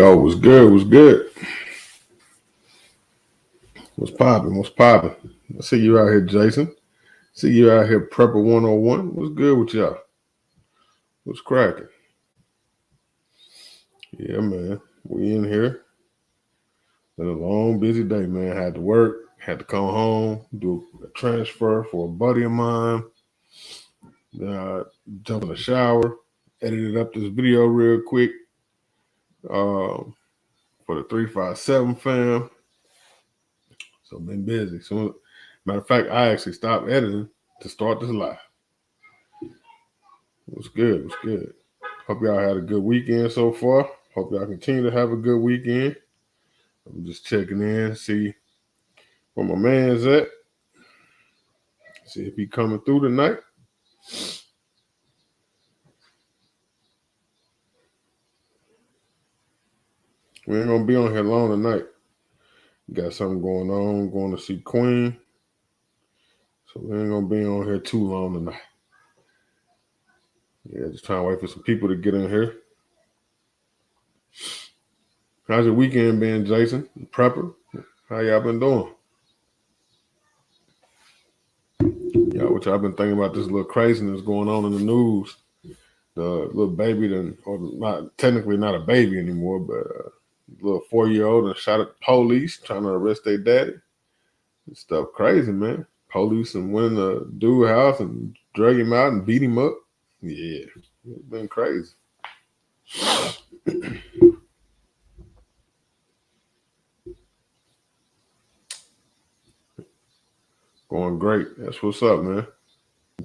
Yo, what's good? What's good? What's poppin'? What's poppin'? I see you out here, Jason. See you out here, Prepper 101. What's good with y'all? What's cracking? Yeah, man. We in here. Been a long, busy day, man. Had to work. Had to come home, do a transfer for a buddy of mine. Then I jumped in the shower, edited up this video real quick for the 357 fam. So been busy. So, matter of fact, I actually stopped editing to start this live. What's good? What's good? Hope y'all had a good weekend so far. Hope y'all continue to have a good weekend. I'm just checking in, see where my man's at. See if he coming through tonight. We ain't gonna be on here long tonight. Got something going on, going to see Queen. So we ain't gonna be on here too long tonight. Yeah, just trying to wait for some people to get in here. How's your weekend been, Jason? Prepper? How y'all been doing? Yeah, which I've been thinking about this little craziness going on in the news. The little baby, or not technically not a baby anymore, but little 4-year-old and shot at the police trying to arrest their daddy. This stuff crazy, man. Police and went in the dude's house and drug him out and beat him up. Yeah, it's been crazy. Going great. That's what's up, man.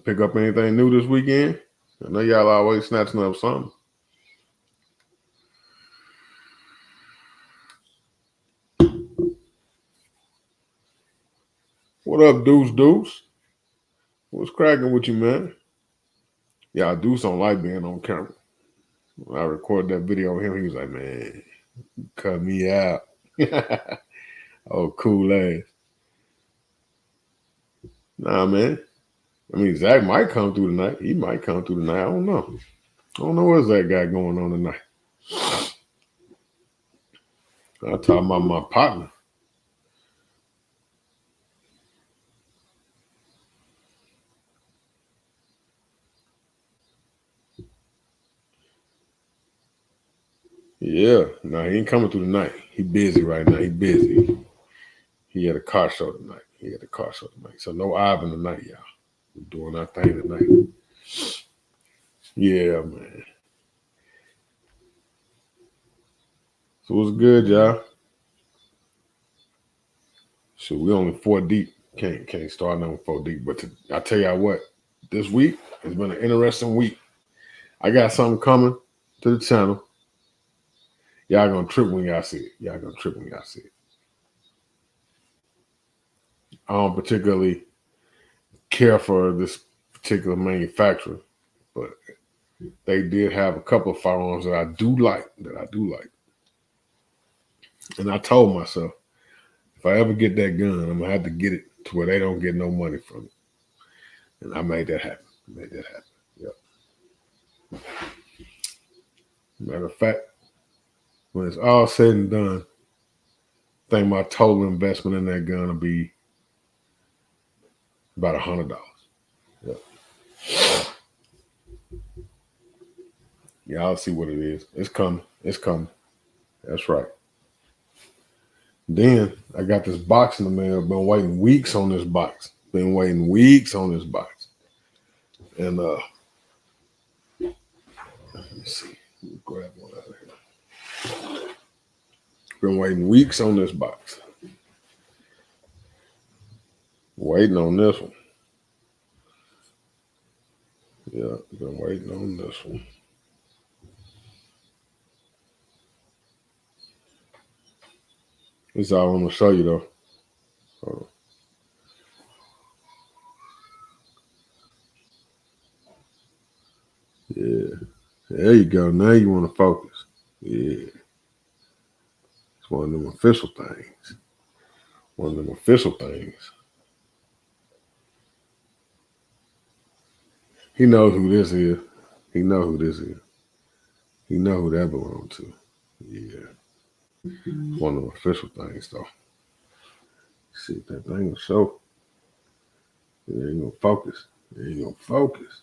Pick up anything new this weekend? I know y'all always snatching up something. What up, Deuce? What's cracking with you, man? Yeah, Deuce don't like being on camera. When I recorded that video of him, he was like, man, cut me out. Oh, cool ass. Nah, man. I mean, Zach might come through tonight. He might come through tonight. I don't know. I don't know what Zach got going on tonight. I talk about my partner. Yeah. No, he ain't coming through tonight. He busy right now. He busy. He had a car show tonight. So no Ivan tonight, y'all. We're doing our thing tonight. Yeah, man. So what's good, y'all? So we only 4 deep. Can't start number 4 deep. But I tell y'all what, this week has been an interesting week. I got something coming to the channel. Y'all gonna trip when y'all see it. I don't particularly care for this particular manufacturer, but they did have a couple of firearms that I do like. And I told myself, if I ever get that gun, I'm gonna have to get it to where they don't get no money from it. And I made that happen. Yep. Matter of fact, when it's all said and done, I think my total investment in that gun will be about $100. Yep. Y'all see what it is. It's coming. That's right. Then I got this box in the mail. Been waiting weeks on this box. And let me see. Let me grab one out of here. Been waiting weeks on this box. Waiting on this one. Yeah, been waiting on this one. This is all I'm gonna show you though. Hold on. Yeah. There you go. Now you want to focus. Yeah. It's one of them official things. He knows who this is. He know who that belongs to. Yeah. One of the official things, though. See if that thing will show. It ain't gonna focus. It ain't gonna focus.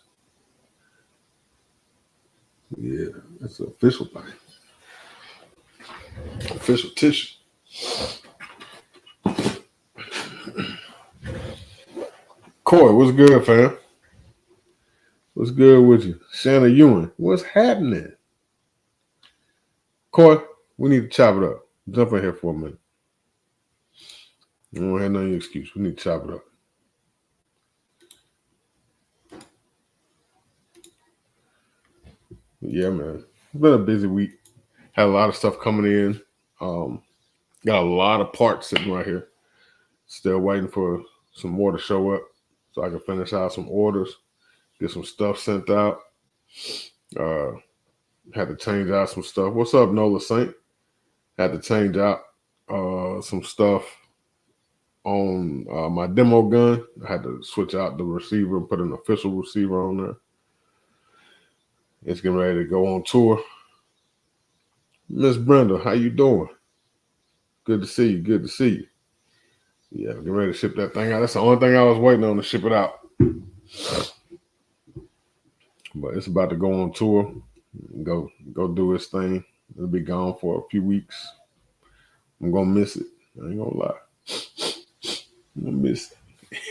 Yeah, that's an official thing. Official tissue. Corey, what's good, fam? What's good with you? Shanna Ewing, what's happening? Corey, we need to chop it up. Jump in here for a minute. We don't have no excuse. We need to chop it up. Yeah, man. It's been a busy week. Had a lot of stuff coming in. Got a lot of parts sitting right here. Still waiting for some more to show up so I can finish out some orders, get some stuff sent out. Had to change out some stuff. What's up, Nola Saint? Had to change out some stuff on my demo gun. I had to switch out the receiver and put an official receiver on there. It's getting ready to go on tour. Miss Brenda, how you doing? Good to see you. Good to see you. Yeah, getting ready to ship that thing out. That's the only thing I was waiting on to ship it out. But it's about to go on tour. Go do its thing. It'll be gone for a few weeks. I'm gonna miss it. I ain't gonna lie. I'm gonna miss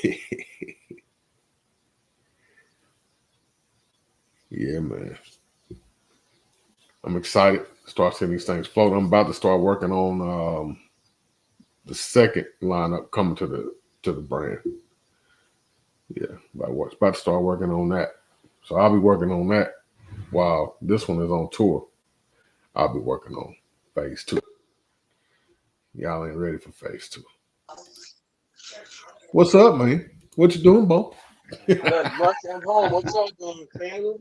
it. Yeah, man. I'm excited to start seeing these things float. I'm about to start working on the second lineup coming to the brand. Yeah, about to start working on that. So I'll be working on that while this one is on tour. I'll be working on phase 2. Y'all ain't ready for phase 2. What's up, man? What you doing, Bo? I'm home. What's up, family?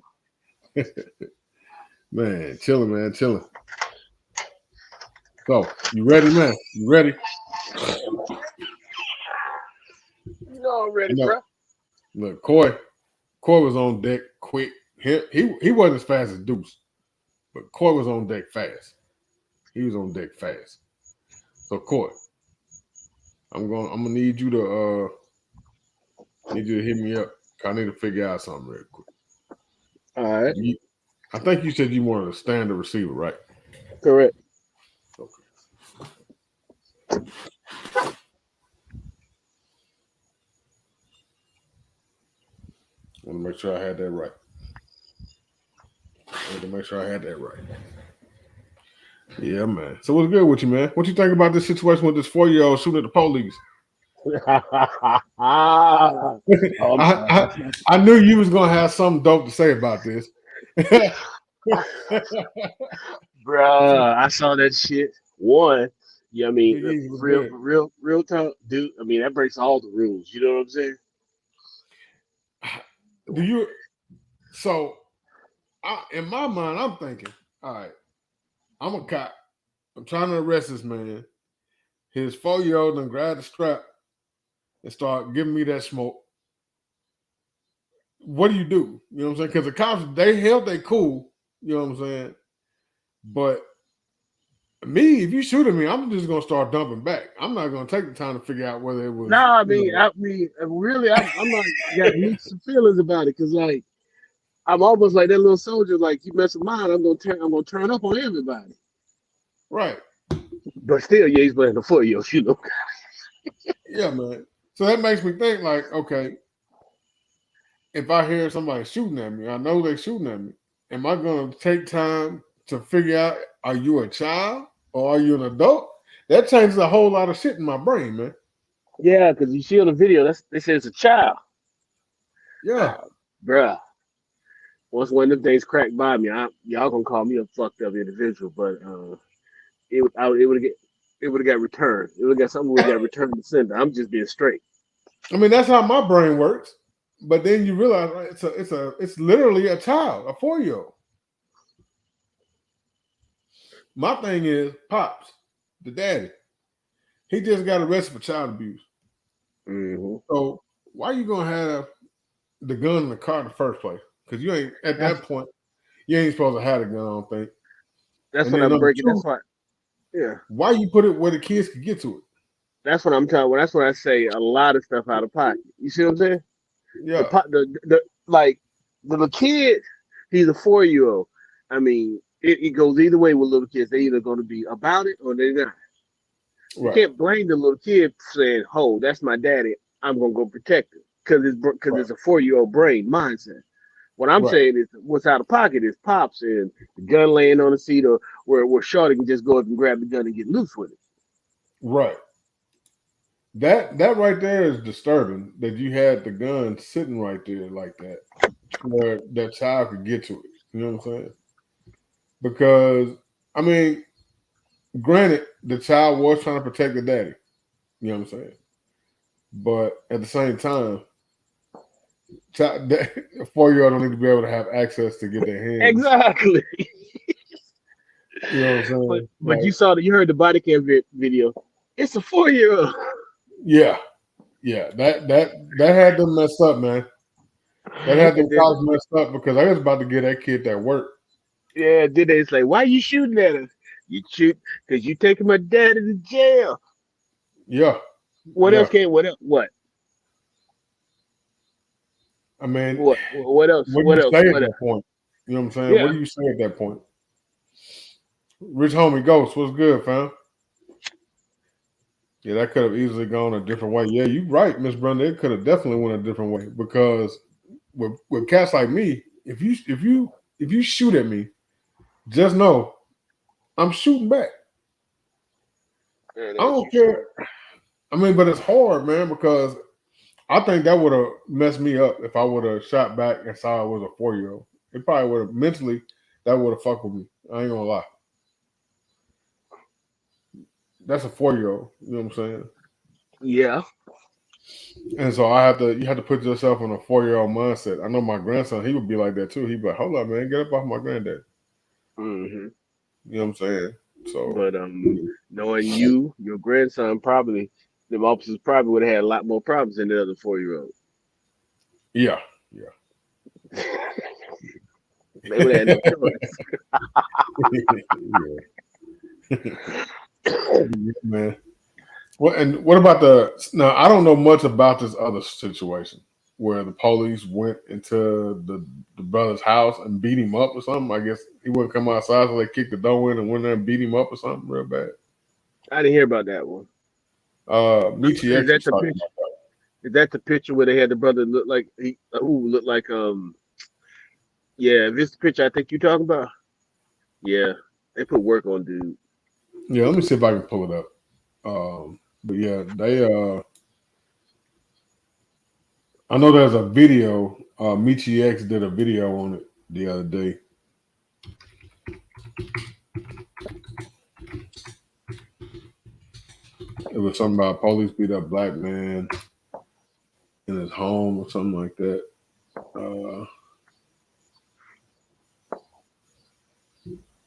Man, chilling. So, you ready, man? You ready? You know I'm ready, No. bro. Look, Coy was on deck quick. He wasn't as fast as Deuce, but Coy was on deck fast. He was on deck fast. So, Coy, I'm gonna need you to hit me up. I need to figure out something real quick. All right. I think you said you wanted a standard receiver, right? Correct. Okay. I want to make sure I had that right. Yeah, man. So what's good with you, man? What you think about this situation with this 4-year-old shooting at the police? I knew you was gonna have something dope to say about this. Bruh, I saw that shit. One, yeah, I mean, Big Easy was good. real talk, dude. I mean, that breaks all the rules. You know what I'm saying? Do you? So, in my mind, I'm thinking, all right, I'm a cop. I'm trying to arrest this man. His 4-year-old done grab the strap and start giving me that smoke. What do? You know what I'm saying? Because the cops, they held they cool. You know what I'm saying? But me, if you shoot at me, I'm just gonna start dumping back. I'm not gonna take the time to figure out whether it was. No, really, I'm not got mixed feelings about it because, like, I'm almost like that little soldier. Like, you mess with mine, I'm gonna turn up on everybody. Right. But still, yeah, he's playing the 4-year-old, you know. Yeah, man. So that makes me think, like, okay, if I hear somebody shooting at me, I know they're shooting at me. Am I gonna take time to figure out, are you a child or are you an adult? That changes a whole lot of shit in my brain, man. Yeah, because you see on the video, they say it's a child. Yeah. Bruh. Once one of them things cracked by me, y'all gonna call me a fucked up individual, but it would have got returned. It would have got something would got returned to sender. I'm just being straight. I mean, that's how my brain works. But then you realize, right, it's literally a child, a 4-year-old. My thing is, Pops, the daddy, he just got arrested for child abuse. Mm-hmm. So why you gonna have the gun in the car in the first place? Because you ain't at that point, you ain't supposed to have a gun, I don't think. That's And what then I'm number breaking. two, Yeah. Why you put it where the kids can get to it? That's what I'm talking about. That's what I say. A lot of stuff out of pocket. You see what I'm saying? Yeah, The like the kid, he's a 4-year-old. I mean, it goes either way with little kids. They're either going to be about it or they're not. You right, can't blame the little kid saying, "Oh, that's my daddy. I'm gonna go protect him," because right, it's a 4-year-old brain mindset. What I'm right, saying is, what's out of pocket is pops and the gun laying on the seat, or where Shorty can just go up and grab the gun and get loose with it. right. That right there is disturbing. That you had the gun sitting right there like that, where that child could get to it. You know what I'm saying? Because I mean, granted, the child was trying to protect the daddy. You know what I'm saying? But at the same time, a 4-year-old don't need to be able to have access to get their hands. Exactly. You know what I'm But saying? but Like, you heard the body cam video. It's a 4-year-old. yeah, yeah. That had them messed up, man. That had them And then cops messed up because I was about to get that kid that work. yeah, then they say, "Why you shooting at us? You shoot because you taking my daddy to jail." Yeah, What else yeah. came? What else? What? I mean, What else? what do What you else? say at What else? that point? You know what I'm saying? What Yeah. do you say at that point? Rich homie Ghost, what's good, fam? Yeah, that could have easily gone a different way. Yeah, you're right, Miss Brenda. It could have definitely went a different way because with cats like me, if you shoot at me, just know I'm shooting back. Yeah, I that's don't for sure. care. I mean, but it's hard, man, because I think that would have messed me up if I would have shot back and saw I was a 4-year-old. It probably would have mentally that would have fucked with me. I ain't gonna lie. That's a 4-year-old. You know what I'm saying? Yeah. And so you have to put yourself in a 4-year-old mindset. I know my grandson, he would be like that too. He'd be like, hold up, man, get up off my granddad. hmm You know what I'm saying? So But knowing you, your grandson probably, the officers probably would have had a lot more problems than the other 4-year-old. yeah, yeah. They would have had no choice. Yeah. Yeah, man. What about the now? I don't know much about this other situation where the police went into the brother's house and beat him up or something. I guess he wouldn't come outside, so they kicked the door in and went there and beat him up or something real bad. I didn't hear about that one. Meaty Is X that was the talking picture? about that. Is that the picture where they had the brother look like who looked like yeah, this the picture I think you're talking about. Yeah, they put work on dude. Yeah, let me see if I can pull it up. But yeah, they I know there's a video. Michi X did a video on it the other day. It was something about police beat up black man in his home or something like that. Uh,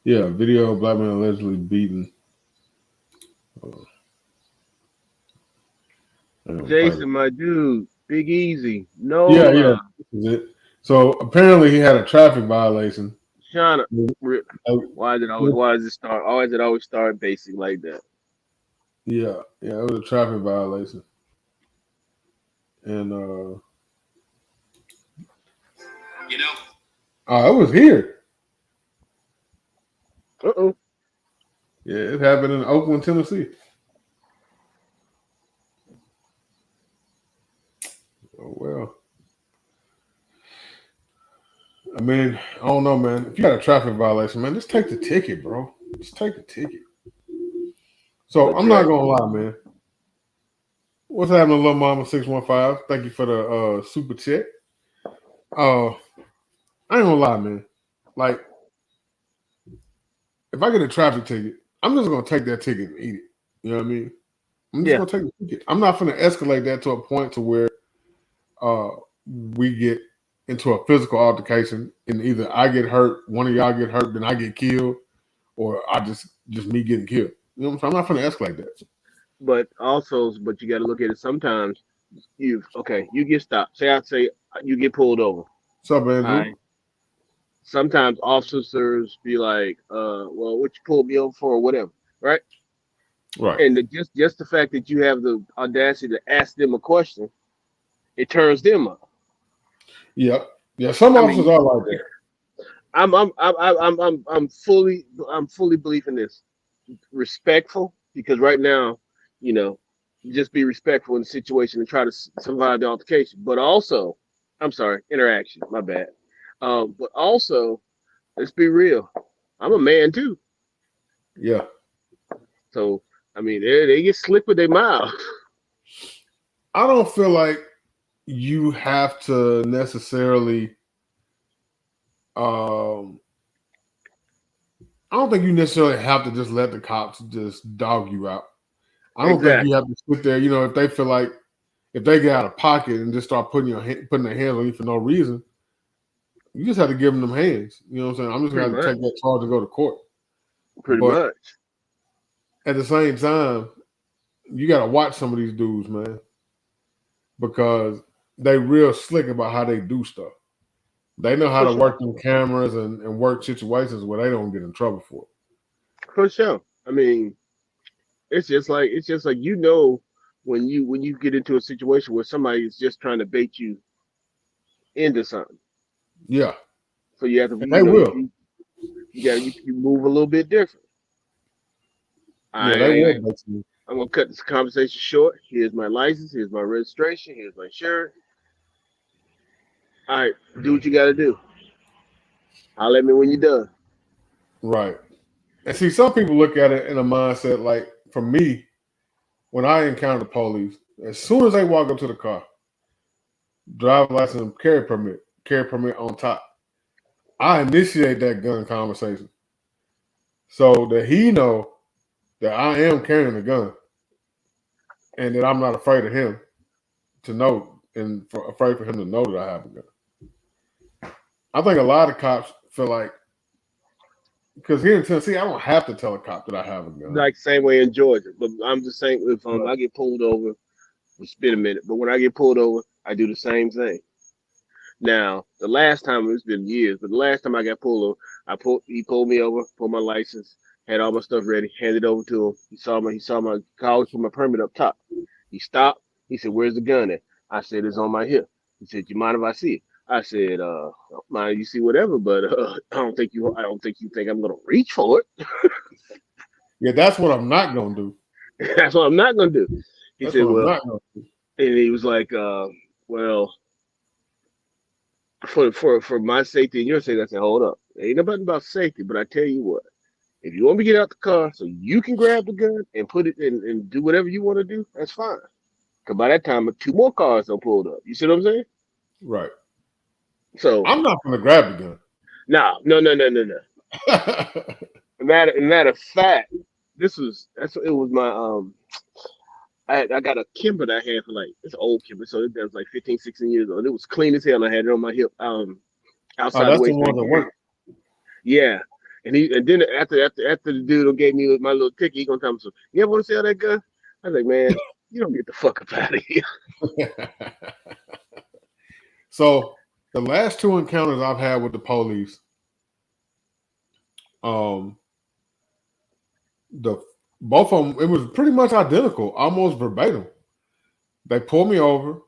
yeah, video of black man allegedly beaten. Uh, Jason, my dude, Big Easy, yeah, yeah, Nola, this is it. So apparently he had a traffic violation. Shauna. Uh, Why does it start? Why does it always start basic like that? Yeah, yeah, it was a traffic violation, and it was here. Uh-oh. Yeah, it happened in Oakland, Tennessee. Oh well. I mean, I don't know, man. If you got a traffic violation, man, just take the ticket, bro. Just take the ticket. So But I'm not gonna lie, man. What's happening, little mama 615? Thank you for the super chat. I ain't gonna lie, man. Like, if I get a traffic ticket, I'm just gonna take that ticket and eat it. You know what I mean? I'm just yeah, gonna take the ticket. I'm not gonna escalate that to a point to where uh we get into a physical altercation and either I get hurt, one of y'all get hurt, then I get killed, or I just me getting killed. You know what I'm saying? I'm not gonna escalate that. but you got to look at it. Sometimes you get stopped. Say you get pulled over. What's up, All Andrew? right. Sometimes officers be like, well, what you pulled me over for or whatever, right? Right. And just the fact that you have the audacity to ask them a question, it turns them up. Yeah. Yeah. Some I officers mean, are like that. I'm fully believing this. Respectful, because right now, you know, just be respectful in the situation and try to survive the altercation. But also, I'm sorry, interaction. My bad. But also, let's be real. I'm a man too, Yeah. so I mean, they get slick with their mouth. I don't feel like you have to necessarily. Um, I don't think you necessarily have to just let the cops just dog you out. I don't think you Exactly. have to sit there. If they feel like if they get out of pocket and just start putting their hands on you for no reason, you just have to give them hands. You know what I'm saying? I'm just Pretty going to much. take that charge and go to court. Pretty But much. at the same time, you got to watch some of these dudes, man, because they real slick about how they do stuff. They know how For to sure. work them cameras and work situations where they don't get in trouble for it. For sure. I mean, it's just like when you get into a situation where somebody is just trying to bait you into something. Yeah, So you have to, and they will. you move a little bit different. Yeah, I, they I, will. I Basically. I'm gonna cut this conversation short. Here's my license. Here's my registration. Here's my insurance. All right, do what you got to do. I'll let me when you're done. Right. And see, some people look at it in a mindset like, for me, when I encounter the police, as soon as they walk up to the car, driver license, carry permit on top, I initiate that gun conversation so that he know that I am carrying a gun and that I'm not afraid of him to know and afraid for him to know that I have a gun. I think a lot of cops feel like because here in Tennessee, I don't have to tell a cop that I have a gun. Like same way in Georgia, but I'm just saying if Right. I get pulled over, it's been a minute, but when I get pulled over, I do the same thing. Now, the last time it's been years, but the last time I got pulled over, he pulled me over, pulled my license, had all my stuff ready, handed it over to him. He saw my I always put my permit up top. He stopped. He said, "Where's the gun at?" I said, "It's on my hip." He said, "You mind if I see it?" I said, "Don't mind you see whatever, but I don't think you think I'm gonna reach for it." Yeah, that's what I'm not gonna do. That's what I'm not gonna do. He That's said, what I'm "Well," not gonna do. and he was like, "Well, for my safety and your safety," I said, "Hold up, ain't nothing about safety, but I tell you what." If you want me to get out the car so you can grab the gun and put it in and do whatever you want to do, that's fine. Because by that time, two more cars are pulled up. You see what I'm saying? Right. So, I'm not gonna grab the no, no, no, no, no, no. gun. Matter of fact, it was my I got a Kimber that I had for like it's an old Kimber, so it was like 15, 16 years old. It was clean as hell. And I had it on my hip, Oh, outside the that's the waistband ones that carry. work. Yeah. And then after the dude who gave me my little ticket, he gonna tell me, so you ever want to sell that gun? I was like, man, you don't get the fuck up out of here. So the last two encounters I've had with the police, um, the both of them, it was pretty much identical, almost verbatim. They pulled me over.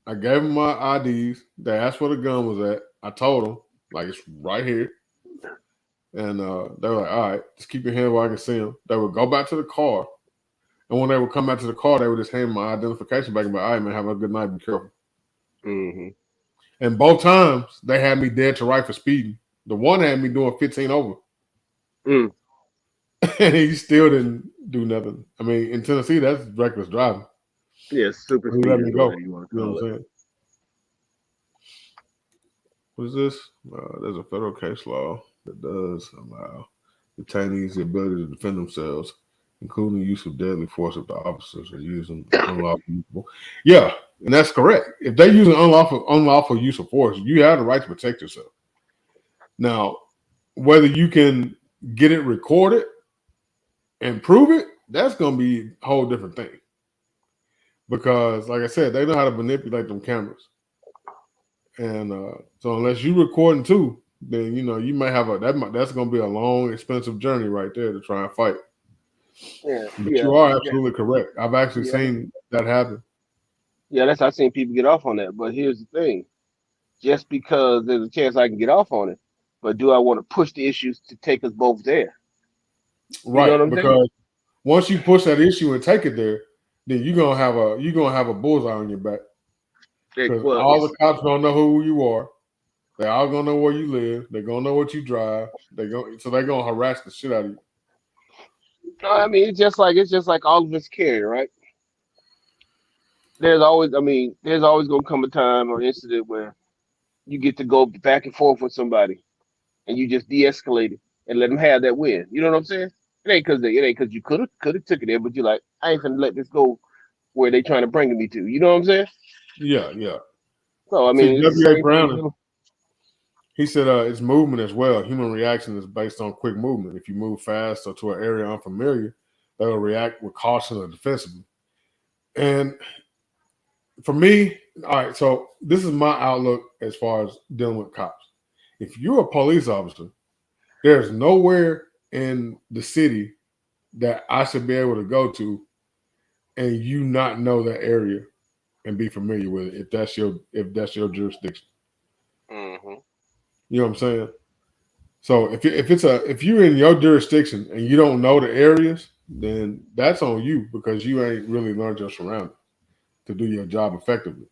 I gave them my IDs. They asked where the gun was at. I told them like it's right here, and they were like, "All right, just keep your hand where I can see them." They would go back to the car, and when they would come back to the car, they would just hand my identification back and be like, "All right, man, have a good night. Be careful." Hmm. And both times they had me dead to right for speeding. The one had me doing 15 over. Mm. And he still didn't do nothing. I mean, in Tennessee, that's reckless driving. Yeah, super He let speeders me or go. whatever you want to You know call what it. I'm saying? What is this? There's a federal case law that does allow detainees the ability to defend themselves, including the use of deadly force if the officers are using unlawful use of force. Yeah, and that's correct. If they're using unlawful use of force, you have the right to protect yourself. Now, whether you can get it recorded and prove it, that's going to be a whole different thing. Because, like I said, they know how to manipulate them cameras, and so unless you recording too, then you might have that's going to be a long, expensive journey right there to try and fight. Yeah, But yeah, you are exactly. absolutely correct. I've actually Yeah, seen that happen. yeah. That's I've seen people get off on that. But here's the thing: just because there's a chance I can get off on it, but do I want to push the issues to take us both there? You know Right. what I'm saying? Because once you push that issue and take it there, then you're gonna have a bullseye on your back. Like, Because well, all it's the cops gonna know who you are. They all gonna know where you live. They're gonna know what you drive. They're gonna harass the shit out of you. no, I mean it's just like all of us carry, right? There's always gonna come a time or incident where you get to go back and forth with somebody, and you just de-escalate it and let them have that win. You know what I'm saying? It ain't because you could have took it there, but you're like, I ain't finna let this go where they trying to bring me to. You know what I'm saying? Yeah, yeah. So I See, mean, it's the W.A. same thing. Brown, he said it's movement as well. Human reaction is based on quick movement. If you move fast or to an area unfamiliar, they will react with caution or defensively. And for me, all right, so this is my outlook as far as dealing with cops. If you're a police officer, there's nowhere in the city that I should be able to go to and you not know that area and be familiar with it if that's your jurisdiction. Hmm. You know what I'm saying? So if you're in your jurisdiction and you don't know the areas, then that's on you because you ain't really learned your surroundings to do your job effectively.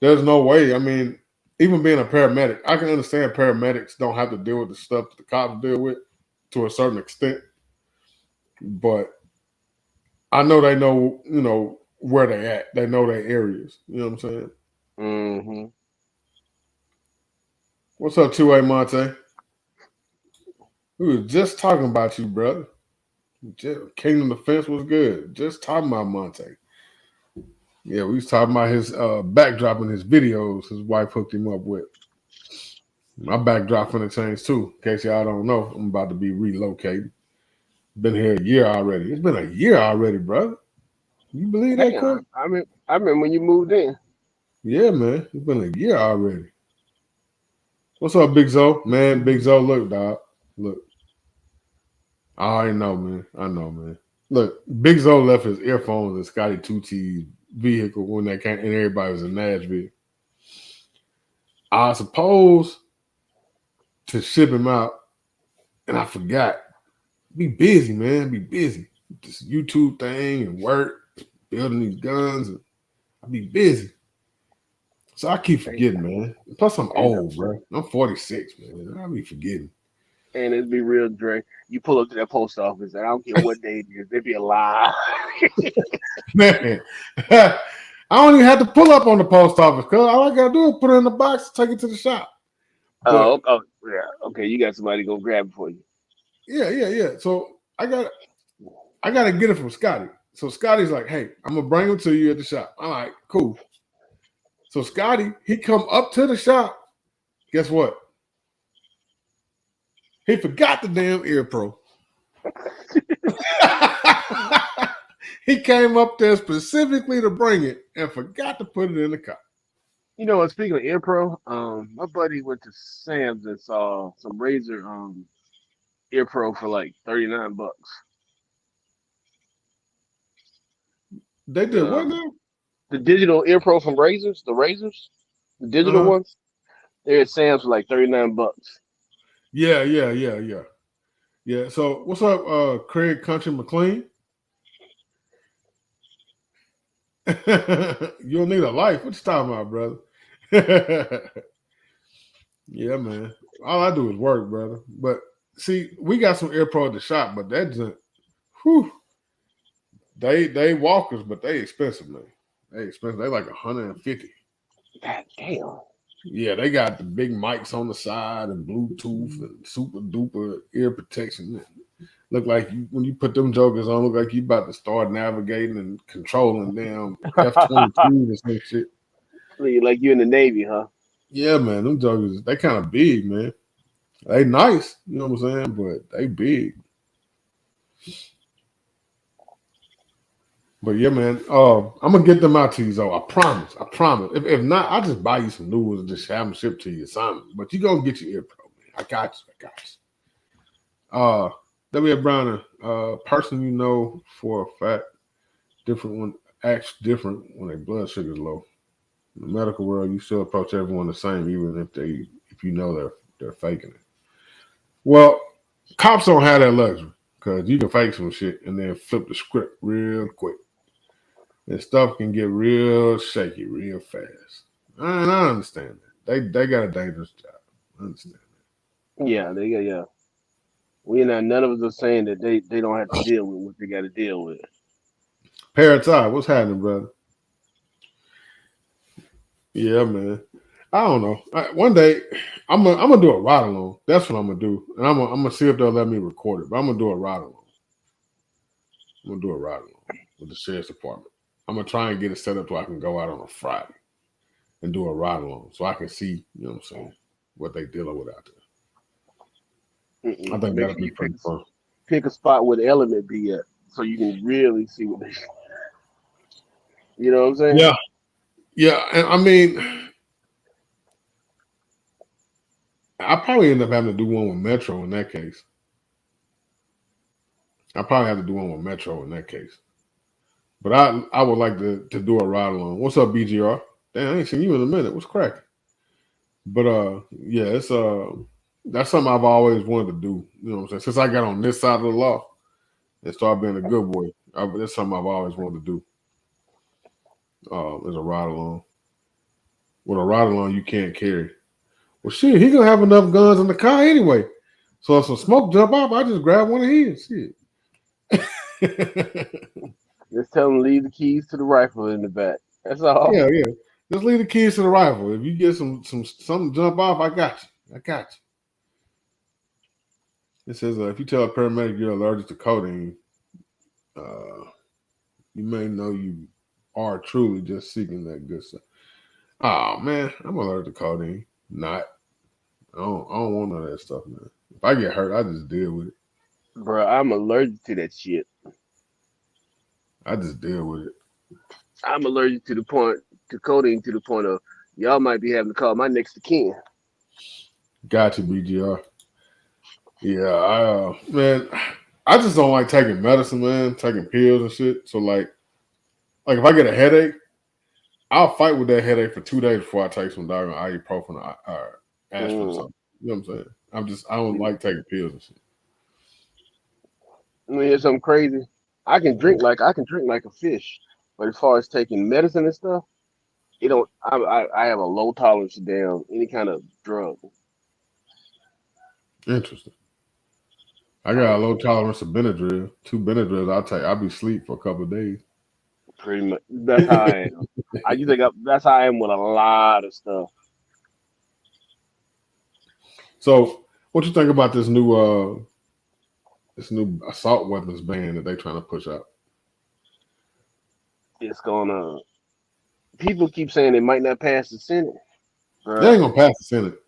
There's no way. I mean, even being a paramedic, I can understand paramedics don't have to deal with the stuff that the cops deal with to a certain extent, but I know they know, where they at. They know their areas. You know what I'm saying? Hmm. What's up, 2A Monte? We was just talking about you, brother. Kingdom Defense was good. Just talking about Monte. Yeah, we was talking about his backdrop in his videos his wife hooked him up with. My backdrop finna change too. In case y'all don't know, I'm about to be relocated. Been here a year already. It's been a year already, brother. You believe that quick? Damn, I remember when you moved in. Yeah, man. It's been a year already. What's up, Big Zo? Man, Big Zo, look, dog. Look. I already know, man. I know, man. Look, Big Zo left his earphones in Scotty Tootsie's vehicle when they came and everybody was in Nashville. I was supposed to ship him out, and I forgot. Be busy, man. Be busy. This YouTube thing and work, building these guns. And I be busy. So I keep And, forgetting, man. Plus, I'm and old, bro. I'm 46, man. I be forgetting. and it'd be real, Dre. You pull up to that post office, and I don't care what day it is, there'd be a lie. Man, I don't even have to pull up on the post office because all I got to do is put it in the box and take it to the shop. But Oh, yeah. Okay, you got somebody gonna grab it for you. yeah, yeah, yeah. So I got to get it from Scotty. So Scotty's like, hey, I'm gonna bring them to you at the shop. All right, cool. So Scotty, he come up to the shop. Guess what? He forgot the damn ear pro. He came up there specifically to bring it and forgot to put it in the car. You know what? Speaking of Air Pro, my buddy went to Sam's and saw some Razer Air Pro for like $39. They did what The now? the digital Air Pro from the Razors, the digital Uh-huh. ones. They're at Sam's for like $39. Yeah, yeah, yeah, yeah. Yeah. So what's up, Craig Country McLean? You'll need a life. What you talking about, brother? Yeah, man. All I do is work, brother. But see, we got some Air Pro at the shop, but that just whew, they walkers, but they expensive, man. They expensive. They like 150. God damn. Yeah, they got the big mics on the side and Bluetooth and super duper ear protection. Look like when you put them jokers on, look like you about to start navigating and controlling them F-22s and some shit. Like you in the Navy, huh? Yeah, man, them jokers, they kind of big, man. They nice, you know what I'm saying? But they big. But yeah, man, I'm gonna get them out to you, though. I promise. I promise. If not, I'll just buy you some new ones and just have them shipped to you, Simon. But you gonna get your ear pro, man. I got you. I got you. W. Brown, person you know for a fact, different when acts different when their blood sugar's low. In the medical world, you still approach everyone the same, even if you know they're faking it. Well, cops don't have that luxury because you can fake some shit and then flip the script real quick, and stuff can get real shaky real fast. I understand that they got a dangerous job. I understand. Yeah, yeah. We not none of us are saying that they don't have to deal with what they got to deal with. Parrots Eye, what's happening, brother? Yeah, man. I don't know. One day, I'm gonna do a ride along. That's what I'm gonna do, and I'm gonna see if they'll let me record it. But I'm gonna do a ride along. I'm gonna do a ride along with the sheriff's department. I'm gonna try and get it set up so I can go out on a Friday and do a ride along, so I can see, you know what I'm saying, what they dealing with out there. I think Make that'll sure be you pretty fun. pick a spot where the element be at, so you can really see what they. You know what I'm saying? Yeah, yeah. And I mean, I probably end up having to do one with Metro in that case. I probably have to do one with Metro in that case. But I would like to do a ride along. What's up, BGR? Damn, I ain't seen you in a minute. What's cracking? But yeah, it's that's something I've always wanted to do. You know what I'm saying? Since I got on this side of the law and started being a good boy, that's something I've always wanted to do. Is a ride along. With a ride along, you can't carry. Well, shit, he gonna have enough guns in the car anyway. So if some smoke jump off, I just grab one of his. Shit. Just tell them to leave the keys to the rifle in the back. That's all. Yeah, yeah. Just leave the keys to the rifle. If you get something jump off, I got you. I got you. It says if you tell a paramedic you're allergic to codeine, uh, you may know you are truly just seeking that good stuff. Oh man, I'm allergic to codeine. Not. I don't want none of that stuff, man. If I get hurt, I just deal with it. Bro, I'm allergic to that shit. I just deal with it. I'm allergic to the point to codeine to the point of y'all might be having to call my next of kin. Got you, BGR. Yeah, man, I just don't like taking medicine, man. Taking pills and shit. So like if I get a headache, I'll fight with that headache for 2 days before I take some doggone ibuprofen or aspirin or Mm. something. You know what I'm saying? I don't like taking pills and shit. I mean, it's something crazy. I can drink like a fish, but as far as taking medicine and stuff, it don't. I have a low tolerance to damn any kind of drug. Interesting. I I got a don't low know. tolerance to Benadryl. 2 Benadryls I'll take. I'll be asleep for a couple of days. Pretty much. That's how I am. That's how I am with a lot of stuff. So what you think about this new assault weapons ban that they trying to push out? It's gonna. People keep saying it might not pass the Senate, They ain't bruh. gonna pass the Senate.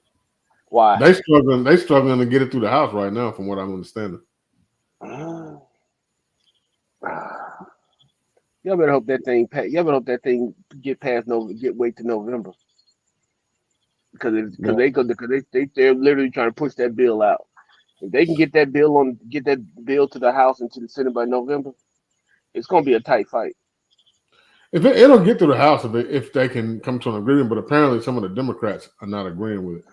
Why? They struggling to get it through the House right now, from what I'm understanding. Y'all better hope that thing. Y'all better hope that thing get past Get wait to November Well, they're literally trying to push that bill out. If they can get that bill to the House and to the Senate by November, it's gonna be a tight fight. if it'll get through the House if they can come to an agreement, but apparently some of the Democrats are not agreeing with it.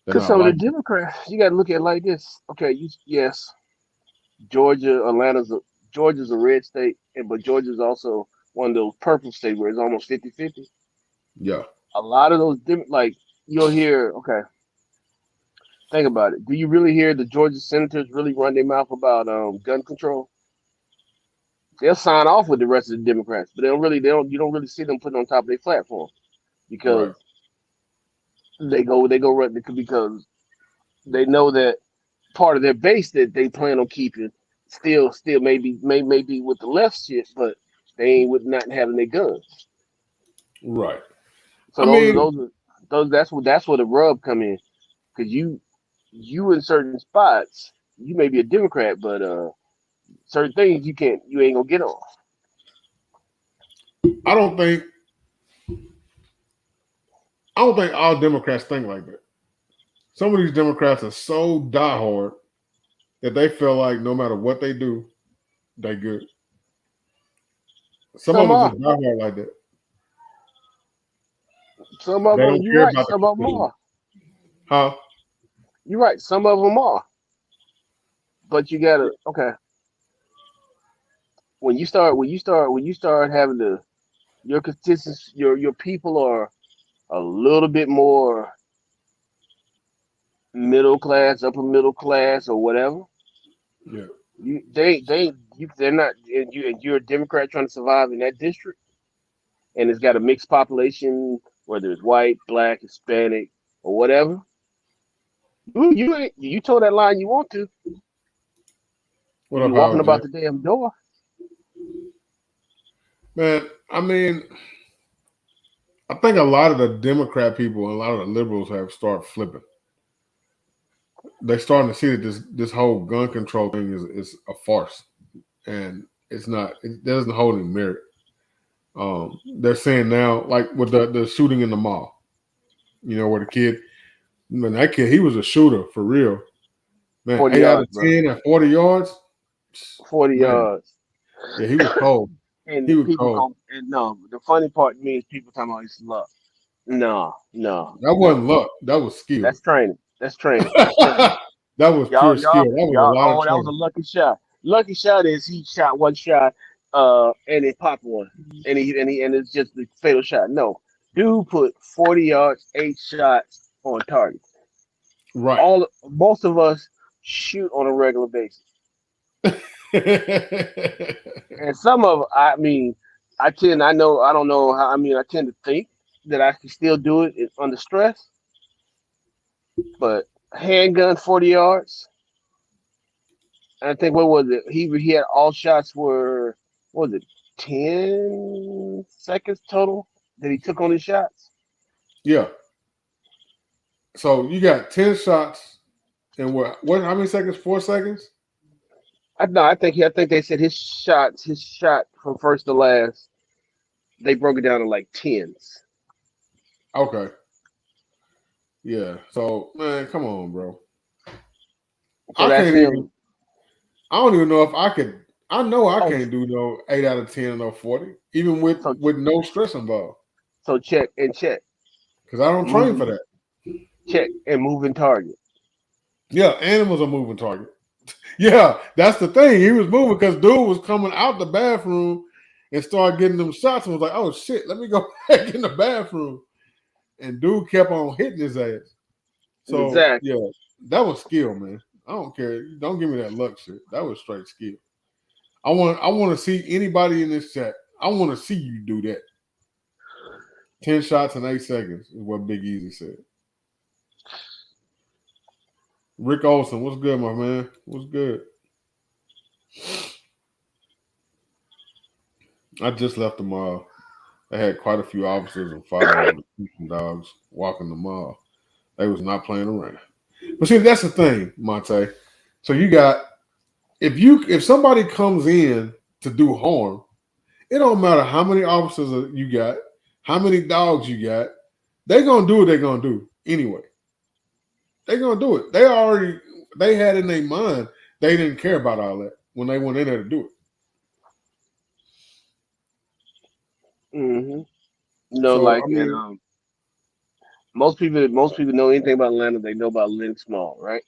They're Because not some of the liking it. Democrats, you got to look at it like this. Okay, yes, Georgia, Georgia's a red state, but Georgia's also one of those purple states where it's almost 50-50. Yeah, A lot of those, like you'll hear. Okay, think about it. Do you really hear the Georgia senators really run their mouth about gun control? They'll sign off with the rest of the Democrats, but you don't really see them putting on top of their platform right, because they go run because they know that part of their base that they plan on keeping still may be with the left shit, but they ain't with not having their guns. right. So I mean, those that's where the rub come in because you in certain spots you may be a Democrat, but certain things you ain't gonna get on. I don't think I don't think all Democrats think like that. Some of these Democrats are so diehard. that they feel like no matter what they do, they good. Some of Some them are. just die hard like that. Some of They them, don't you're care right. about the Some of them community. are. Huh? You're right. Some of them are. But you gotta okay. When you start having your consistency, your people are a little bit more middle class, upper middle class, or whatever. Yeah. They're not, and you're a Democrat trying to survive in that district, and it's got a mixed population, whether it's white, black, Hispanic, or whatever. You told that line you want to. What You be up, walking Howard J? about the damn door. Man, I mean, I think a lot of the Democrat people and a lot of the liberals have started flipping. They're starting to see that this whole gun control thing is a farce, and it's not. It doesn't hold any merit. They're saying now, like with the shooting in the mall, where the kid, man, that kid, he was a shooter for real, man. 40 8 out of yards, bro. 10 at 40 yards, 40 man. yards. Yeah, he was cold. And He was people cold. go, and no, the funny part to me is people talking about it's luck. No, no, That no. wasn't luck. That was skill. That's training. That's training. That's training. That was pure skill. That was a Y'all. lot of Oh, that was a training. lucky shot. Lucky shot is he shot one shot, and he popped one, and it's just the fatal shot. No, dude put 40 yards, 8 shots on target. Right. Most of us shoot on a regular basis, and some of, I mean, I know, I don't know how. I mean, I tend to think that I can still do it under stress, but handgun 40 yards. I think what was it? He had all shots were, what was it, 10 seconds total that he took on his shots. Yeah. So you got 10 shots in what how many seconds? 4 seconds? I no, I think they said his shot from first to last, they broke it down to like tens. Okay. Yeah. So man, come on, bro. So I that's can't even him. I don't even know if I could I know I Oh, can't do no 8 out of 10 or 40, even with so with no stress involved. check and check, Because I don't train for moving that. check and moving target. Yeah, animals are moving target. Yeah, that's the thing. He was moving because dude was coming out the bathroom and started getting them shots and was like, oh shit, let me go back in the bathroom. And dude kept on hitting his ass. So Exactly. yeah, that was skill, man. I don't care. Don't give me that luck shit. That was straight skill. I want to see anybody in this chat. I want to see you do that. 10 shots in 8 seconds is what Big Easy said. Rick Olson, what's good, my man? What's good? I just left the mall. I had quite a few officers and firearms and dogs walking the mall. They was not playing around. But see, that's the thing, Monte. So you got if somebody comes in to do harm, it don't matter how many officers you got, how many dogs you got. They gonna do what they gonna do anyway. They gonna do it. They had in their mind they didn't care about all that when they went in there to do it. hmm So like, I and mean, most people know anything about Atlanta, they know about Lynx Mall, right?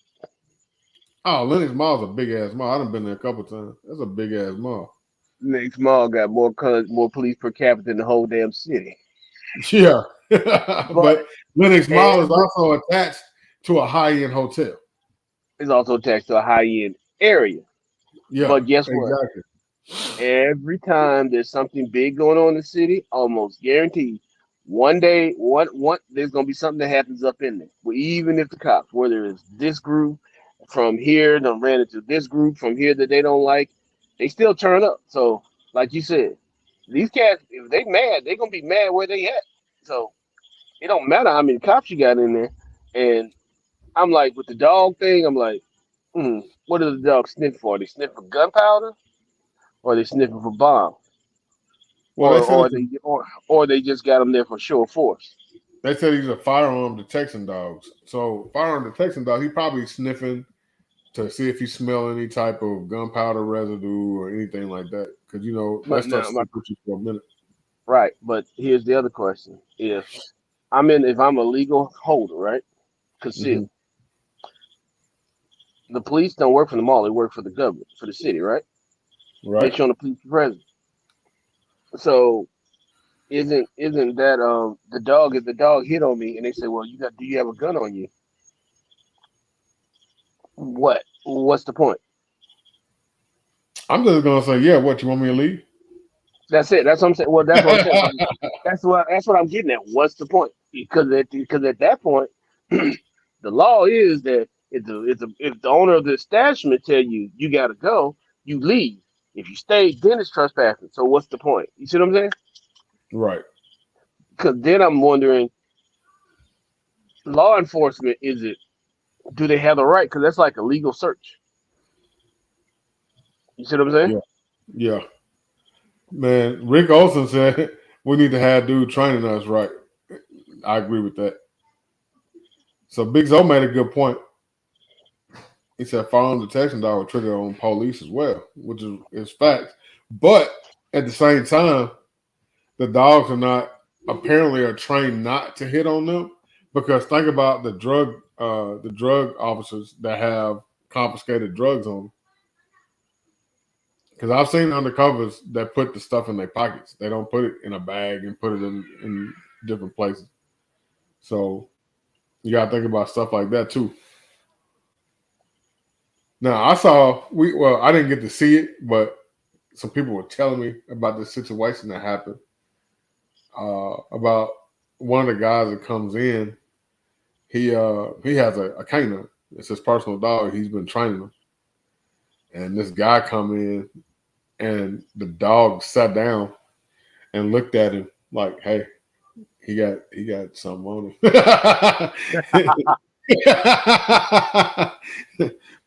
oh, Lennox Mall's a big ass mall. I done been there a couple times. That's a big ass mall. Lynx Mall got more police per capita than the whole damn city. Yeah, But but Lennox Mall is every also attached to a high end hotel. is also attached to a high end area. Yeah, But guess what? exactly. Every time there's something big going on in the city, almost guaranteed, one day, one there's gonna be something that happens up in there. Well, even if the cops, whether it's this group from here, done ran into this group from here that they don't like, they still turn up. So, like you said, these cats, if they mad, they gonna be mad where they at. So it don't matter how many cops you got in there. And I'm like, with the dog thing, I'm like, what do the dogs sniff for? They sniff for gunpowder, or they sniffing for bombs, Well, they said or they just got them there for show of force. these are firearm detection dogs. So firearm detection dogs, he probably sniffing to see if you smell any type of gunpowder residue or anything like that, because that But stuff now, sticks with you for a minute. right. But here's the other question: if I'm a legal holder, right, Hmm. concealed, the police don't work for the mall; they work for the government, for the city, right? Right, They show the police presence. So isn't that the dog? If the dog hit on me and they say, well, do you have a gun on you? What's the point? I'm just gonna say, yeah. What, you want me to leave? That's it. That's what I'm saying. Well, that's what I'm saying. That's what I'm getting at. What's the point? Because at that point, the law is that if the owner of the establishment tell you you got to go, you leave. If you stay, then it's trespassing. So what's the point? You see what I'm saying? Right. Because then I'm wondering, law enforcement, do they have the right? Because that's like a legal search. You see what I'm saying? Yeah. Yeah. Man, Rick Olson said we need to have dude training us right. I agree with that. So Big Zo made a good point. He said firearm detection dog will trigger on police as well, which is facts. But at the same time, the dogs apparently are trained not to hit on them, because think about the drug officers that have confiscated drugs on them. Because I've seen undercovers that put the stuff in their pockets. They don't put it in a bag and put it in different places. So you got to think about stuff like that too. Now I didn't get to see it, but some people were telling me about this situation that happened. About one of the guys that comes in, he has a canine. It's his personal dog. He's been training him, and this guy come in, and the dog sat down and looked at him like, "Hey, he got something on him."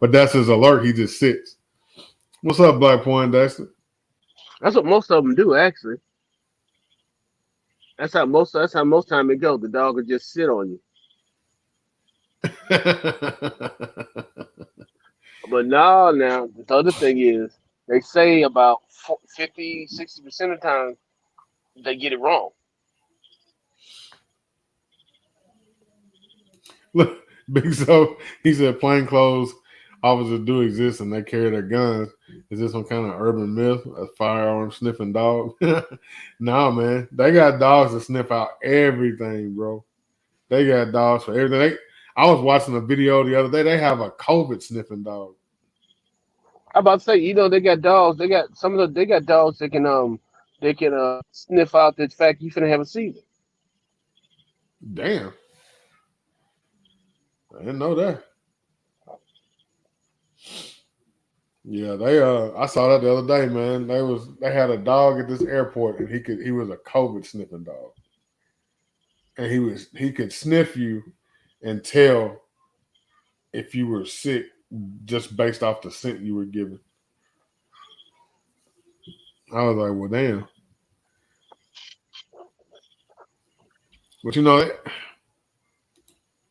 But that's his alert. He just sits. What's up, Black Point Dexter? That's what most of them do, actually. That's how most time it goes. The dog will just sit on you. But no, now the other thing is they say about 50, 60% of the time they get it wrong. Look, Big So, he said plainclothes officers do exist and they carry their guns. Is this some kind of urban myth? A firearm sniffing dog? No, man. They got dogs that sniff out everything, bro. They got dogs for everything. I was watching a video the other day. They have a COVID sniffing dog. I'm about to say, they got dogs. They got dogs that can sniff out the fact you finna have a seizure. Damn. I didn't know that. Yeah, I saw that the other day, man. They had a dog at this airport and he was a COVID sniffing dog. And he could sniff you and tell if you were sick just based off the scent you were given. I was like, well, damn. But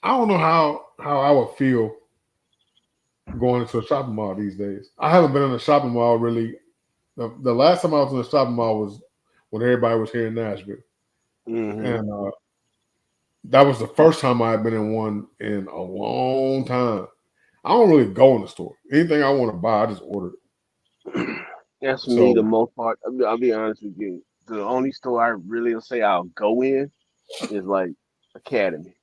I don't know how I would feel going into a shopping mall these days. I haven't been in a shopping mall really. The last time I was in a shopping mall was when everybody was here in Nashville, Hmm. and that was the first time I had been in one in a long time. I don't really go in the store. Anything I want to buy, I just order it. That's me the So most part. I'll be honest with you. The only store I really will say I'll go in is like Academy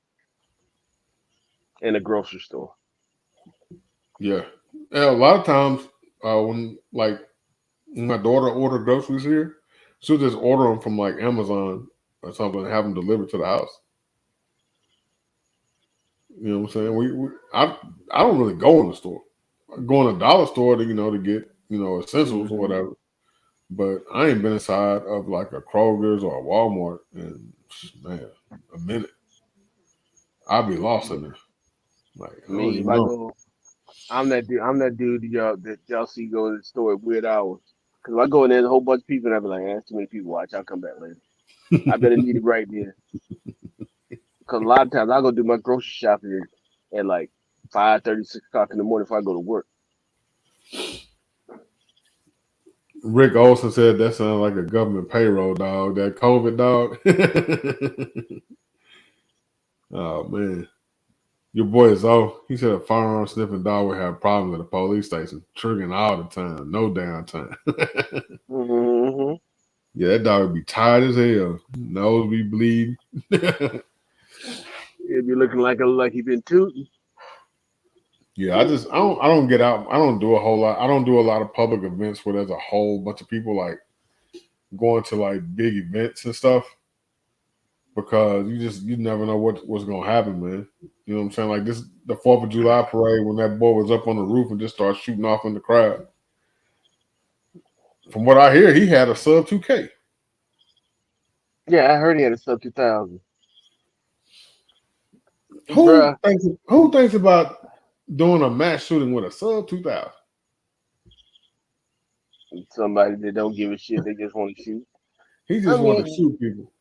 and a grocery store. yeah, and a lot of times when my daughter ordered groceries here, she'll just order them from like Amazon or something and have them delivered to the house. You know what I'm saying? I don't really go in the store. I go in a dollar store to get essentials or Hmm. whatever. But I ain't been inside of like a Kroger's or a Walmart in, man, a minute. I'll be lost in there. Like, I don't Me, if even I know. go, I'm that dude y'all see go to the store at weird hours. Cause if I go in there, there's a whole bunch of people, and I be like, that's too many people. Watch, I'll come back later. I better need it right there. Cause a lot of times I go do my grocery shopping at like 5:30, 6 o'clock in the morning before I go to work. Rick Olsen said that sounded like a government payroll, dog. That COVID, dog. Oh, man. Your boy is off. He said a firearm sniffing dog would have problems at a police station, triggering all the time, no downtime. Mm-hmm. Yeah, that dog would be tired as hell. Nose be bleeding. He'd be looking like he been tooting. Yeah, I don't get out. I don't do a whole lot. I don't do a lot of public events where there's a whole bunch of people like going to like big events and stuff because you never know what's gonna happen, man. You know what I'm saying? Like the 4th of July parade when that boy was up on the roof and just started shooting off in the crowd. From what I hear, he had a sub 2K. Yeah, I heard he had a sub 2000. Who Bruh, thinks about doing a mass shooting with a sub 2000? somebody that don't give a shit. They just want to shoot. He I just wanted to mean, shoot people.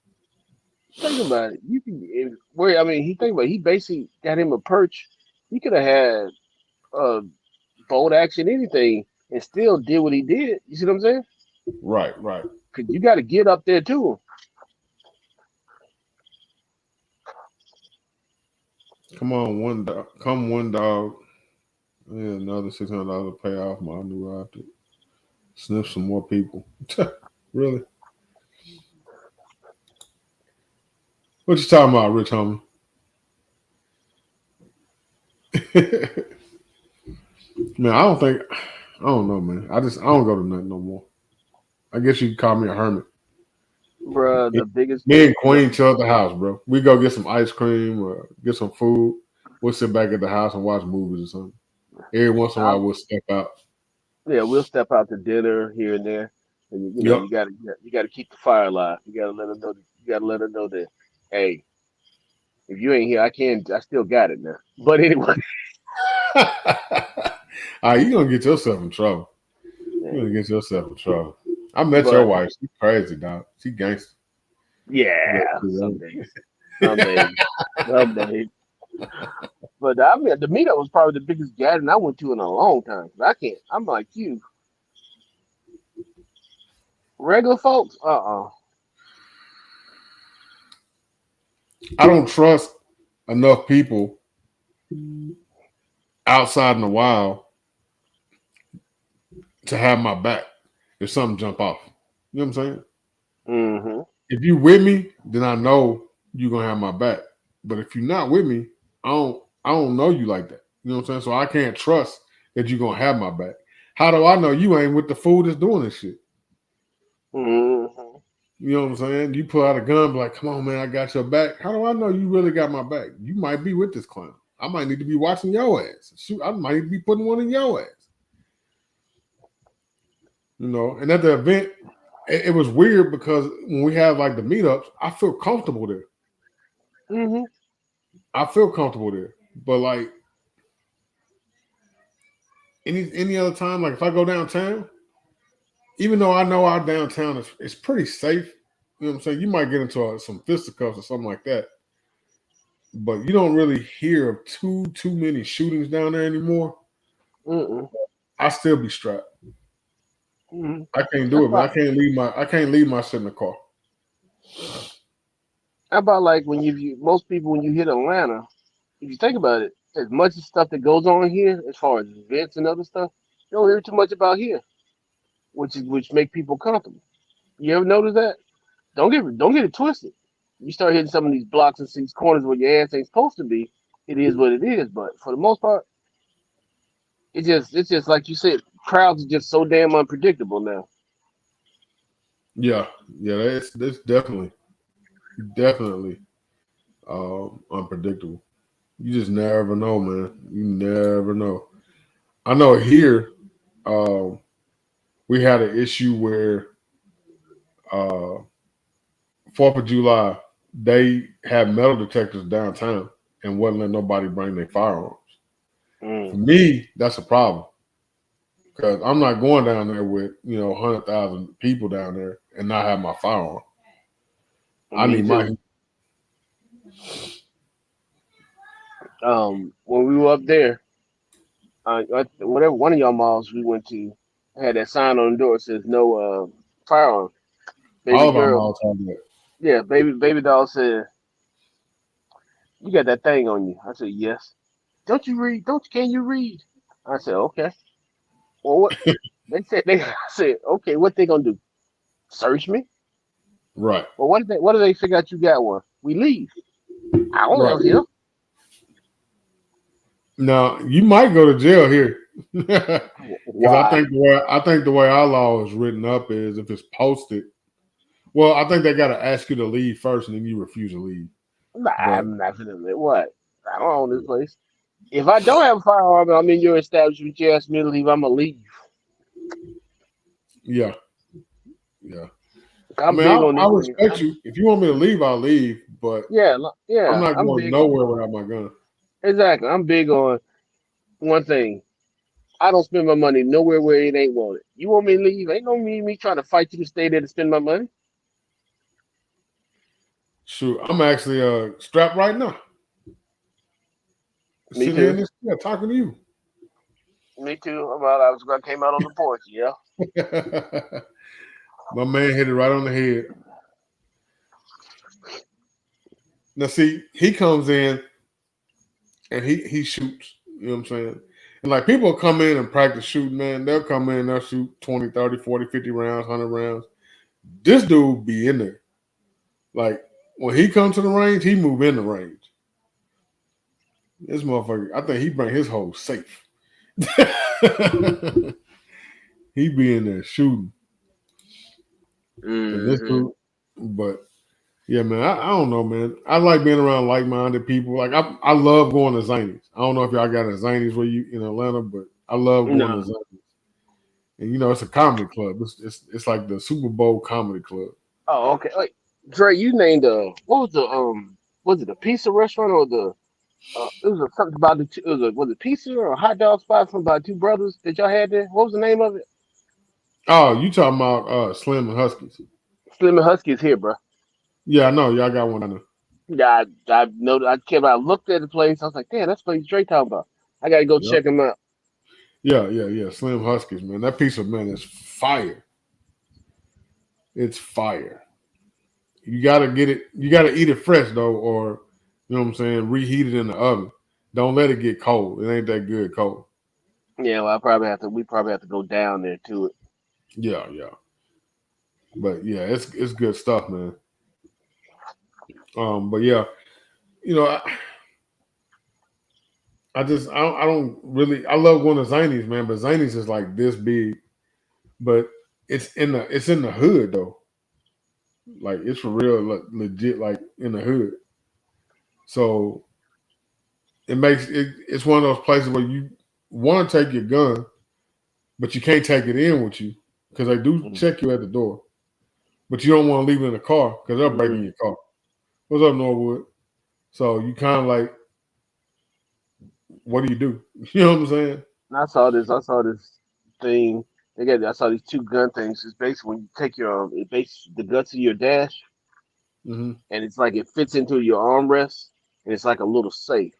think about it. You can where I mean, he think about it, he basically got him a perch. He could have had bolt action, anything, and still did what he did. You see what I'm saying? Right, right. Cause you got to get up there too. Come on, one dog. Come one dog. Yeah, another $600 to pay off my new outfit. Sniff some more people. Really? What you talking about, Rich Homie? Man, I don't know, man. I don't go to nothing no more. I guess you could call me a hermit. Bruh, the biggest Me and the Queen chill at the house, bro. We go get some ice cream or get some food. We'll sit back at the house and watch movies or something. Every once in a I, while, we'll step out. yeah, we'll step out to dinner here and there, and you know Yep. you gotta keep the fire alive. You gotta let her know. You gotta let her know that hey, if you ain't here, I still got it now. But anyway, You gonna get yourself in trouble. You gonna hey, get yourself in trouble. I met your but wife. She crazy, dog. She gangster. yeah, some But, days, some days, some days. But I mean, the meetup was probably the biggest gathering I went to in a long time. I can't. I'm like you, regular folks. I don't trust enough people outside in the wild to have my back if something jump off. You know what I'm saying? Mm-hmm. If you with me, then I know you're gonna have my back. But if you're not with me, I don't know you like that. You know what I'm saying? So I can't trust that you're gonna have my back. How do I know you ain't with the fool that's doing this shit? Mm-hmm. You know what I'm saying? You pull out a gun, be like, come on, man, I got your back. How do I know you really got my back? You might be with this clown. I might need to be watching your ass. Shoot, I might be putting one in your ass. You know, and at the event, it was weird because when we have like the meetups, I feel comfortable there. Mm-hmm. I feel comfortable there. But like any other time, like if I go downtown, even though I know our downtown is pretty safe, you know what I'm saying? You might get into some fisticuffs or something like that, but you don't really hear of too many shootings down there anymore. Mm-mm. I still be strapped. Mm-hmm. I can't How do it, man. about I can't leave my shit in the car. how about like when most people when you hit Atlanta, if you think about it, as much as stuff that goes on here, as far as events and other stuff, you don't hear too much about here, which make people comfortable. You ever notice that? Don't get it twisted. You start hitting some of these blocks and these corners where your ass ain't supposed to be. It is what it is. But for the most part, it's just like you said, crowds are just so damn unpredictable now. Yeah, yeah, that's definitely unpredictable. You just never know, man. You never know. I know here we had an issue where uh, 4th of July they had metal detectors downtown and wouldn't let nobody bring their firearms. For Mm. me, that's a problem because I'm not going down there with 100,000 people down there and not have my firearm. I Me need my too. When we were up there, whatever one of y'all malls we went to had that sign on the door that says no firearm. Baby All of our girl, malls have that. yeah, baby doll said, "You got that thing on you." I said, "Yes." Don't you read? Don't can you read? I said, "Okay." Well, what they said they I said, "Okay, what they gonna do? Search me?" Right. Well, what do they figure out you got one? We leave. I don't Right. live here. Now you might go to jail here. Because Why? I think the way our law is written up is if it's posted, well, I think they gotta ask you to leave first and then you refuse to leave. Nah, But I'm not gonna admit what. I don't own this place. If I don't have a firearm and I'm in your establishment, you ask me to leave, I'm gonna leave. yeah, yeah. I I'm mean, big on I this thing. respect you. If you want me to leave, I'll leave. But I'm Yeah, not I'm going big on nowhere without my gun. exactly. I'm big on one thing. I don't spend my money nowhere where it ain't wanted. You want me to leave? Ain't no me trying to fight you to stay there to spend my money. Shoot, I'm actually strapped right now, Me sitting here in too. this chair talking to you. Me too. I came out on the porch. Yeah. My man hit it right on the head. Now, see, he comes in and he shoots. You know what I'm saying? And like people come in and practice shooting, man. They'll come in, they'll shoot 20, 30, 40, 50 rounds, 100 rounds. This dude be in there. Like when he comes to the range, he move in the range. This motherfucker, I think he bring his whole safe. He be in there shooting. And this Hmm. dude, but yeah, man, I don't know, man. I like being around like minded people. Like I love going to Zanies. I don't know if y'all got a Zanies where you in Atlanta, but I love going to No. Zanies. And you know, it's a comedy club. It's like the Super Bowl comedy club. Oh, okay. Wait, Dre, you named what was the was it a pizza restaurant or the it was something about it was was it pizza or a hot dog spot something about two brothers that y'all had there? What was the name of it? Oh, you talking about Slim and Huskies? Slim and Husky is here, bro. Yeah, I know. Y'all got one down there. Yeah, I know. I looked at the place. I was like, damn, that's what Dre talking about. I gotta go Yep. check him out. Yeah. Slim Huskies, man. That piece of man is fire. It's fire. You gotta get it. You gotta eat it fresh though, or you know what I'm saying. Reheat it in the oven. Don't let it get cold. It ain't that good cold. Yeah, well, I probably have to. We probably have to go down there to it. Yeah. But yeah, it's good stuff, man. But yeah, you know, I don't really I love going to Zanies, man, but Zanies is like this big, but it's in the hood though. Like it's for real, like, legit, like in the hood. So it makes it's one of those places where you want to take your gun, but you can't take it in with you because they do Mm. check you at the door. But you don't want to leave it in the car because they'll break in Mm. your car. What's up, Norwood? So you kind of like, what do you do? You know what I'm saying? And I saw this. I saw this thing. They got. I saw these two gun things. It's basically when you take your it basically the guts of your dash, Hmm. and it's like it fits into your armrest, and it's like a little safe.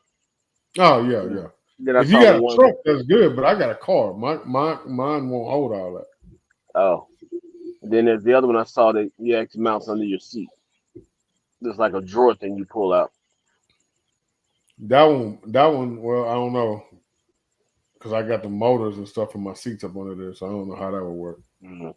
Oh You know. yeah. Then I If you saw the got a one. truck, that's good. But I got a car. Mine won't hold all that. Oh, then there's the other one I saw that you actually mounts under your seat. There's like a drawer thing you pull out. That one. Well, I don't know because I got the motors and stuff in my seats up under there, so I don't know how that would work. Mhm.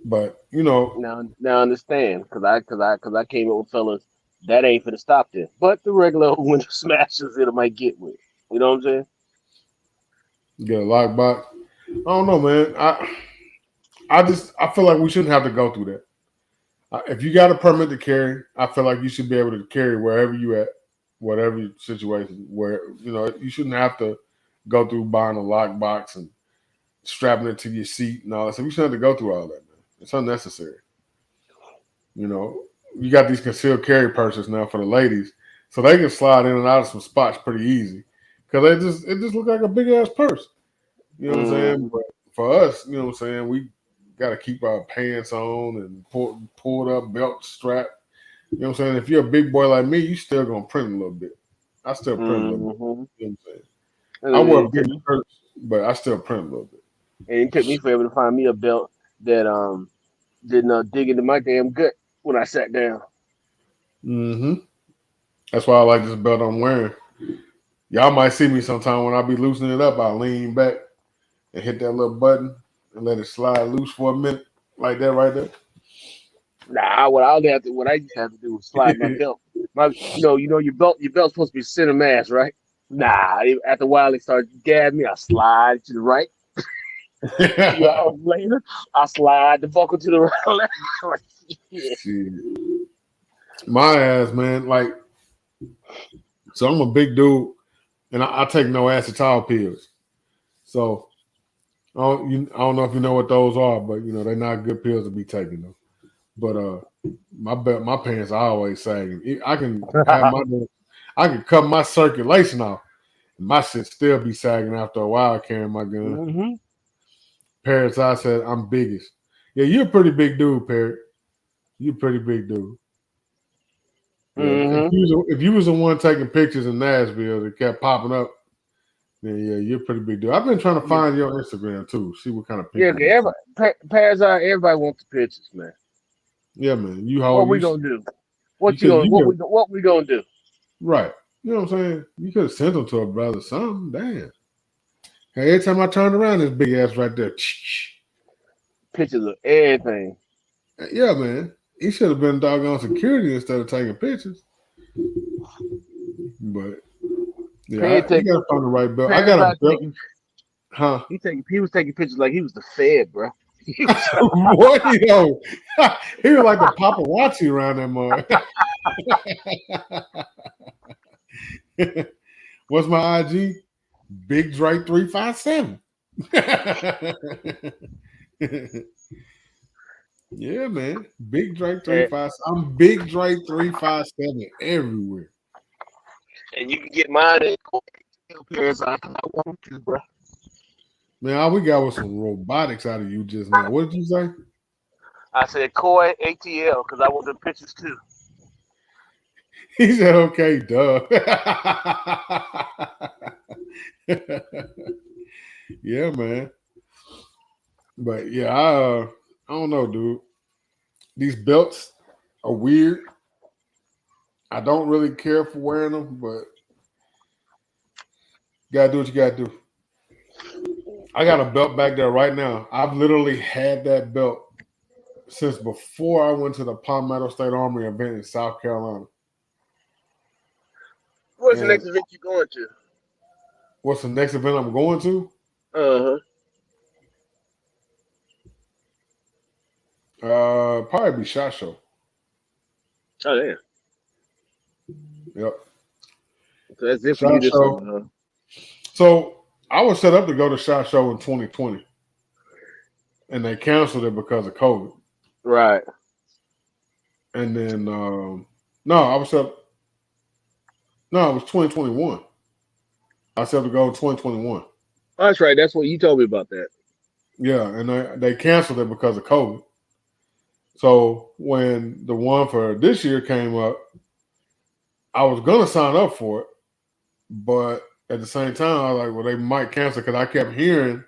But you know, Now I understand because I came up with fellas that ain't for to stop this, but the regular old window smashers it might get with. You know what I'm saying? get a lockbox. I don't know, man. I feel like we shouldn't have to go through that. If you got a permit to carry, I feel like you should be able to carry wherever you at, whatever situation. Where you know you shouldn't have to go through buying a lockbox and strapping it to your seat and all that. So we shouldn't have to go through all that, man. It's unnecessary. You know, you got these concealed carry purses now for the ladies, so they can slide in and out of some spots pretty easy because it just look like a big ass purse. You know what I'm saying? Mm, But for us, you know what I'm saying, we got to keep our pants on and pulled up belt strap. You know what I'm saying? If you're a big boy like me, you still gonna print a little bit. I still print a little bit. Mm-hmm. You know what I'm saying? And I wear it took big me, shirts, but I still print a little bit. and it took me forever to find me a belt that didn't dig into my damn gut when I sat down. Mm-hmm. That's why I like this belt I'm wearing. Y'all might see me sometime when I be loosening it up. I lean back and hit that little button and let it slide loose for a minute, like that right there. Nah, what I used to have to do was slide my belt. Your belt's supposed to be center mass, right? Nah, after a while they started gabbing me. I slide to the right. A few hours later, I slide the buckle to the right. Like, yeah. Shit. My ass, man. Like, so I'm a big dude, and I take no acetal pills. So I don't know if you know what those are, but they're not good pills to be taking though. But my pants are always sagging. I can cut my circulation off. My shit still be sagging after a while carrying my gun. Mm-hmm. Parrots, I said I'm biggest. Yeah, you're a pretty big dude, Parrot. You're a pretty big dude. Yeah, Mm-hmm. if you was the one taking pictures in Nashville that kept popping up, then yeah, you're a pretty big dude. I've been trying to Yeah. find your Instagram too, see what kind of Yeah, pictures you take. everybody wants the pictures, man. Yeah, man, you What hold we you gonna do? you could you could What we gonna do? right. You know what I'm saying? You could have sent them to a brother, something. Damn. Hey, every time I turned around, this big ass right there. Pictures of everything. Yeah, man. He should have been doggone security instead of taking pictures. But yeah, Pay you take gotta find the right belt. I got Parents a out belt, taking huh? he was taking pictures like he was the Fed, bro. He was What he was like the paparazzi around that mug. What's my IG? Big Drake 357. Yeah, man. Big Drake and, 357. I'm Big Drake 357 everywhere. and you can get mine at Parents out because I want to, bro. Man, all we got was some robotics out of you just now. What did you say? I said Koi ATL because I want the pictures too. He said, okay, duh. Yeah, man. But yeah, I don't know, dude. These belts are weird. I don't really care for wearing them, but you gotta do what you gotta do. I got a belt back there right now. I've literally had that belt since before I went to the Palmetto State Armory event in South Carolina. What's the And next event you going to? what's the next event I'm going to? Uh-huh. Probably be SHOT Show. Oh yeah. Yep, So that's it for you SHOT this Show. summer, huh? So I was set up to go to SHOT Show in 2020, and they canceled it because of COVID. Right. And then no, I was up. No, it was 2021. I set up to go in 2021. Oh, that's right. That's what you told me about that. Yeah, and they canceled it because of COVID. So when the one for this year came up, I was gonna sign up for it, but at the same time, I was like, well, they might cancel because I kept hearing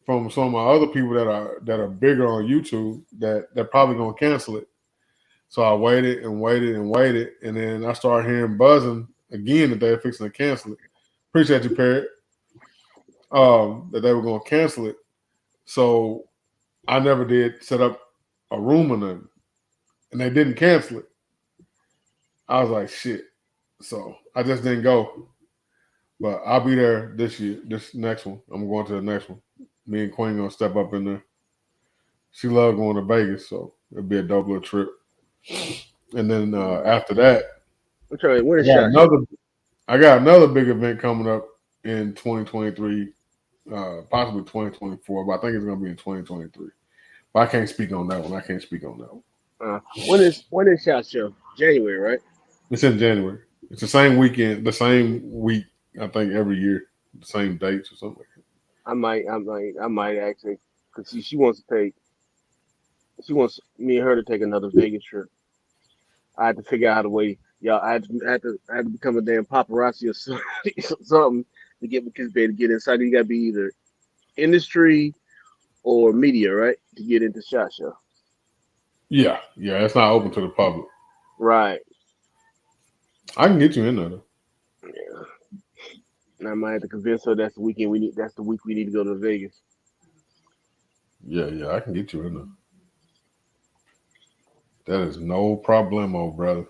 from some of my other people that are bigger on YouTube that they're probably gonna cancel it. So I waited and waited and waited, and then I started hearing buzzing again that they're fixing to cancel it. Appreciate you, Parrot. That they were gonna cancel it. So I never did set up a room or nothing, and they didn't cancel it. I was like, shit. So I just didn't go. But I'll be there this year, this next one. I'm going to the next one. Me and Queen gonna step up in there. She loved going to Vegas, so it'll be a dope little trip. And then after that, I'm trying. When I is got SHOT Show? another. I got another big event coming up in 2023, possibly 2024, but I think it's gonna be in 2023. But I can't speak on that one. I can't speak on that one. When is SHOT Show? January, right? It's in January. It's the same weekend, the same week. I think every year, the same dates or something. I might actually, because she wants to take. She wants me and her to take another Vegas trip. I had to figure out a way. Y'all, I had to become a damn paparazzi or something to get my kids to get inside. You got to be either industry or media, right, to get into Shot Show. Yeah, yeah, it's not open to the public. Right. I can get you in there though. Yeah. And I might have to convince her that's the weekend we need. That's the week we need to go to Vegas. Yeah, yeah, I can get you in there. That is no problemo, brother.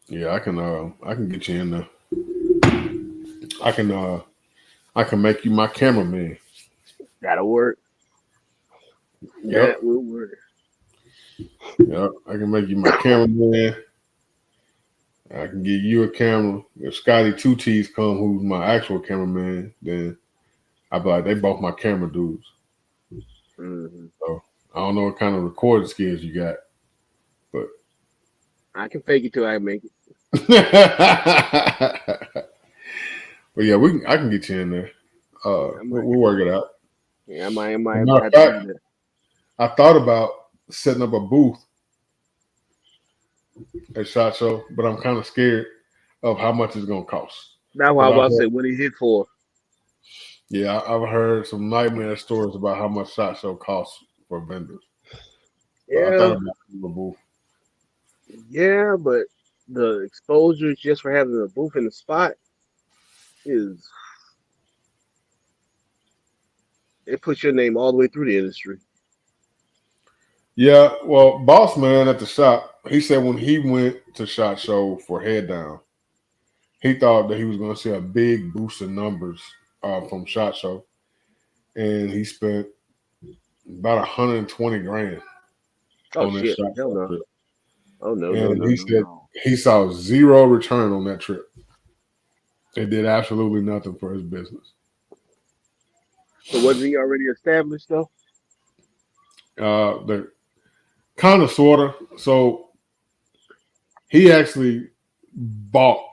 Yeah, I can get you in there. I can I can make you my cameraman. That'll work. Yep, That will work. yep. I can make you my cameraman. I can give you a camera. If Scotty Two T's come, who's my actual cameraman, then I'd be like, they both my camera dudes. Hmm. So I don't know what kind of recording skills you got, but I can fake it till I make it. but yeah, I can get you in there. I might. We'll work it out. Yeah, I As a might matter of have to give fact, you that. I thought about setting up a booth at Shot Show, but I'm kind of scared of how much it's gonna cost. That's why I Because was I've about to say, heard, what he hit for? yeah, I've heard some nightmare stories about how much Shot Show costs for vendors. But I Yeah, thought about setting up a booth. yeah, but the exposure just for having a booth in the spot is it puts your name all the way through the industry. Yeah, well, boss man at the shop, he said when he went to Shot Show for Head Down, he thought that he was going to see a big boost in numbers from Shot Show, and he spent about 120 grand Oh on that shit! Shot Hell Show no! trip, Oh no! No! and No! he No! said No! he saw zero return on that trip. It did absolutely nothing for his business. So wasn't he already established though? The kind of sorta. So he actually bought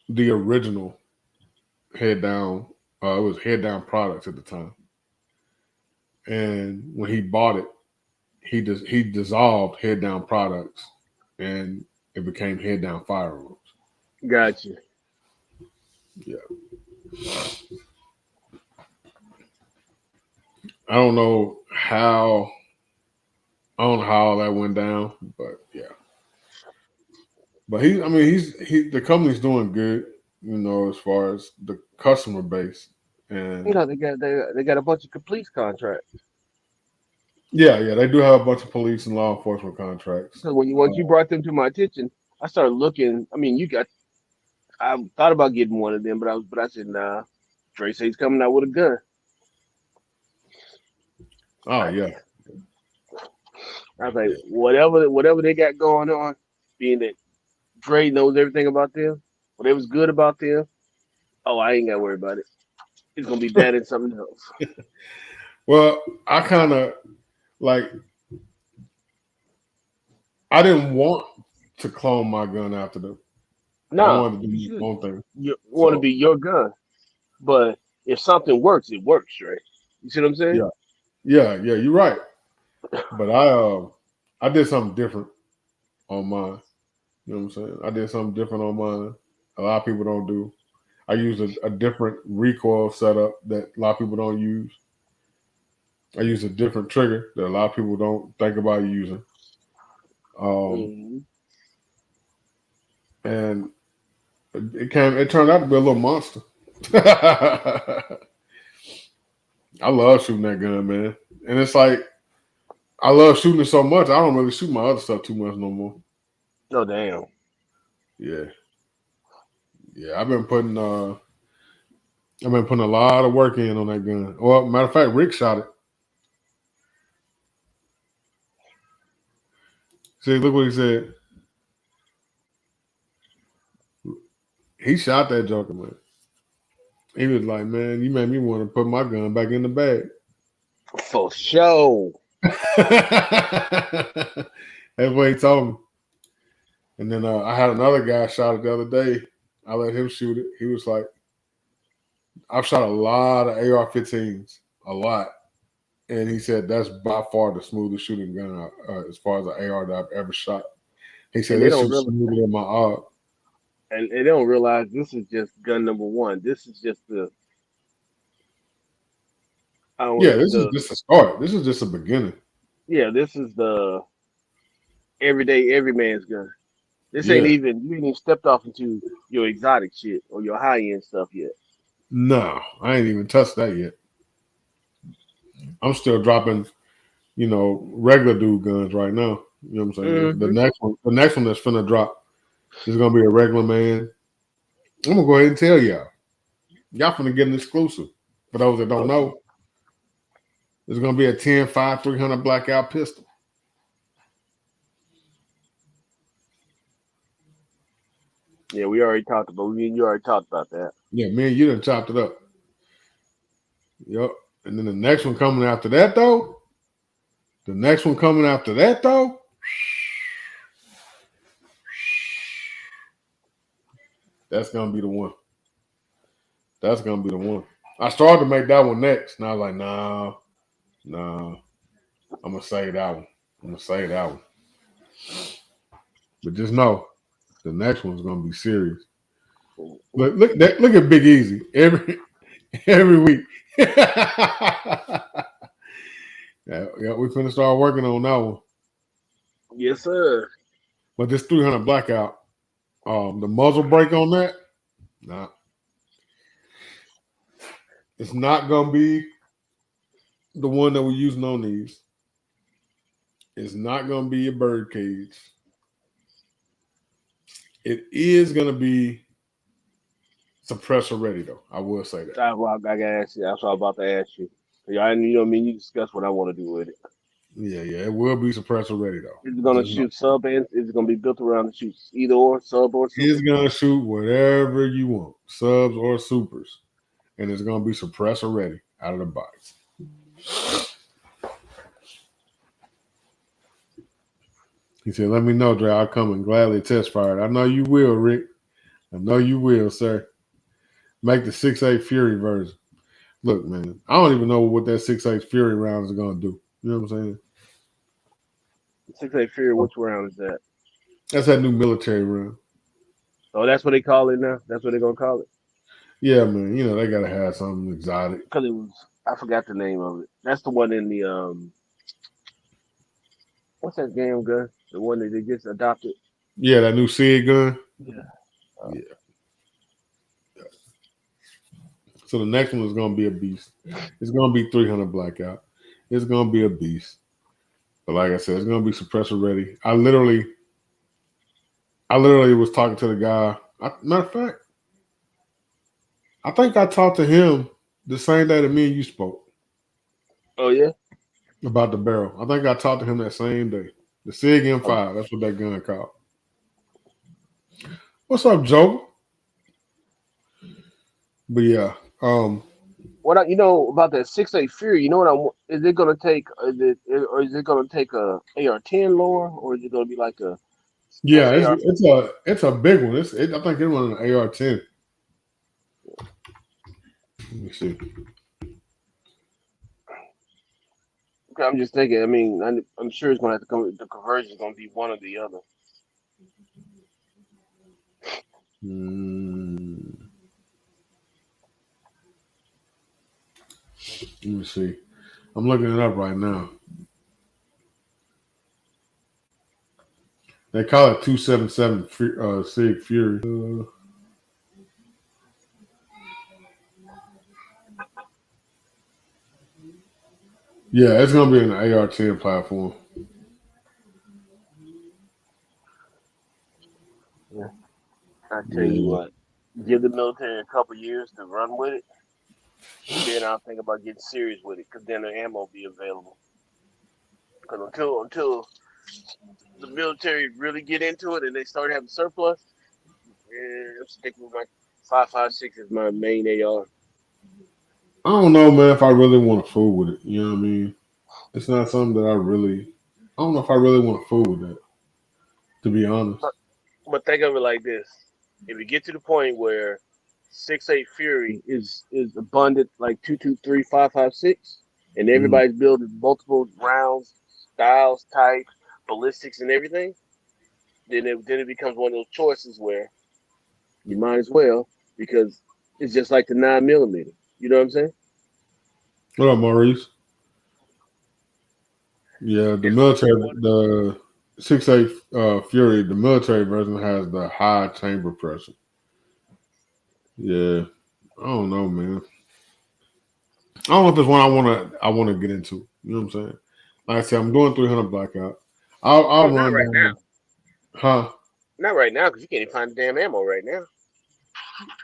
the original Head Down. It was Head Down Products at the time, and when he bought it, he dissolved Head Down Products, and it became Head Down Firearms. Gotcha. Yeah, I don't know how I don't know how all that went down, but yeah. But I mean, the company's doing good, as far as the customer base, You and know they got a bunch of complete contracts. yeah, yeah, they do have a bunch of police and law enforcement contracts. Because once you brought them to my attention, I started looking. I mean, you got. I thought about getting one of them, but I said nah. Dre said he's coming out with a gun. Oh I, yeah, I was like, yeah, whatever they got going on, being that Dre knows everything about them, whatever's good about them. Oh, I ain't got to worry about it. It's gonna be that and something else. well, I kind of like I didn't want to clone my gun after them. I Nah, wanted to you do my should. own thing. You want to So be your gun, but if something works, it works, Dre. You see what I'm saying? yeah, yeah, yeah, you're right. But I did something different on mine. You know what I'm saying? I did something different on mine. A lot of people don't do. I use a different recoil setup that a lot of people don't use. I use a different trigger that a lot of people don't think about using. Um, Hmm. and it turned out to be a little monster. I love shooting that gun, man. And it's like I love shooting it so much. I don't really shoot my other stuff too much no more. Oh damn. Yeah, yeah. I've been putting a lot of work in on that gun. Well, matter of fact, Rick shot it. See, look what he said. He shot that joker, man. He was like, "Man, you made me want to put my gun back in the bag." For sure. That's what he told me. And then I had another guy shot it the other day. I let him shoot it. He was like, "I've shot a lot of AR-15s, a lot." And he said that's by far the smoothest shooting gun as far as an AR that I've ever shot. He said and they this don't shit's realize, smoother than my ARC. and they don't realize this is just gun number one. This is just the I don't Yeah, want this is the just a start. This is just a beginning. yeah. This is the everyday every man's gun. This ain't Yeah. even you ain't even stepped off into your exotic shit or your high end stuff yet. No, I ain't even touched that yet. I'm still dropping, regular dude guns right now. You know what I'm saying? Mm-hmm. The next one that's finna drop is gonna be a regular man. I'm gonna go ahead and tell y'all. Y'all finna get an exclusive. For those that don't Okay. know, it's gonna be a 10-5 300 blackout pistol. Yeah, we already talked about. Me and you already talked about that. Yeah, man, you done chopped it up. Yep. And then the next one coming after that though. The next one coming after that though. That's gonna be the one. That's gonna be the one. I started to make that one next, and I was like, nah, I'm gonna say that one. I'm gonna say that one. But just know, the next one's gonna be serious. Look at Big Easy every week. Yeah, we finna start working on that one. Yes, sir. But this 300 blackout, the muzzle brake on that, nah, it's not gonna be the one that we're using on these. It's not gonna be a bird cage. It is gonna be suppressor ready though. I will say that. I gotta ask you. That's what I'm about to ask you. Yeah, you know what I mean. You discuss what I want to do with it. Yeah, it will be suppressor ready though. Is it gonna Just know shoot sub and is it gonna be built around the shoot either or sub or it's super? gonna shoot whatever you want, subs or supers, and it's gonna be suppressor ready out of the box. He said, "Let me know, Dre. I'll come and gladly test fire it. I know you will, Rick. I know you will, sir. Make the 6.8 Fury version. Look, man, I don't even know what that 6.8 Fury round is gonna do. You know what I'm saying? 6.8 Fury. Which round is that? That's that new military round. Oh, that's what they call it now. That's what they're gonna call it. Yeah, man. They gotta have something exotic. Because it was I forgot the name of it. That's the one in the what's that damn gun? The one that they just adopted. Yeah, that new SIG gun. Yeah. Yeah. So the next one is gonna be a beast. It's gonna be 300 blackout. It's gonna be a beast. But like I said, it's gonna be suppressor ready. I literally was talking to the guy. Matter of fact, I think I talked to him the same day that me and you spoke Oh yeah. about the barrel. I think I talked to him that same day. The SIG Oh, M5. That's what that gun called. What's up, Joe? But yeah, you know about that 6.8 Fury? You know what I'm? Is it gonna take? Is it gonna take a AR-10 lower, or is it gonna be like a yeah, it's AR? it's a it's a big one. I think it's one an AR-10. Let me see. I'm just thinking. I mean, I'm sure it's gonna have to come. The conversion is gonna be one or the other. Mm, let me see. I'm looking it up right now. They call it 277 Sig Fury. Yeah, it's gonna be an AR-10 platform. Yeah. I tell you Yeah. what, give the military a couple years to run with it, and then I'll think about getting serious with it, because then the ammo will be available. Because until the military really get into it and they start having surplus, yeah, I'm sticking with my 5.56 is my main AR. I don't know, man, if I really want to fool with it. You know what I mean? It's not something that I don't know if I really want to fool with that, to be honest. But think of it like this: if you get to the point where 6.8 Fury is abundant, like 223, 5.56, and Mhm. everybody's building multiple rounds, styles, types, ballistics, and everything, then it becomes one of those choices where you might as well, because it's just like the 9 millimeter. You know what I'm saying? What up, Maurice? Yeah, the It's military, one. the 6.8 Fury, the military version has the high chamber pressure. Yeah, I don't know, man. I don't know if it's one I want to get into. You know what I'm saying? Like I said, I'm doing 300 blackout. I'll Oh, not run right down now. the huh. Not right now, because you can't even find the damn ammo right now.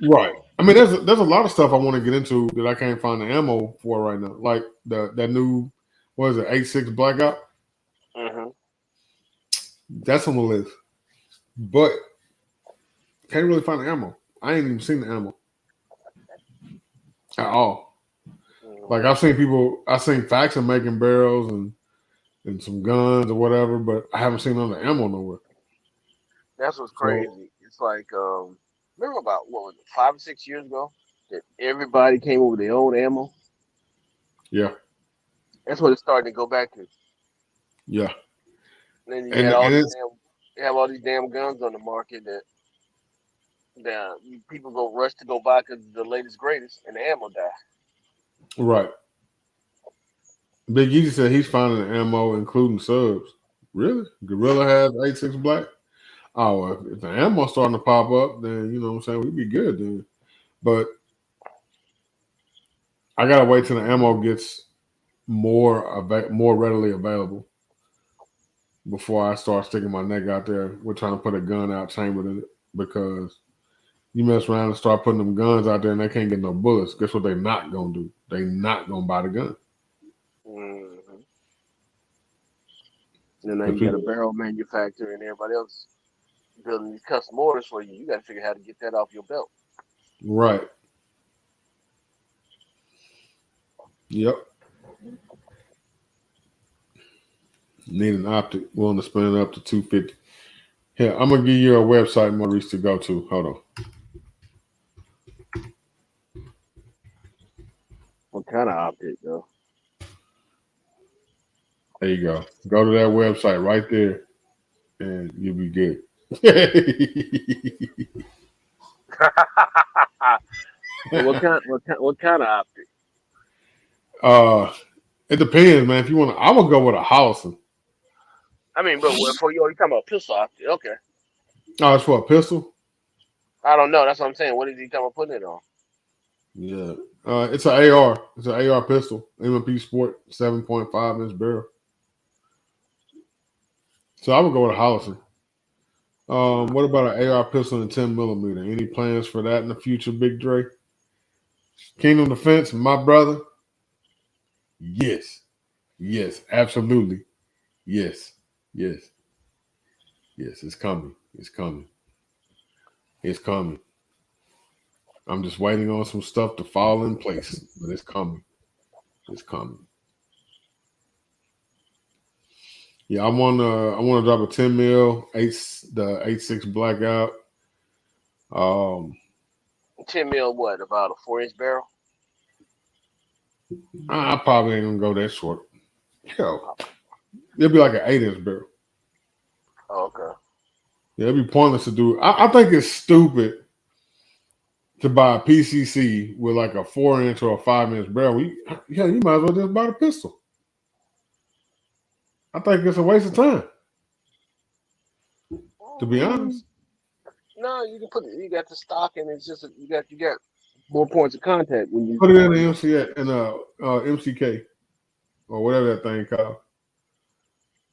Right. I mean, there's a lot of stuff I want to get into that I can't find the ammo for right now. Like that new, what is it, 8.6 blackout? Mm-hmm. That's on the list, but can't really find the ammo. I ain't even seen the ammo at all. Like Mm-hmm. I've seen Faction making barrels and some guns or whatever, but I haven't seen none of the ammo nowhere. That's what's So crazy. It's like, remember about what was it, 5 or 6 years ago, that everybody came over their own ammo. yeah, That's what it's starting to go back to. yeah, And then and and it's you have all these damn guns on the market that people go rush to go buy because the latest greatest, and the ammo die. right. Big Easy said he's finding the ammo, including subs. Really? Gorilla has 8.6 black. Oh, well, if the ammo starting to pop up, then you know what I'm saying we'd be good then. But I gotta wait till the ammo gets more readily available before I start sticking my neck out there. We're trying to put a gun out chambered in it because you mess around and start putting them guns out there and they can't get no bullets. Guess what? They not gonna do? They not gonna buy the gun Mm-hmm. And now because you got a people. barrel manufacturer and everybody else building these custom orders for you. You got to figure out how to get that off your belt. Right. Yep. Need an optic. Willing to spend up to 250. Here, I'm gonna give you a website, Maurice, to go to. Hold on. What kind of optic, though? There you go. Go to that website right there, and you'll be good. So what kind of optic? uh, it depends, man. If you want to, I would go with a Holosun. I mean, but for you talking about pistol optic? Okay, Oh, it's for a pistol. I don't know. That's what I'm saying. What is he talking about putting it on? Yeah. It's an AR. It's an AR pistol. M&P Sport 7.5 inch barrel. So I would go with a Holosun. Mm. What about an AR pistol and 10 millimeter? Any plans for that in the future, Big Dre? Kingdom Defense, my brother. Yes. Yes. Absolutely. Yes. Yes. Yes. It's coming. It's coming. It's coming. I'm just waiting on some stuff to fall in place, but it's coming. It's coming. Yeah, I wanna drop a 10 mil the 8.6 blackout. Um 10 mil, what about a 4-inch barrel? I probably ain't gonna go that short. Hell, it'll be like an 8 inch barrel. Oh, okay. Yeah, it'd be pointless to do. I think it's stupid to buy a PCC with like a 4 inch or a 5 inch barrel. Yeah, you might as well just buy the pistol. I think it's a waste of time, to be Mm, honest. no, you can put it. You got the stock, and it's just you got more points of contact when you Put it in when the you. MC in MCK or whatever that thing called.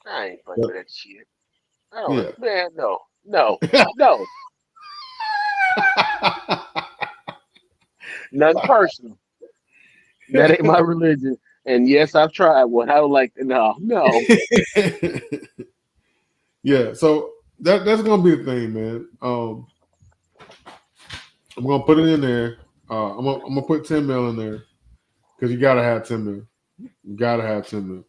I ain't fucking But, with that shit. I don't, yeah. man. No, no, no. Nothing personal. That ain't my religion. And yes, I've tried one. I would like to. No, no. Yeah, so that's gonna be the thing, man. I'm gonna put it in there. I'm gonna put 10 mil in there because you gotta have 10 mil. You gotta have 10 mil.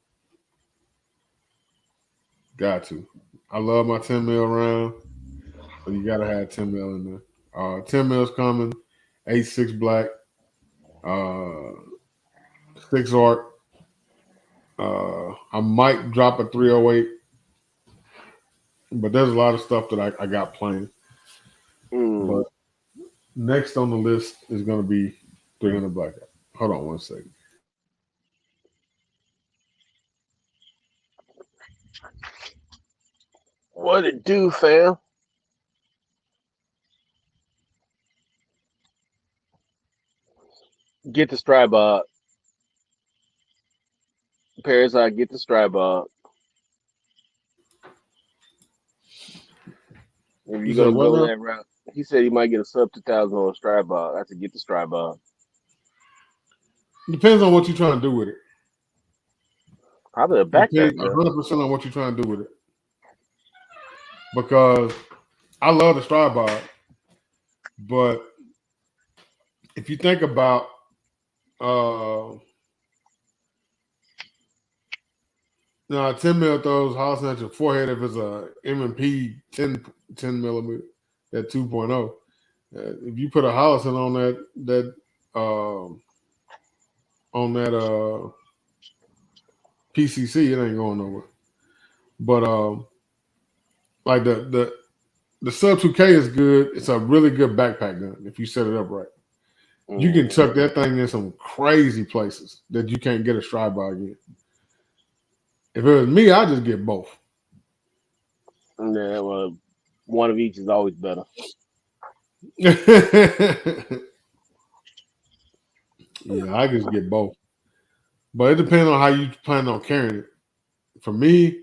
Got to. I love my 10 mil round, so you gotta have 10 mil in there. 10 mil's coming. 8.6 black. Uh, 6 art. I might drop a 308. But there's a lot of stuff that I got planned. Mm. But next on the list is going to be 300 blackout. Hold on one second. What it do, fam? Get the Strybog. Parasite, get the Strybog. If You you're said gonna what go now? that route, he said he might get a sub 2000 on a Strybog. I said get the Strybog. Depends on what you're trying to do with it. Probably a backpack Depends gun. 100% on what you're trying to do with it. Because I love the Strybog, but if you think about uh, 10 mil throws house at your forehead if it's a M&P 10 millimeter, that 2.0. If you put a Hollison on that PCC, it ain't going nowhere. But like the sub 2K is good. It's a really good backpack gun if you set it up right. You can Mm-hmm. chuck that thing in some crazy places that you can't get a Strybog in. If it was me, I'd just get both. Yeah, well, one of each is always better. Yeah, I just get both. But it depends on how you plan on carrying it. For me,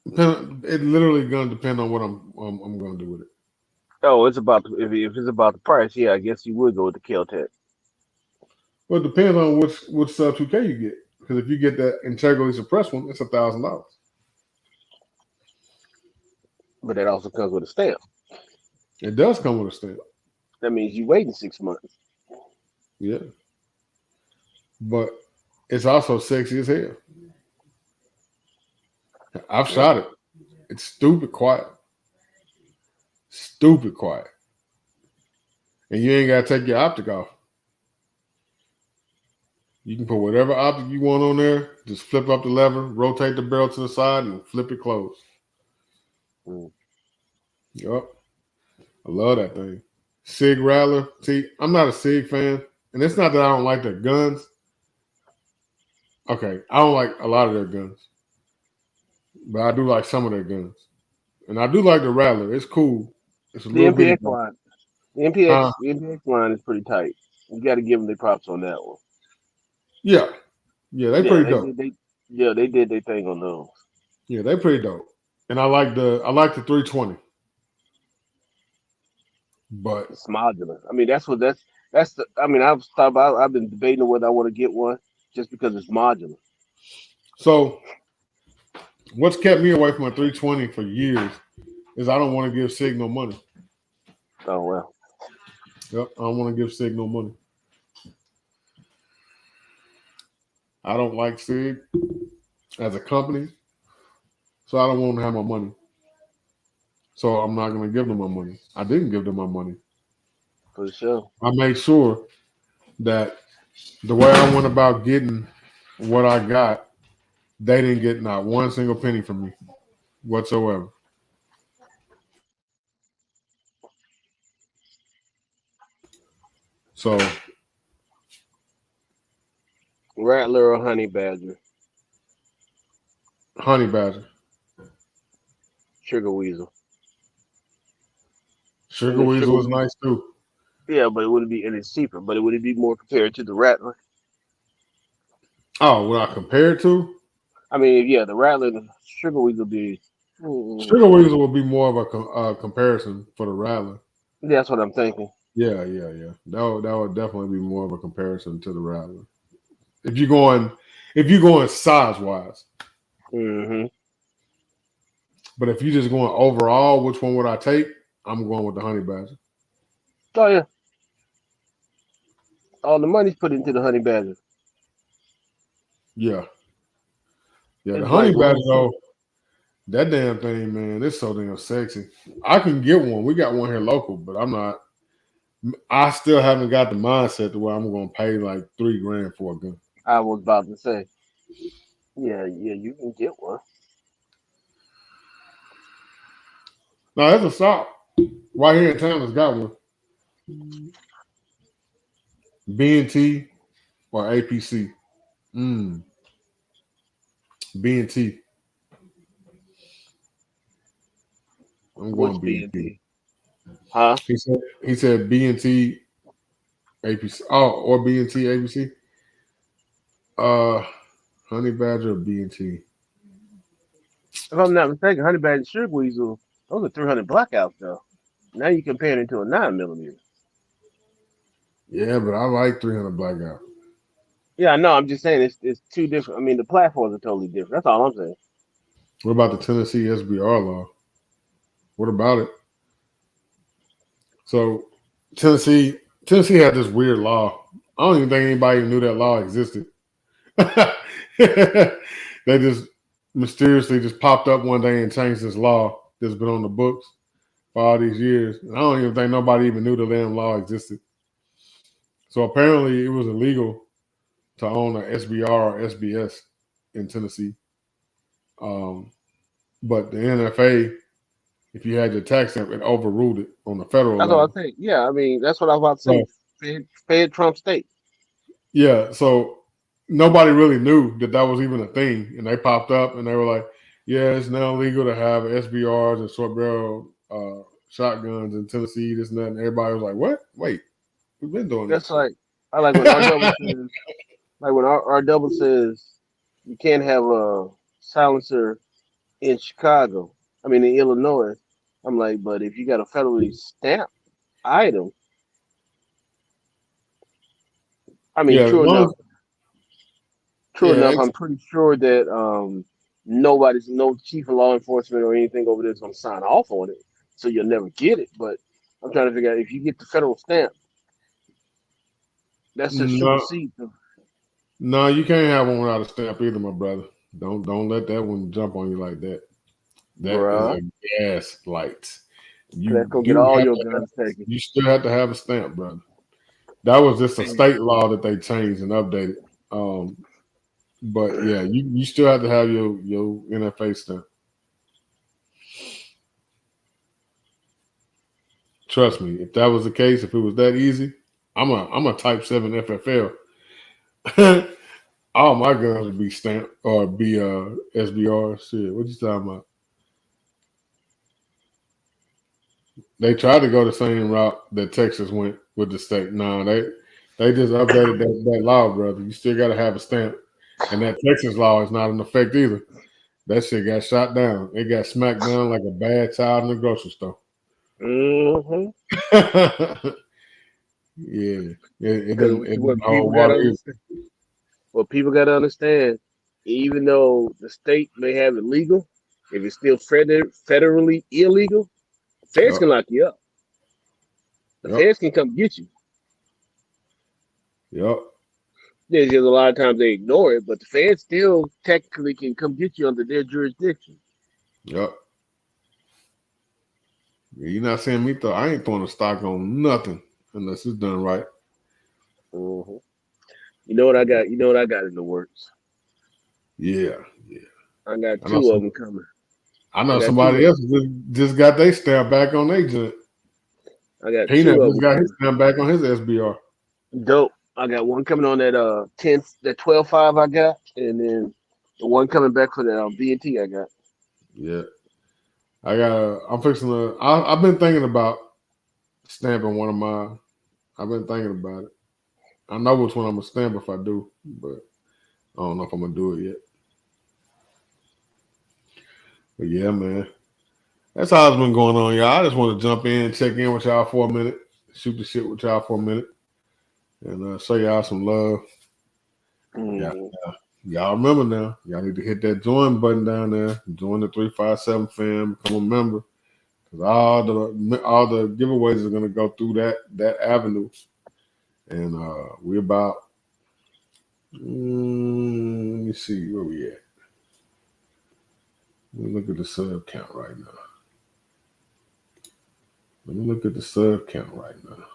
it literally gonna depend on what I'm gonna do with it. Oh, it's about if it's about the price, yeah, I guess you would go with the Kel-Tec. Well, it depends on which sub 2K you get. Because if you get that integrally suppressed one, it's $1,000. But that also comes with a stamp. It does come with a stamp. That means you waiting 6 months. Yeah, but it's also sexy as hell. I've Yeah. shot it. It's stupid quiet. Stupid quiet. And you ain't gotta take your optic off. You can put whatever optic you want on there. Just flip up the lever, rotate the barrel to the side, and flip it closed. Mm. Yup. I love that thing. Sig Rattler. See, I'm not a Sig fan. And it's not that I don't like their guns. Okay, I don't like a lot of their guns. But I do like some of their guns. And I do like the Rattler. It's cool. It's a The little bitty MPX guy. line, Huh? the MPX line is pretty tight. You got to give them their props on that one. Yeah. Yeah, they Yeah, pretty dope. they did their thing on those. Yeah, they pretty dope. And I like the 320. But It's modular. I mean, that's the. I mean, I've been debating whether I want to get one just because it's modular. so what's kept me away from a 320 for years is I don't want to give Sig no money. Oh well. Yep, I don't want to give Sig no money. I don't like Sig as a company, so I don't want to have my money. So I'm not going to give them my money. I didn't give them my money. For sure. I made sure that the way I went about getting what I got, they didn't get not one single penny from me whatsoever. So Rattler or Honey Badger, Honey Badger, Sugar Weasel, and Sugar the Sugar Weasel is Weasel. nice too. Yeah, but it would be and it's cheaper, but it would be more compared to the Rattler. Oh, what I compared to? I mean, yeah, the Rattler and the Sugar Weasel be. Sugar Weasel would be more of a comparison for the Rattler. That's what I'm thinking. Yeah. That would definitely be more of a comparison to the Rattler. If you're going, if you're going size wise, Hmm. but if you're just going overall, which one would I take? I'm going with the Honey Badger. Oh yeah, all the money's put into the Honey Badger. Yeah, yeah. The It's Honey like Badger one. though, that damn thing, man, it's so damn sexy. I can get one. We got one here local, but I'm not. I still haven't got the mindset to where I'm going to pay like $3,000 for a gun. I was about to say, yeah, you can get one. No, that's a stop. Right here in town has got one. B&T or APC. Mm, B&T. I'm going Which B&T. BNT? Huh? He said B&T APC. Oh, or B&T APC. Uh, Honey Badger or B&T. If I'm not mistaken, Honey Badger Sugar Weasel, those are 300 blackouts though. Now you compare it to a 9 millimeter. Yeah, but I like 300 Blackout. Yeah, I know. I'm just saying it's two different. I mean, the platforms are totally different. That's all I'm saying. What about the Tennessee SBR law? What about it? So Tennessee had this weird law. I don't even think anybody knew that law existed. They just mysteriously just popped up one day and changed this law that's been on the books for all these years. And I don't even think nobody even knew the damn law existed. So apparently it was illegal to own an SBR or SBS in Tennessee. Um, but the NFA, if you had your tax stamp, it overruled it on the federal That's what I level. was saying. Yeah, I mean, that's what I was about to say. So Fed Trump state. yeah, so nobody really knew that that was even a thing, and they popped up and they were like, "Yeah, it's now legal to have SBRs and short barrel shotguns in Tennessee." This and that, and everybody was like, "What? Wait, we've been doing That's this." like I like when R double says like when R double says you can't have a silencer in Chicago. I mean in Illinois. I'm like, but if you got a federally stamped item, I mean, Yeah, as long as, true yeah, enough, I'm pretty sure that no chief of law enforcement or anything over there is gonna sign off on it, so you'll never get it. But I'm trying to figure out if you get the federal stamp, that's just no, supersede the no, you can't have one without a stamp either, my brother. Don't let that one jump on you like that. That is bruh. a gas light. That's You gonna get do all have your to have, guns taken. you still have to have a stamp, brother. That was just a Man, state law that they changed and updated. Um, but yeah, you still have to have your NFA stamp. Trust me, if that was the case, if it was that easy, I'm a Type 7 FFL. All my guns would be stamped or be SBR. Shit, what you talking about? They tried to go the same route that Texas went with the state. No, they just updated that law, brother. You still got to have a stamp, and that Texas law is not in effect either. That shit got shot down. It got smacked down like a bad child in the grocery store. mm-hmm. Yeah, it Because didn't hold water either. what people gotta understand, even though the state may have it legal, if it's still federally illegal, the feds Yup, can lock you up. The yup, feds can come get you. yup, There's just a lot of times they ignore it, but the feds still technically can come get you under their jurisdiction. yup. Yeah, you're not seeing me throw. I ain't throwing a stock on nothing unless it's done right. hmm You know what I got? You know what I got in the works? Yeah, yeah. I got I know two of some. them coming. I I know got two somebody of them. else just got their stamp back on their junk. I got Peanut two of just them got his coming. stamp back on his SBR. Dope. I got one coming on that 12.5 I got, and then the one coming back for the B&T I got. Yeah, I got. I'm fixing to. I've been thinking about stamping one of mine. I've been thinking about it. I know which one I'm gonna stamp if I do, but I don't know if I'm gonna do it yet. But yeah, man, that's how it's been going on, y'all. I just want to jump in, check in with y'all for a minute, shoot the shit with y'all for a minute, and show y'all some love. Yeah, Mm-hmm. y'all remember now. Y'all need to hit that join button down there. Join the 357 fam. Become a member. Cause all the giveaways are gonna go through that avenue, and we about. Let me see where we at. Let me look at the sub count right now. Let me look at the sub count right now.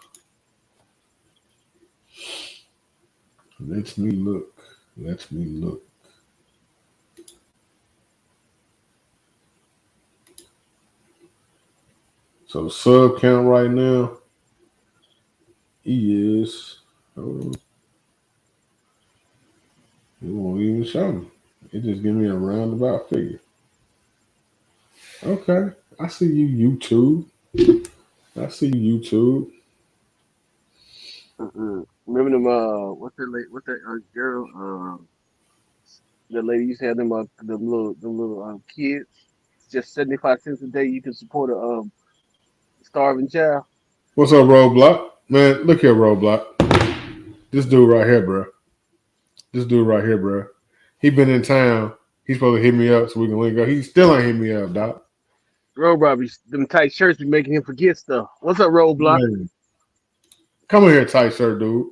Let me look. Let me look. So sub count right now, he is. It won't even show me. It just give me a roundabout figure. Okay, I see you, YouTube. I see you, YouTube. Remember them? What's that girl? The lady used to have them little kids. Just 75 cents a day. You can support a starving child. What's up, Roadblock? Man, look here, Roadblock. This dude right here, bro. This dude right here, bro. He been in town. He's supposed to hit me up so we can link up. He still ain't hit me up, doc. Road robberies, them tight shirts be making him forget stuff. What's up, Roadblock? Man, come in here, tight shirt, dude.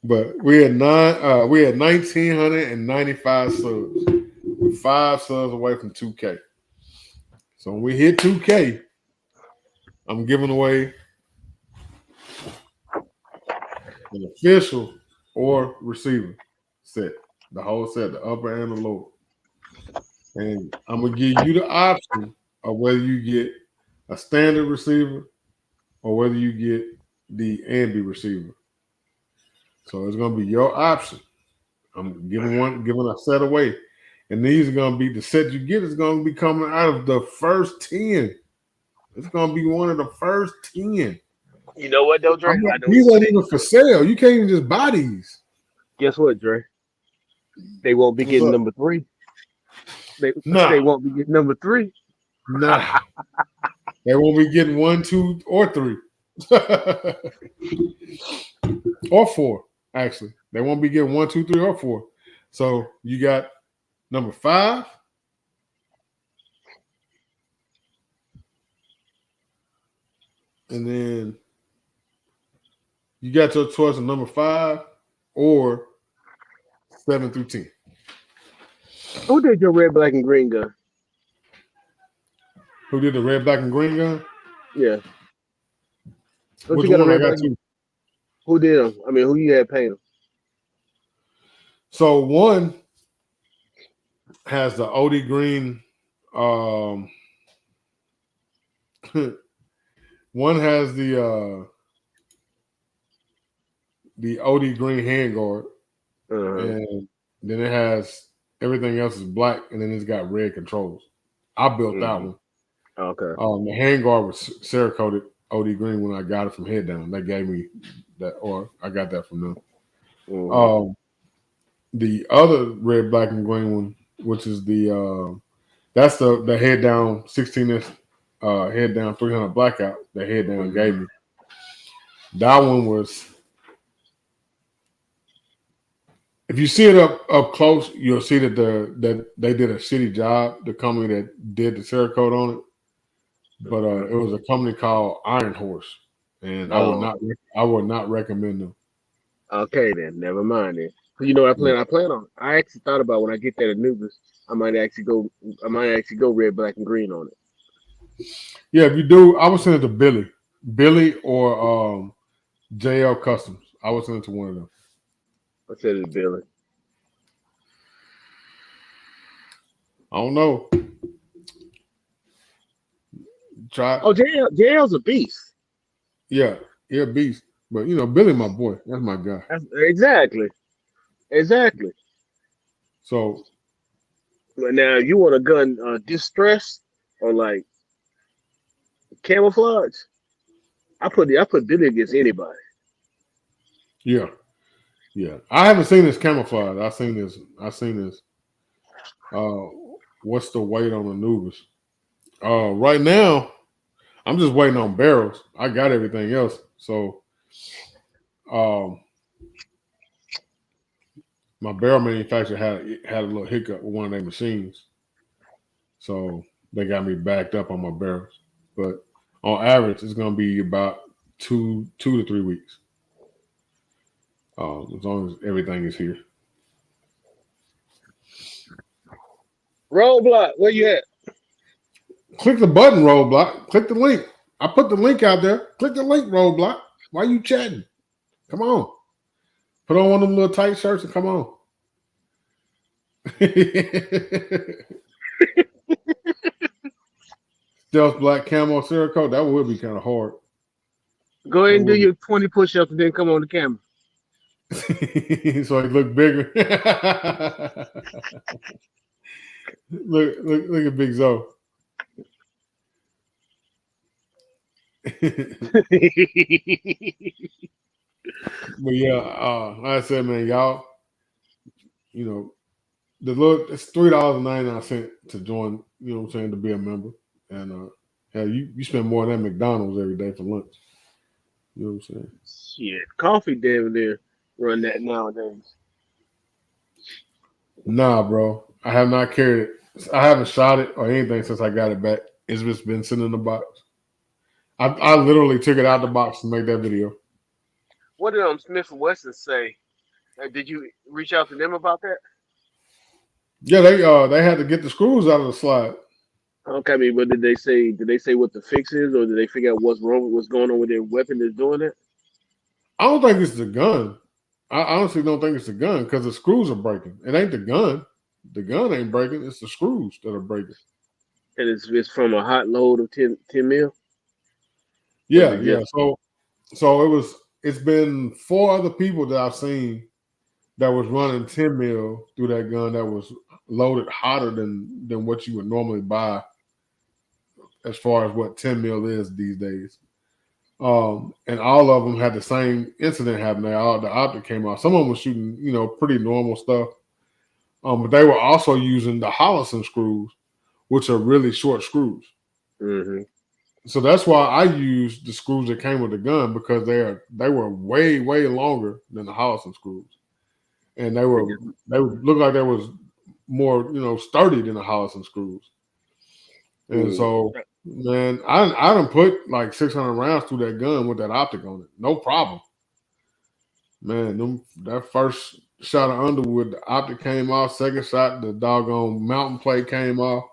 But we had 1,995 subs. We're 5 subs away from 2K. So when we hit 2K, I'm giving away an official or receiver set. The whole set, the upper and the lower. And I'm gonna give you the option of whether you get a standard receiver or whether you get the ambi receiver. So it's gonna be your option. I'm giving a set away. And these are gonna be the set you get is gonna be coming out of the first 10. It's gonna be one of the first 10. You know what, though, Dre? I know These what ain't even for sale. You can't even just buy these. Guess what, Dre? They won't be What's getting up? number 3. They Nah. won't be getting number 3. Nah. They won't be getting 1, 2, or 3. Or 4, actually. They won't be getting 1, 2, 3, or 4. So you got number 5. And then you got your choice of number 5 or 7 through 10. Who did your red, black, and green gun? Who did the red, black, and green gun? Yeah. Don't Which you got a one? I red, got black? two. Who did them? I mean, who you had paint them? So one has the OD green. One has the OD green handguard, and then it has everything else is black, and then it's got red controls. I built that one. Okay. The handguard was Cerakoted OD green when I got it from Head Down. They gave me that, or I got that from them. The other red, black, and green one, which is that's the Head Down 16-inch Head Down 300 blackout that Head Down gave me. That one was, if you see it up close, you'll see that that they did a shitty job. The company that did the Cerakote on it, but it was a company called Iron Horse, and I would not recommend them. Okay, then never mind then. You know what I plan on. I actually thought about when I get that Anubis, I might actually go red, black, and green on it. Yeah, if you do, I would send it to Billy or JL Customs. I would send it to one of them. I said it's Billy. I don't know. Try. Oh, JL's a beast. Yeah, beast. But Billy, my boy, that's my guy. Exactly. So now, you want a gun distress or like camouflage? I put Billy against anybody. yeah. I haven't seen this camouflage. I've seen this. What's the weight on Anubis? Right now, I'm just waiting on barrels. I got everything else. So, my barrel manufacturer had a little hiccup with one of their machines, so they got me backed up on my barrels. But on average, it's going to be about 2 to 3 weeks, as long as everything is here. Roadblock, where you at? Click the button, Roadblock. Click the link. I put the link out there. Click the link, Roadblock. Why you chatting? Come on. Put on one of them little tight shirts and come on. Stealth black camo Cerakote, that would be kind of hard. Go ahead That and do would your 20 push-ups and then come on the camera. so he look bigger. look at Big Zo. But yeah, like I said, man, y'all, you know, it's $3.99 to join. You know what I'm saying, to be a member, and hell, you spend more than McDonald's every day for lunch. You know what I'm saying? Shit, coffee damn near run that nowadays. Nah, bro, I have not carried it. I haven't shot it or anything since I got it back. It's just been sitting in the box. I literally took it out the box to make that video. What did Smith and Wesson say? Did you reach out to them about that? Yeah, they had to get the screws out of the slide. Okay, I mean, but did they say? Did they say what the fix is, or did they figure out what's wrong, what's going on with their weapon that's doing it? I don't think it's the gun. I honestly don't think it's the gun because the screws are breaking. It ain't the gun. The gun ain't breaking. It's the screws that are breaking. And it's from a hot load of 10 mil. Or is Yeah, it yeah. just So it's been 4 other people that I've seen that was running 10 mil through that gun that was loaded hotter than what you would normally buy as far as what 10 mil is these days. And all of them had the same incident happen. The optic came out. Some of them were shooting, pretty normal stuff. But they were also using the Hollison screws, which are really short screws. Mm-hmm. So that's why I used the screws that came with the gun because they were way, way longer than the Hollison screws. And they looked like they was more, sturdy than the Hollison screws. And so, man, I done put like 600 rounds through that gun with that optic on it. No problem. Man, that first shot of Underwood, the optic came off. Second shot, the doggone mountain plate came off.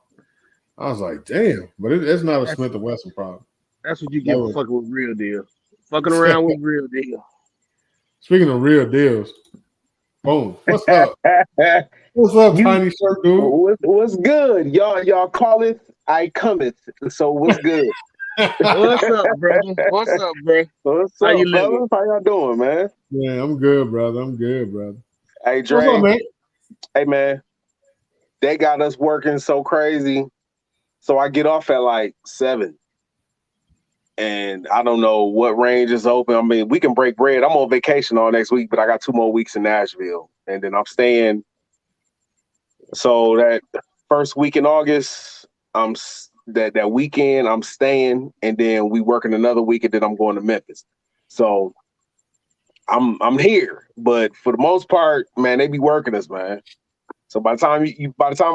I was like, damn. But it's not a Smith & Wesson problem. That's what you get for fucking with Real Deal. Fucking around with Real Deal. Speaking of real deals, boom. What's up? What's up, tiny shirt dude? What's good? Y'all calleth, I cometh. So what's good? What's up, brother? What's up, bro? What's How up, you living? brother? How y'all doing, man? Yeah, I'm good, brother. Hey, What's up, Dre. man? Hey, man. They got us working so crazy. So I get off at like 7. And I don't know what range is open. I mean, we can break bread. I'm on vacation all next week, but I got 2 more weeks in Nashville. And then I'm staying. So that first week in August, that weekend I'm staying, and then we working another week, and then I'm going to Memphis. So I'm here, but for the most part, man, they be working us, man. So by the time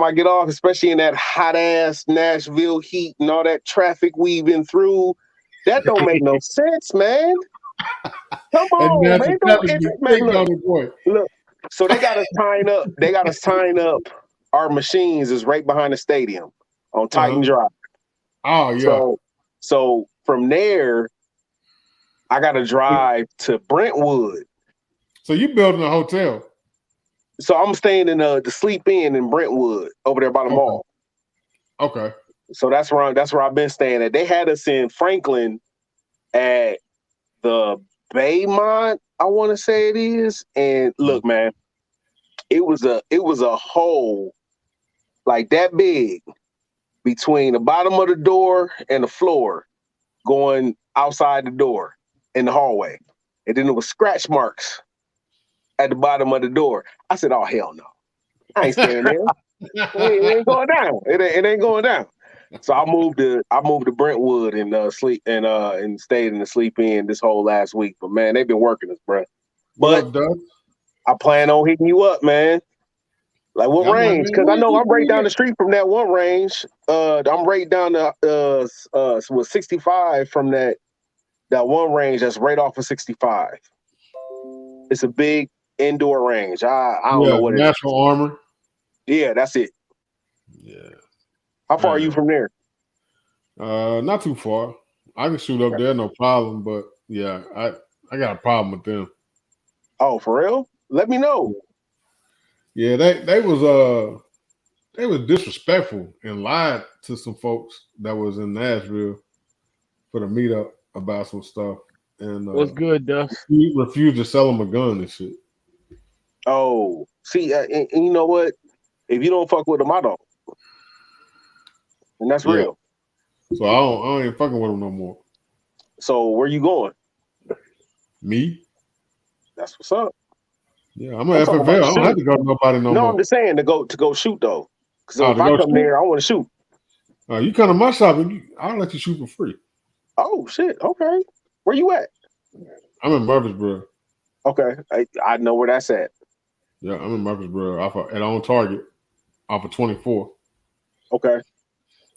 I get off, especially in that hot ass Nashville heat and all that traffic we've been through, that don't make no sense, man. Come on, man. Look. So they got us tying up. They got us tying up. Our machines is right behind the stadium on Titan Drive. Oh yeah. So from there, I got to drive to Brentwood. So you building a hotel? So I'm staying in the Sleep Inn in Brentwood over there by the mall. Okay. So that's where I've been staying at. They had us in Franklin at the Baymont, I want to say it is. And look, man, it was a hole like that big between the bottom of the door and the floor going outside the door in the hallway. And then there was scratch marks at the bottom of the door. I said, oh, hell no. I ain't staying there. It ain't going down. It ain't going down. So I moved to Brentwood and stayed in the Sleep Inn this whole last week. But man, they've been working us, bro. But I plan on hitting you up, man. Like what range? Because I know I'm right down the street from that one range. I'm right down with 65 from that one range that's right off of 65. It's a big indoor range. I don't know what it is. Natural Armor. Yeah, that's it. Yeah. How far are you from there? Not too far. I can shoot up there, no problem. But yeah, I got a problem with them. Oh, for real? Let me know. Yeah, they was disrespectful and lied to some folks that was in Nashville for the meetup about some stuff and What's good, Dust? refused to sell them a gun and shit. Oh, see, and you know what? If you don't fuck with them, I don't, and that's Yeah. real. So I ain't fucking with them no more. So where you going? Me? That's what's up. Yeah, I'm I'm an talking FFL. about to I don't have shoot. to go to nobody no No, I'm more. just saying to go shoot though. So Oh, if to I go come shoot? there, I want to shoot. You come to my shop and I'll let you shoot for free. Oh shit. Okay. Where you at? I'm in Murfreesboro. Okay. I know where that's at. Yeah, I'm in Murfreesboro at on target off of 24. Okay.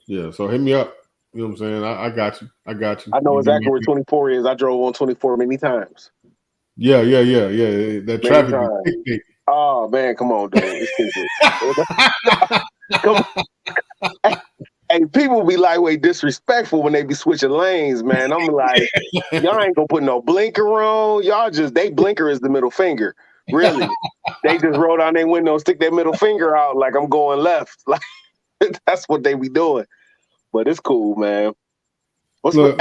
Yeah, so hit me up. You know what I'm saying? I got you. I got you. I know You exactly where 24 is. I drove on 24 many times. Yeah. That Many traffic be times. thick. Oh man, come on, dude. It's stupid. Come on. Hey, people be like way disrespectful when they be switching lanes, man. I'm like, y'all ain't gonna put no blinker on. Y'all they blinker is the middle finger. Really. They just roll down their window, stick their middle finger out like I'm going left. Like that's what they be doing. But it's cool, man. Look.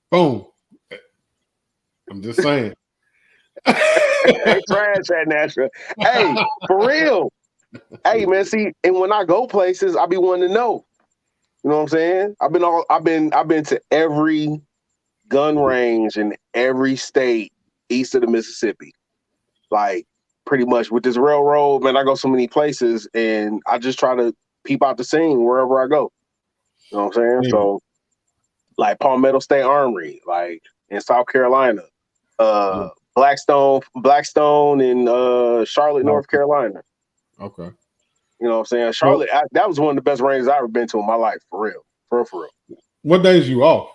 Boom. I'm just saying. Hey, trash at Nashville. Hey, for real. Hey, man, see, and when I go places, I be wanting to know. You know what I'm saying? I've been to every gun range in every state east of the Mississippi. Like pretty much with this railroad, man, I go so many places and I just try to peep out the scene wherever I go. You know what I'm saying? Yeah. So like Palmetto State Armory, like in South Carolina, Blackstone in Charlotte, North Carolina. Okay. You know what I'm saying? Well, Charlotte, that was one of the best ranges I've ever been to in my life, for real. For real. what days you off?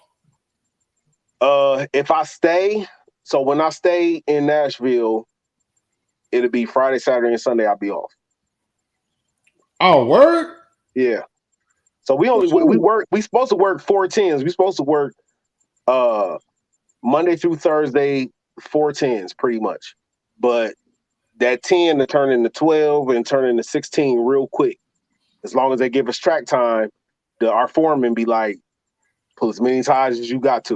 If I stay, so when I stay in Nashville, it'll be Friday, Saturday, and Sunday I'll be off. Oh, word? Yeah. So we supposed to work 4 10s. We supposed to work Monday through Thursday, 4 10s, pretty much. But that 10 to turn into 12 and turn into 16 real quick. As long as they give us track time, our foreman be like, pull as many ties as you got to.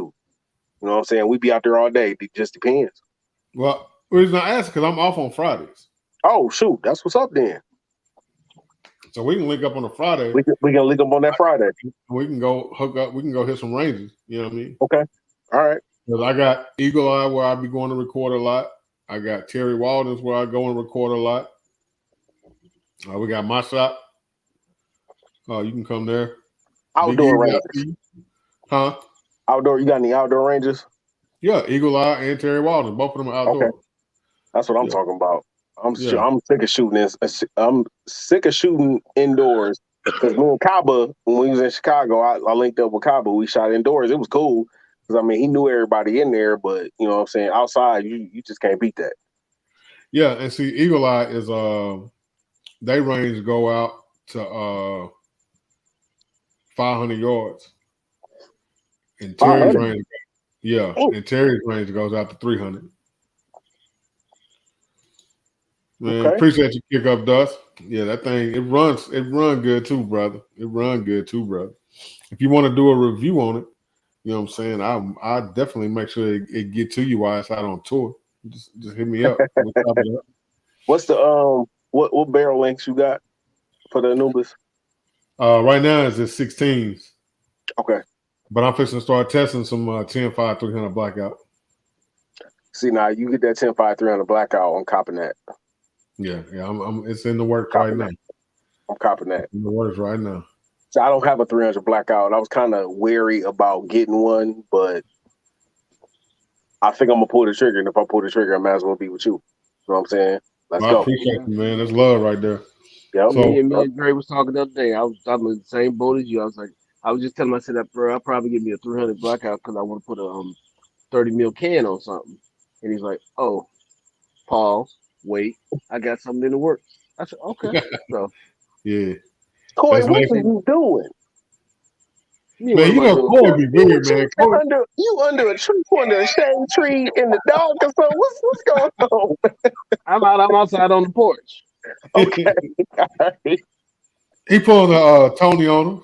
You know what I'm saying? We be out there all day. It just depends. Well, the reason I ask because I'm off on Fridays. Oh, shoot. That's what's up then. So we can link up on a Friday. We can link up on that Friday. We can go hook up. We can go hit some ranges. You know what I mean? Okay. All right. Because I got Eagle Eye where I be going to record a lot. I got Terry Walden's where I go and record a lot. We got my shop. You can come there. Outdoor ranges. Huh? Outdoor. You got any outdoor ranges? Yeah, Eagle Eye and Terry Walden. Both of them are outdoor. Okay. That's what I'm talking about. I'm sick of shooting this. I'm sick of shooting indoors because me and Kaba, when we was in Chicago, I linked up with Kaba. We shot indoors. It was cool because I mean he knew everybody in there, but you know what I'm saying. Outside, you just can't beat that. Yeah, and see, Eagle Eye is they range go out to 500 yards, and Terry's range, and Terry's range goes out to 300. Man, appreciate you kick up, Dust. Yeah, that thing it runs good too, brother. It run good too, brother. If you want to do a review on it, you know what I'm saying. I definitely make sure it get to you while it's out on tour. Just hit me up. What's the what barrel lengths you got for the Anubis? Right now it's at 16s. Okay. But I'm fixing to start testing some 10-5 300 blackout. See, now you get that 10-5 300 blackout. I'm copping that. Yeah. It's in the works right now. I'm copping that. It's in the works right now. So I don't have a 300 blackout. I was kind of wary about getting one, but I think I'm gonna pull the trigger. And if I pull the trigger, I might as well be with you. You know what I'm saying? Let's go. I appreciate you, man. That's love right there. Yep. So, me and Dre was talking the other day. I was in the same boat as you. I was just telling him, I said, bro, I'll probably give me a 300 blackout because I want to put a 30 mil can on something. And he's like, oh, pause, wait, I got something in the works. I said, okay. So, yeah. Corey, what are you doing? Man, you know Corey be weird, man. You under a tree, under a shade tree in the dark or something. What's going on? I'm outside on the porch. Okay. He pulling a Tony on him.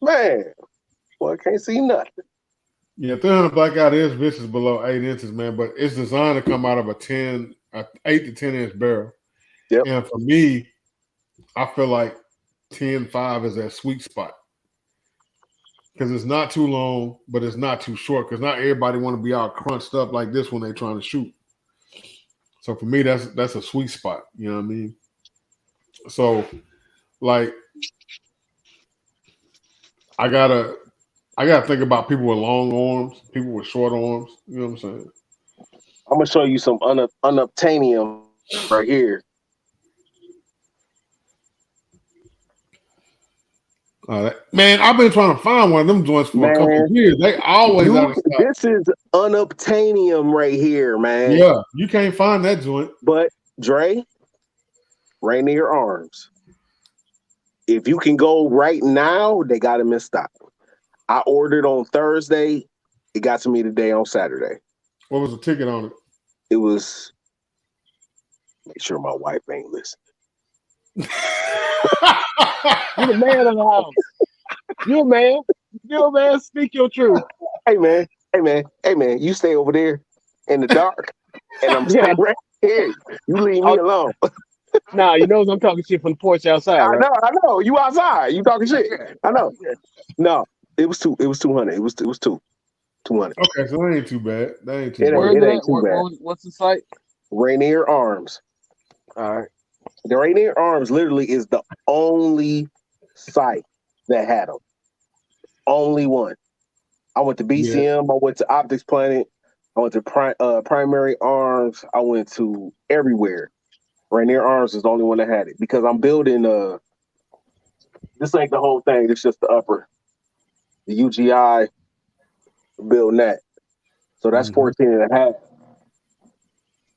Man, well, I can't see nothing. Yeah, 300 blackout is vicious below 8 inches, man, but it's designed to come out of a 8 to 10 inch barrel. Yep. And for me, I feel like 10.5 is that sweet spot. Because it's not too long, but it's not too short. Because not everybody want to be all crunched up like this when they're trying to shoot. So for me, that's a sweet spot. You know what I mean? So, like, I gotta think about people with long arms, people with short arms. You know what I'm saying? I'm gonna show you some unobtainium right here. Man, I've been trying to find one of them joints for a couple of years. They always out of stock. This is unobtainium right here, man. Yeah, you can't find that joint. But Dre, Rainier Arms. If you can go right now, they got them in stock. I ordered on Thursday. It got to me today on Saturday. What was the ticket on it? It was. Make sure my wife ain't listening. You're the man of the house. You're a man. You're a man. Speak your truth. Hey man. You stay over there in the dark, and I'm staying right here. You leave me alone. Nah, you know I'm talking shit from the porch outside, right? I know. You outside. You talking shit. I know. No, it was 200. It was 200. Okay, so that ain't too bad. That ain't too It bad. ain't too bad. What's the site? Rainier Arms. All right. The Rainier Arms literally is the only site that had them. Only one. I went to BCM. I went to Optics Planet. I went to Primary Arms. I went to everywhere. Rainier Arms is the only one that had it because I'm building. This ain't the whole thing. It's just the upper. The UGI building that. So that's 14 and a half.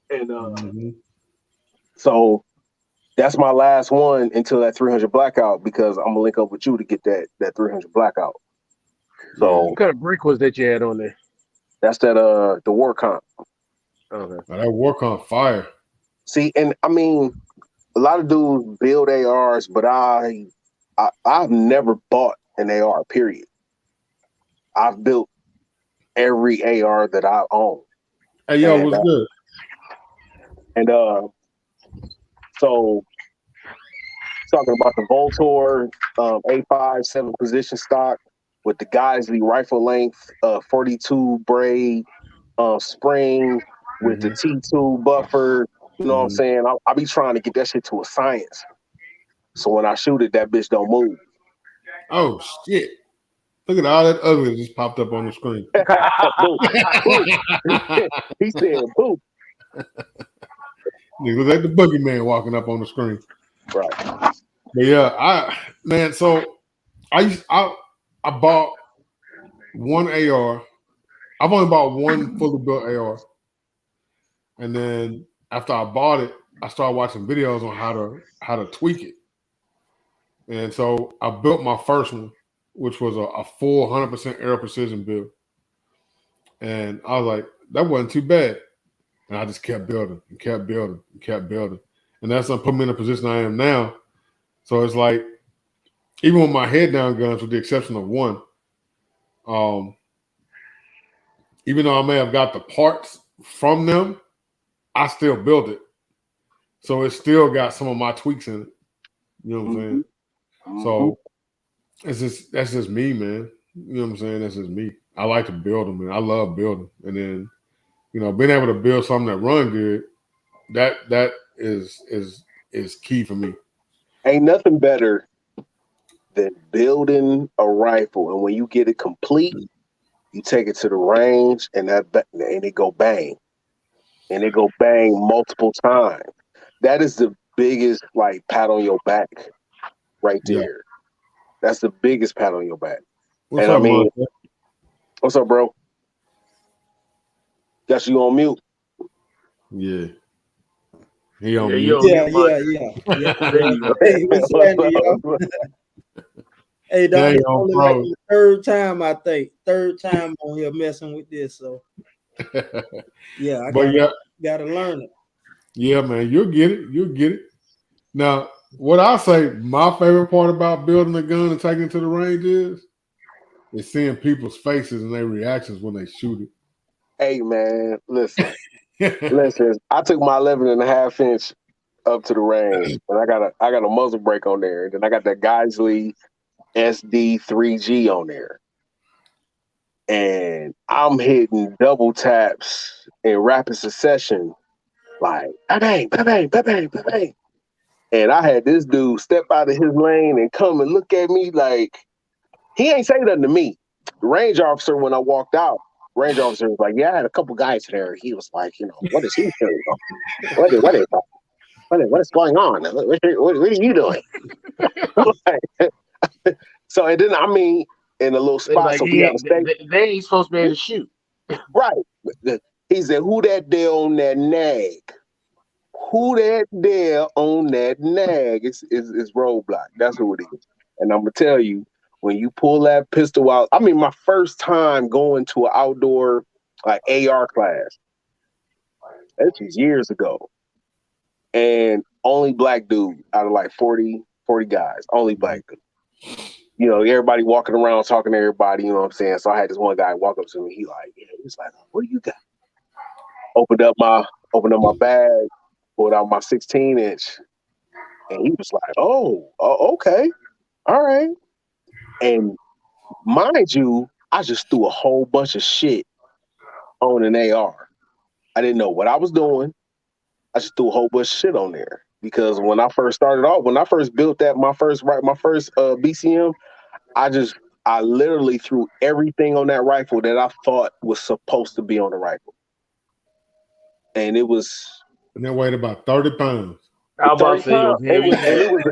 And so that's my last one until that 300 blackout because I'm gonna link up with you to get that 300 blackout. So what kind of brick was that you had on there? That's that the war comp. Okay. That war comp fire. See, and I mean, a lot of dudes build ARs, but I've never bought an AR. Period. I've built every AR that I own. Hey, yo, what's good? And so talking about the Voltor A5 7 position stock with the Geisley rifle length 42 braid spring with the T2 buffer. You know what I'm saying? I'll be trying to get that shit to a science. So when I shoot it, that bitch don't move. Oh shit. Look at all that ugly that just popped up on the screen. He said, "Boo." Look like the boogeyman walking up on the screen. Right. But yeah, so I bought one AR. I've only bought one fully built AR. And then after I bought it, I started watching videos on how to tweak it. And so I built my first one, which was a full 100% air precision build. And I was like, that wasn't too bad. And I just kept building and kept building and kept building. And that's what put me in the position I am now. So it's like, even with my head down guns, with the exception of one, even though I may have got the parts from them, I still built it. So it still got some of my tweaks in it. You know what I'm saying? So that's just me, man. You know what I'm saying? That's just me. I like to build them, man. I love building. And then, being able to build something that run good, that is key for me. Ain't nothing better than building a rifle, and when you get it complete, you take it to the range, and it go bang, and it go bang multiple times. That is the biggest pat on your back, right there. Yeah. That's the biggest pat on your back. What's up, man? What's up, bro? Got you on mute. Yeah. He on mute. Yeah. There you go. Hey, what's happening, y'all? Hey, dog, it's only like the third time on here messing with this. So, yeah, I gotta learn it. Yeah, man, you'll get it. You'll get it. Now, what I say, my favorite part about building a gun and taking it to the range is seeing people's faces and their reactions when they shoot it. Hey, man, listen. I took my 11.5-inch up to the range, and I got a muzzle brake on there, and then I got that G.R.A.V.I.T.E.E SD3G on there, and I'm hitting double taps in rapid succession, like bang, bang, bang, bang, bang. And I had this dude step out of his lane and come and look at me like he ain't say nothing to me. The range officer, when I walked out, range officer was like, "Yeah, I had a couple guys there." He was like, "What is he doing? What is going on? What are you doing?" So, and then, I mean, in a little spot, like so we have a state. they ain't supposed to be able to shoot. Right. He said, "Who that there on that nag? Who that there on that nag?" It's Roadblock. That's who it is. And I'm gonna tell you, when you pull that pistol out, I mean, my first time going to an outdoor like AR class, this was years ago, and only black dude out of like 40 guys, only black dude. Everybody walking around talking to everybody, you know what I'm saying? So I had this one guy walk up to me. He's like, "What do you got?" Opened up my bag, pulled out my 16-inch, and he was like, "Oh, okay, all right." And mind you, I just threw a whole bunch of shit on an AR. I didn't know what I was doing. I just threw a whole bunch of shit on there because when I first started off, when I first built my first BCM, I literally threw everything on that rifle that I thought was supposed to be on the rifle. And it was... And that weighed about 30 pounds. I was about to say it was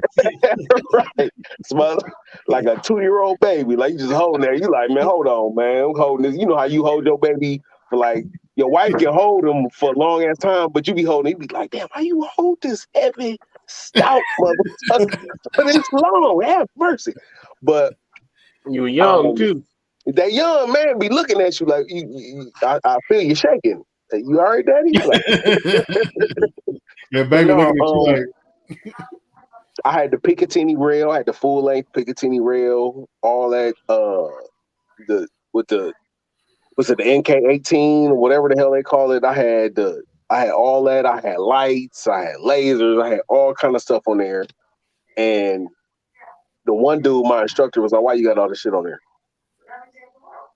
right. Smell like a 2-year-old baby. Like, you just holding there. You like, man, hold on, man. I'm holding this. You know how you hold your baby for like, your wife can hold him for a long ass time, but you be holding, you be like, damn, how you hold this heavy, stout motherfucker for this long? Have mercy. But you were young too. That young man be looking at you like, I feel you shaking. You all right, Daddy? Like, yeah, baby, looking at you like. I had the Picatinny rail, I had the full length Picatinny rail, all that. The NK18 or whatever the hell they call it. I had all that. I had lights, I had lasers, I had all kind of stuff on there. And the one dude, my instructor, was like, "Why you got all this shit on there?"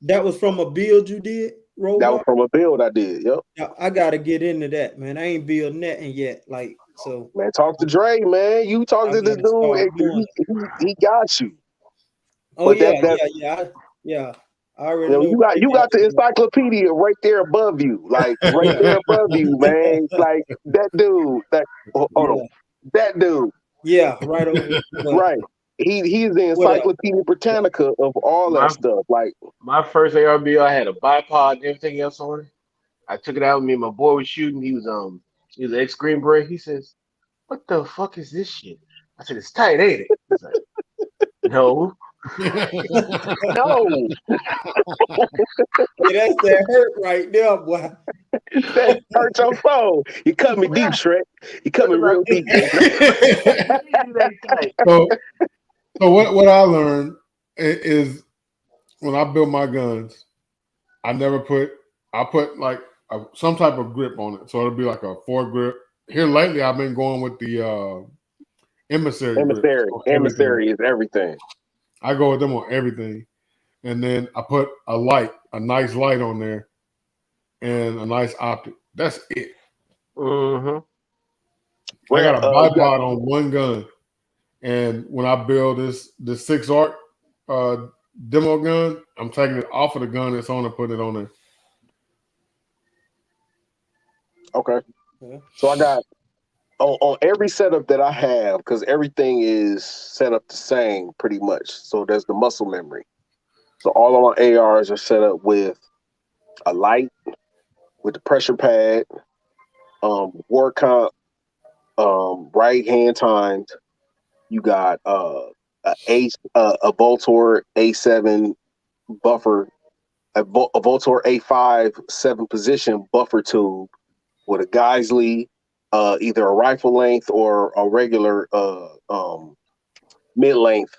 That was from a build you did, Roadblock? That was from a build I did. Yep. I gotta get into that, man. I ain't build nothing yet. Like, so, man, talk to Dre, man. You talk to this dude, he got you. Oh, but yeah. I already know. You got the encyclopedia right there above you, like right there above you, man. Like that dude. Hold on, that dude. Yeah, right over. Right. He's the Encyclopedia Britannica of all that stuff. Like, my first ARB, I had a bipod and everything else on it. I took it out with me and my boy was shooting. He was an ex-Green Beret. He says, "What the fuck is this shit?" I said, "It's tight, ain't it?" He's like, "No." No. Yeah, that's that hurt right there, boy. That hurt your soul. You cut me deep, Shrek. You cut me real deep. So what I learned is when I build my guns, I put like some type of grip on it. So it'll be like a foregrip. Here lately, I've been going with the emissary. Emissary is everything. I go with them on everything. And then I put a nice light on there, and a nice optic. That's it. Mm-hmm. I got a bipod on one gun. And when I build this 6-ARC demo gun, I'm taking it off of the gun that's on and putting it on there. Okay. Yeah. So I got on every setup that I have, because everything is set up the same pretty much. So there's the muscle memory. So all of my ARs are set up with a light, with the pressure pad, war comp, right hand timed. You got a Voltor A7 buffer, a Voltor A5 7 position buffer tube with a Geisley either a rifle length or a regular mid length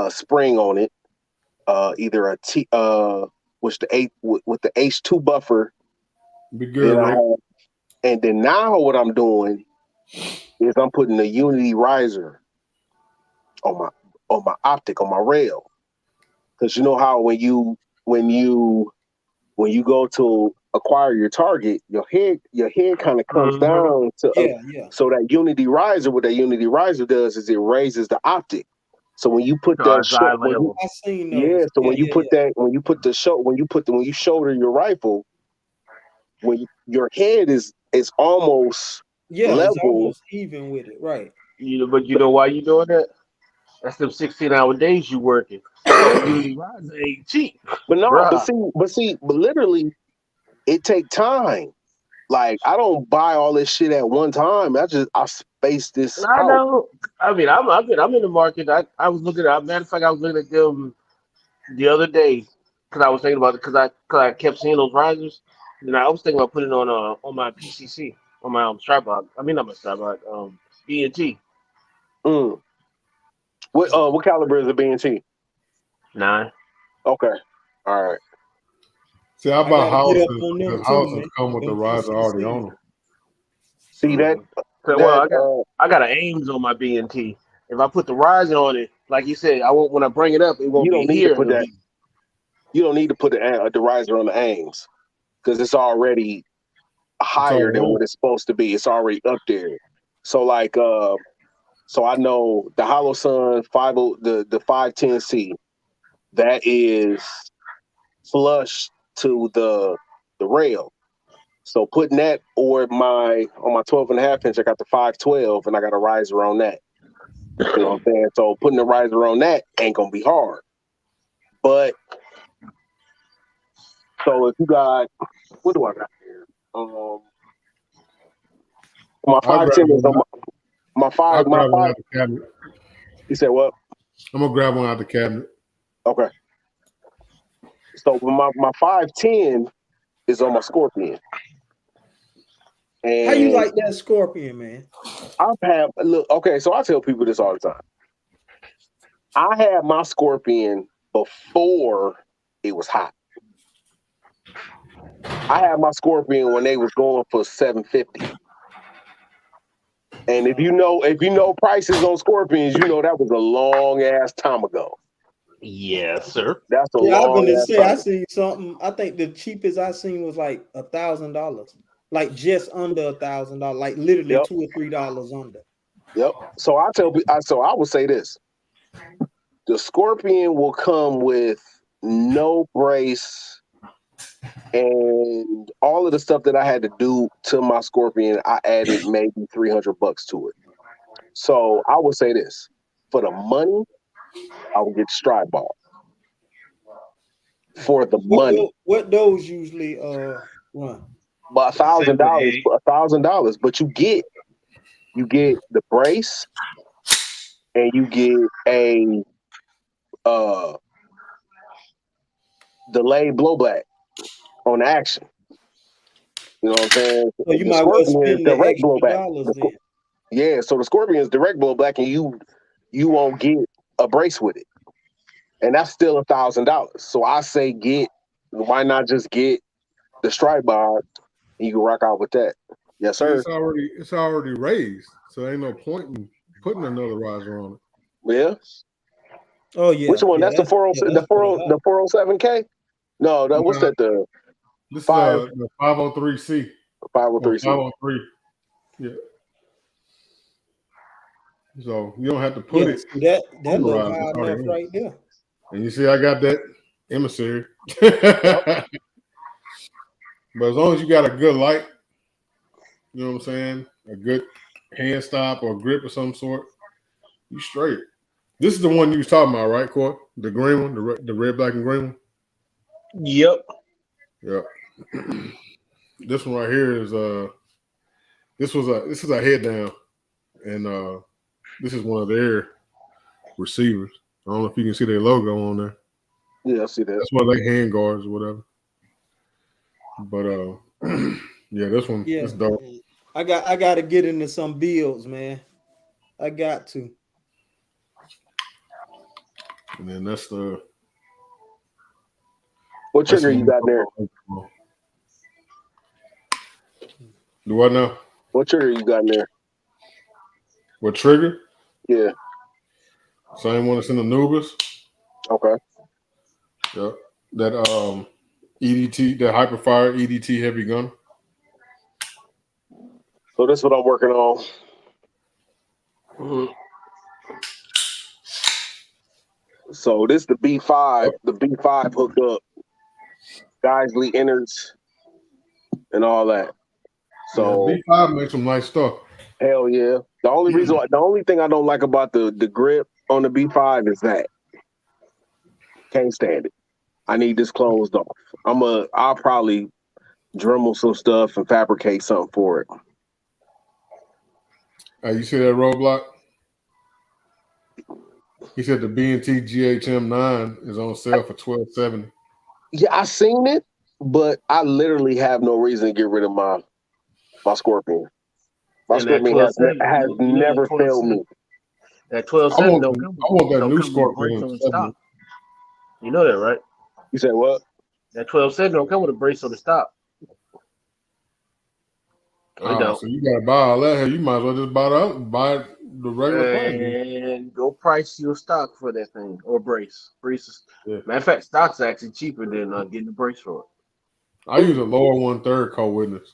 spring on it. Either a T which the eight with the H2 buffer. Be good, right? And then now what I'm doing is I'm putting a Unity riser on my optic on my rail, because you know how when you go to acquire your target, your head kind of comes down to so that Unity riser, what that Unity riser does is it raises the optic. So when you put that shot, when you shoulder your rifle, when your head is almost level, it's almost even with it, right? But you know why you doing that? That's them 16-hour days you working. That Unity riser ain't cheap. But no, Bruh. but literally, it take time. Like, I don't buy all this shit at one time. I space this I out. know. I mean, I'm in the market. I was looking at. Matter of fact, I was looking at them the other day because I was thinking about it because I kept seeing those risers, and I was thinking about putting it on my PCC on my tripod. I mean, not my tripod. BNT. What caliber is the BNT? 9. Okay, all right. See, I buy houses because houses too, come with the riser already on them. See that? I got an Ames on my BNT. If I put the riser on it, like you said, I won't. When I bring it up, it won't be here. You don't need to put the riser on the Ames because it's already higher than what it's supposed to be. It's already up there. So like, so I know the Holosun the 510C, that is flush to the rail. So putting that on my 12.5 inch, I got the 512 and I got a riser on that. You know what I'm saying? So putting the riser on that ain't gonna be hard. But so if you got, what do I got here? My 510 is on my 5. I'll grab one out the cabinet. You said what? I'm gonna grab one out the cabinet. Okay. So my 510 is on my Scorpion. And how you like that Scorpion, man? So I tell people this all the time. I had my Scorpion before it was hot. I had my Scorpion when they was going for $750. And if you know prices on Scorpions, you know that was a long ass time ago. Yes, sir. That's a long. I'm gonna say I seen something. I think the cheapest I seen was like $1,000, like just under $1,000, like literally $2 or $3 under. Yep. So I will say this: the Scorpion will come with no brace, and all of the stuff that I had to do to my Scorpion, I added maybe $300 to it. So I would say this: for the money, I would get Stride Ball. For the money, what those usually run? But $1,000, but you get the brace, and you get a delayed blowback on action. You know what I'm saying? So you the might well Scorpion spend is direct the extra blowback. dollars then. Yeah, so the Scorpion is direct blowback, and you won't get a brace with it, and that's still $1,000. So I say why not just get the Stride Bar, and you can rock out with that. Yes, sir. It's already raised, so ain't no point in putting another riser on it. Yeah. Oh yeah. Which one? That's the 407K. No, what's that? This is the 503C. 503C. 503. Yeah. So you don't have to put it. That look high enough right there. And you see, I got that emissary. But as long as you got a good light, you know what I'm saying, a good hand stop or grip of some sort, you straight. This is the one you was talking about, right, Court? The green one, the red, black, and green one. Yep. Yep. This one right here is this is a head down, and this is one of their receivers. I don't know if you can see their logo on there. Yeah, I see that. That's one of their hand guards or whatever. But yeah, this one is dope. I got to get into some builds, man. I got to. And then that's the. What trigger you got there? Do what now? What trigger you got there? What trigger? Yeah. Same one that's in the Anubis. Okay. Yep. That EDT, that Hyperfire EDT heavy gun. So that's what I'm working on. So this the B5. The B5 hooked up. Geisley innards and all that. So yeah, B5 makes some nice stuff. Hell yeah. The only thing I don't like about the grip on the B5 is that. Can't stand it. I need this closed off. I'll probably Dremel some stuff and fabricate something for it. You see that roadblock? He said the B&T GHM9 is on sale for $12.70. Yeah, I seen it, but I literally have no reason to get rid of my Scorpion. My Scorpion has never failed me. That 12.7 don't come. I want that don't new come with a brace Scorpion. on the stock. You know that, right? You said what? That 12.7 don't come with a brace on the stock. So you gotta buy all that. You might as well just buy the regular price. And go price your stock for that thing or brace. Braces. Yeah. Matter of fact, stock's actually cheaper than getting a brace for it. I use a lower 1/3 co-witness.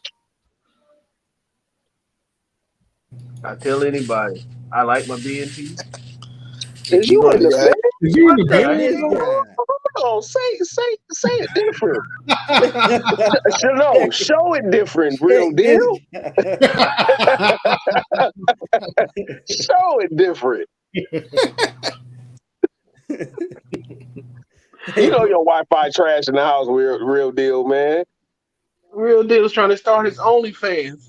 I tell anybody, I like my B&T. Is you in the bed? Is you in the bed? Oh, say it different. Show it different, real deal. Show it different. You know your Wi-Fi trash in the house, real deal, man. Real deal's trying to start his OnlyFans.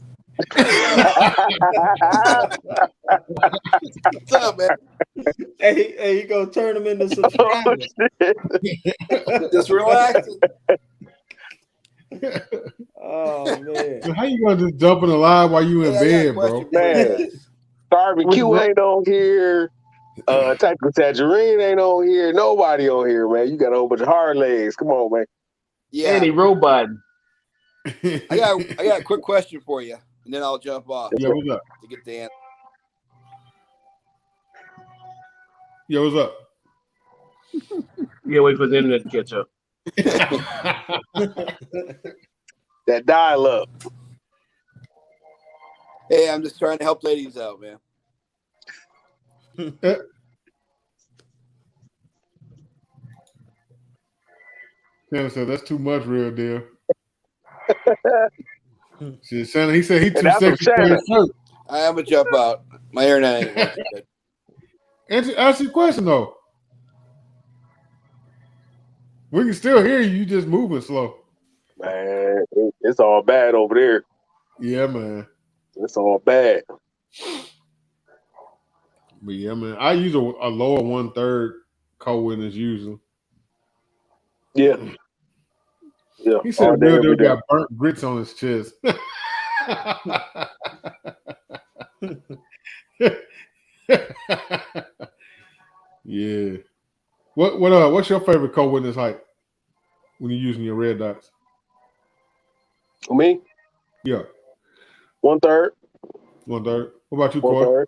What's up, man? Hey, you gonna turn them into subscribers. Just relaxing. Oh man. How you gonna just jump in the live while you in bed, bro? Man, Barbecue ain't on here. Tactical Tangerine ain't on here. Nobody on here, man. You got a whole bunch of hard legs. Come on, man. Yeah. Eddie Robot. I got a quick question for you, and then I'll jump off. Yeah, what's up? To get the answer. Yeah, what's up? Yeah, wait for the internet to catch up. That dial up. Hey, I'm just trying to help ladies out, man. Santa said that's too much, real deal. Santa, he said he too sexy for his shirt. I am a jump out. My internet ain't working good. Answer your question though. We can still hear you. You just moving slow. Man, it's all bad over there. Yeah, man. It's all bad. But yeah, man. I use a lower 1/3 co-witness usually. Yeah. Yeah. He said real dude got burnt grits on his chest. Yeah. What's your favorite co-witness height when you're using your red dots? Me? Yeah. 1/3. 1/3. What about you, Corey?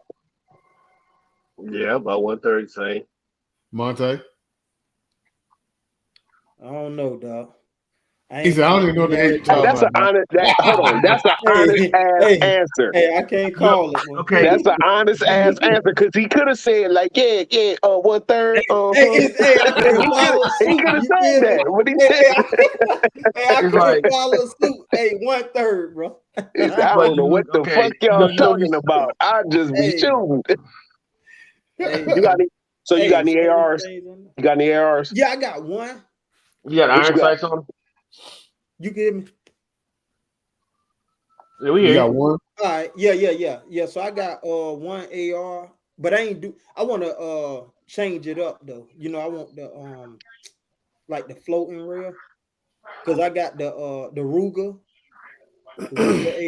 Yeah, about 1/3 same. Monte? I don't know, dog. He said, I don't even know what the hell you're talking about. Hold on. That's an honest ass answer. Hey, I can't call it. Okay. That's an honest ass answer because he could have said, like, 1/3. Hey, he could have said that. What he said. I could follow suit. Hey, 1/3, bro. I don't know what the fuck y'all talking about. I just be shooting. You got any ARs? You got any ARs? Yeah, I got one. You got iron sights on? You give me? Yeah, we got one. All right. Yeah. So I got one AR, but I want to change it up though. You know, I want the like the floating rail because I got the Ruger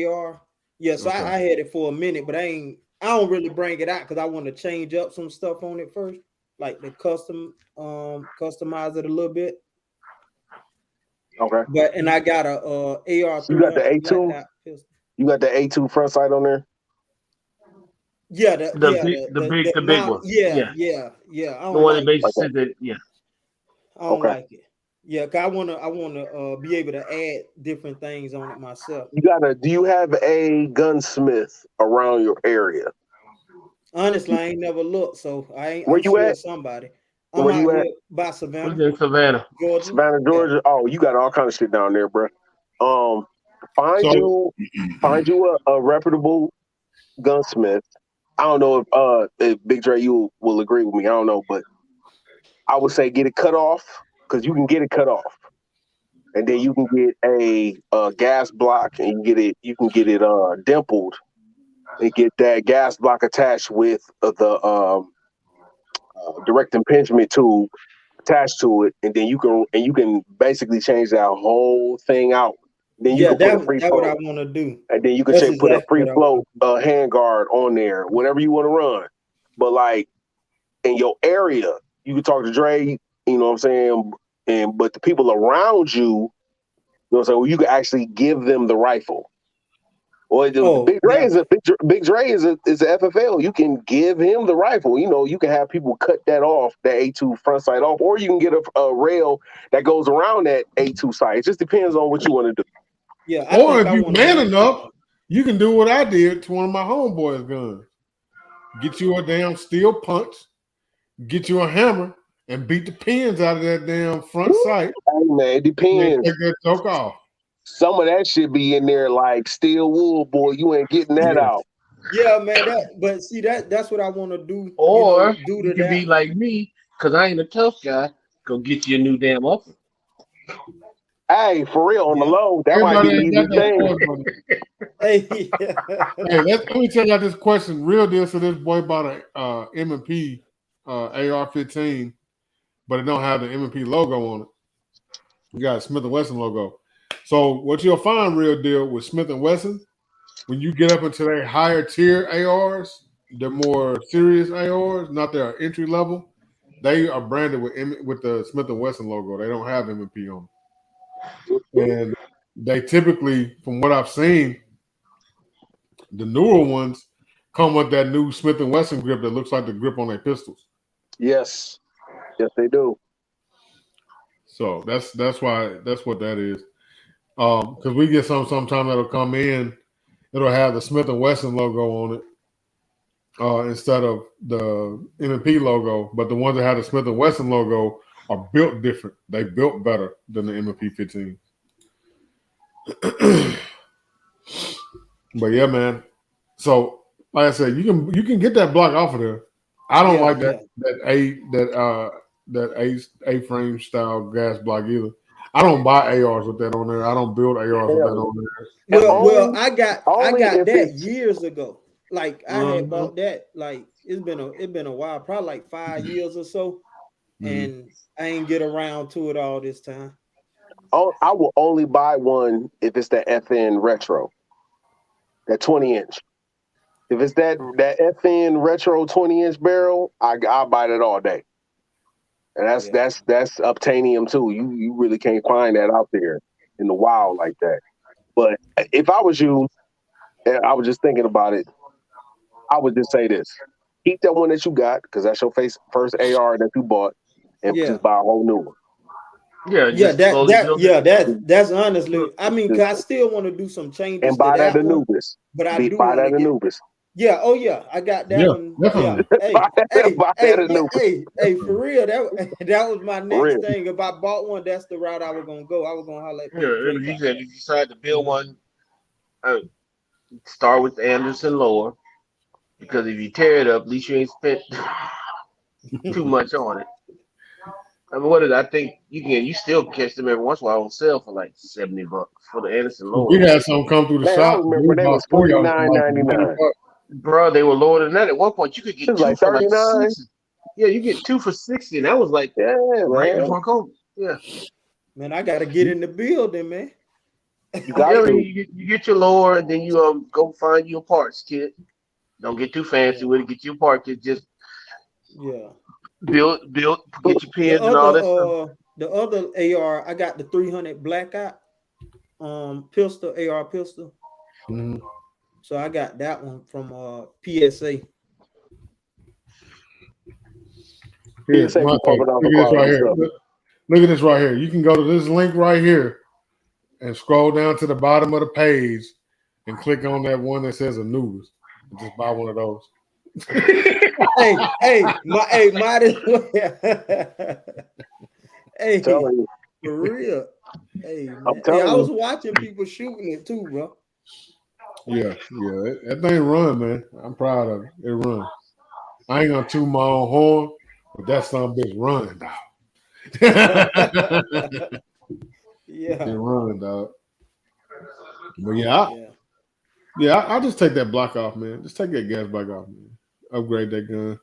AR, Yeah, so Okay. I had it for a minute, but I don't really bring it out because I want to change up some stuff on it first, like the customize it a little bit. Okay. But I got a AR You got the 300 black A2? dot pistol. You got the A2 front sight on there? Yeah, The big mount. one. Yeah. Yeah. I The don't one that like it. basically Okay. says that, yeah. I don't Okay. like it. Yeah, cause I wanna be able to add different things on it myself. Do you have a gunsmith around your area? Honestly, I ain't never looked, so Where I'm you sure at? somebody. I'm Where out you at? here by Who's Savannah, in Savannah? Georgia. Savannah, Yeah. Georgia. Oh, you got all kind of shit down there, bro. Find So you a reputable gunsmith. I don't know if Big Dre you will agree with me. I don't know, but I would say get it cut off because you can get it cut off, and then you can get a gas block and you can get it dimpled and get that gas block attached with the direct impingement tool attached to it, and then you can basically change that whole thing out. Then you Yeah, can put a free that what I flow, want to do. and then you can That's put a exactly free what I want flow to do. hand guard on there, whatever you want to run. But like in your area, you can talk to Dre. You know what I'm saying? But the people around you, you know what I'm saying? Well, you can actually give them the rifle. Or Oh, Big Dre is a FFL. You can give him the rifle. You know, you can have people cut that off, that A2 front sight off, or you can get a rail that goes around that A2 sight. It just depends on what you want to do. yeah. I or think if I you want to man do. enough, you can do what I did to one of my homeboys' guns. Get you a damn steel punch, get you a hammer, and beat the pins out of that damn front sight, Hey man, it and then depends. take that joke off. Some of that shit be in there like steel wool, boy. You ain't getting that Yeah. out. Yeah, man. But see that's what I want to do. Or Do you to can be that one. like me, because I ain't a tough guy. Go get you a new damn upper. Hey, for real, on the Yeah. low, that might be Everybody the ain't got easiest that thing. toy money. Hey, Hey, let me tell y'all this question. Real deal. So this boy bought a M&P AR-15, but it don't have the M&P logo on it. You got a Smith & Wesson logo. So what you'll find, real deal, with Smith & Wesson, when you get up into their higher tier ARs, the more serious ARs, not their entry level, they are branded with the Smith & Wesson logo. They don't have M&P on them. And they typically, from what I've seen, the newer ones come with that new Smith & Wesson grip that looks like the grip on their pistols. Yes, they do. So that's what that is. Because we get sometime that'll come in, it'll have the Smith & Wesson logo on it instead of the M&P logo. But the ones that have the Smith & Wesson logo are built different. They built better than the M&P 15. But yeah, man. So like I said, you can get that block off of there. I don't like that A-frame style gas block either. I don't buy ARs with that on there. I don't build ARs with that Hell, on there. well, only I got if that it's years ago. Like I had Mm-hmm. bought that. Like it's been a while, probably like 5 years or so, Mm-hmm. and I ain't get around to it all this time. I will only buy one if it's the FN Retro, that 20-inch. If it's that FN Retro 20-inch barrel, I'll buy that all day. And Yeah, that's obtainium too. You really can't find that out there in the wild like that. But if I was you, and I was just thinking about it, I would just say this: keep that one that you got because that's your first AR that you bought, and yeah. just buy a whole new one. Yeah, Yeah, just slowly build it. that's honestly. I mean, cause Just I still want to do some changes and to buy that that one, Anubis. but I do Buy want to that get. Anubis. Yeah, oh yeah, I got that Yeah, one. Yeah, definitely. buy that Anubis. For real. That was my For next real. thing. If I bought one, that's the route I was gonna go. I was gonna holler at Big Yeah, Dre if you about said that. if you decide to build one, uh, start with the Anderson lower, because if you tear it up, at least you ain't spent too much on it. I mean, what is I think you still catch them every once in a while on sale for like $70 for the Anderson We lower. had some come through the Man, I shop. remember We they bought was 3 of them for like $49.99. $90. Bro, they were lower than that. At one point, you could It get was two like for like 39. 60. Yeah, you get two for 60, and that was like Yeah, right man. before COVID. Yeah. Man, I gotta get in the building, man. You got to. You get your lower, and then you go find your parts kit. Don't get too fancy with it. Get your part kit. Just Yeah. build, get your pins and all that stuff. The other AR, I got the 300 blackout pistol, AR pistol. Mhm. So I got that one from PSA. Here, PSA be hey, pumping out look the at this right quality here. stuff. Look at this right here. You can go to this link right here and scroll down to the bottom of the page and click on that one that says Anubis and just buy one of those. Might as well. Hey, Telling you. for real. Hey, I'm man. telling I was you. watching people shooting it too, bro. Yeah. That thing run, man. I'm proud of it. It runs. I ain't gonna toot my own horn, but that son of a bitch run, dog. Yeah. It run, dog. But yeah, I'll just take that block off, man. Just take that gas block off, man. Upgrade that gun.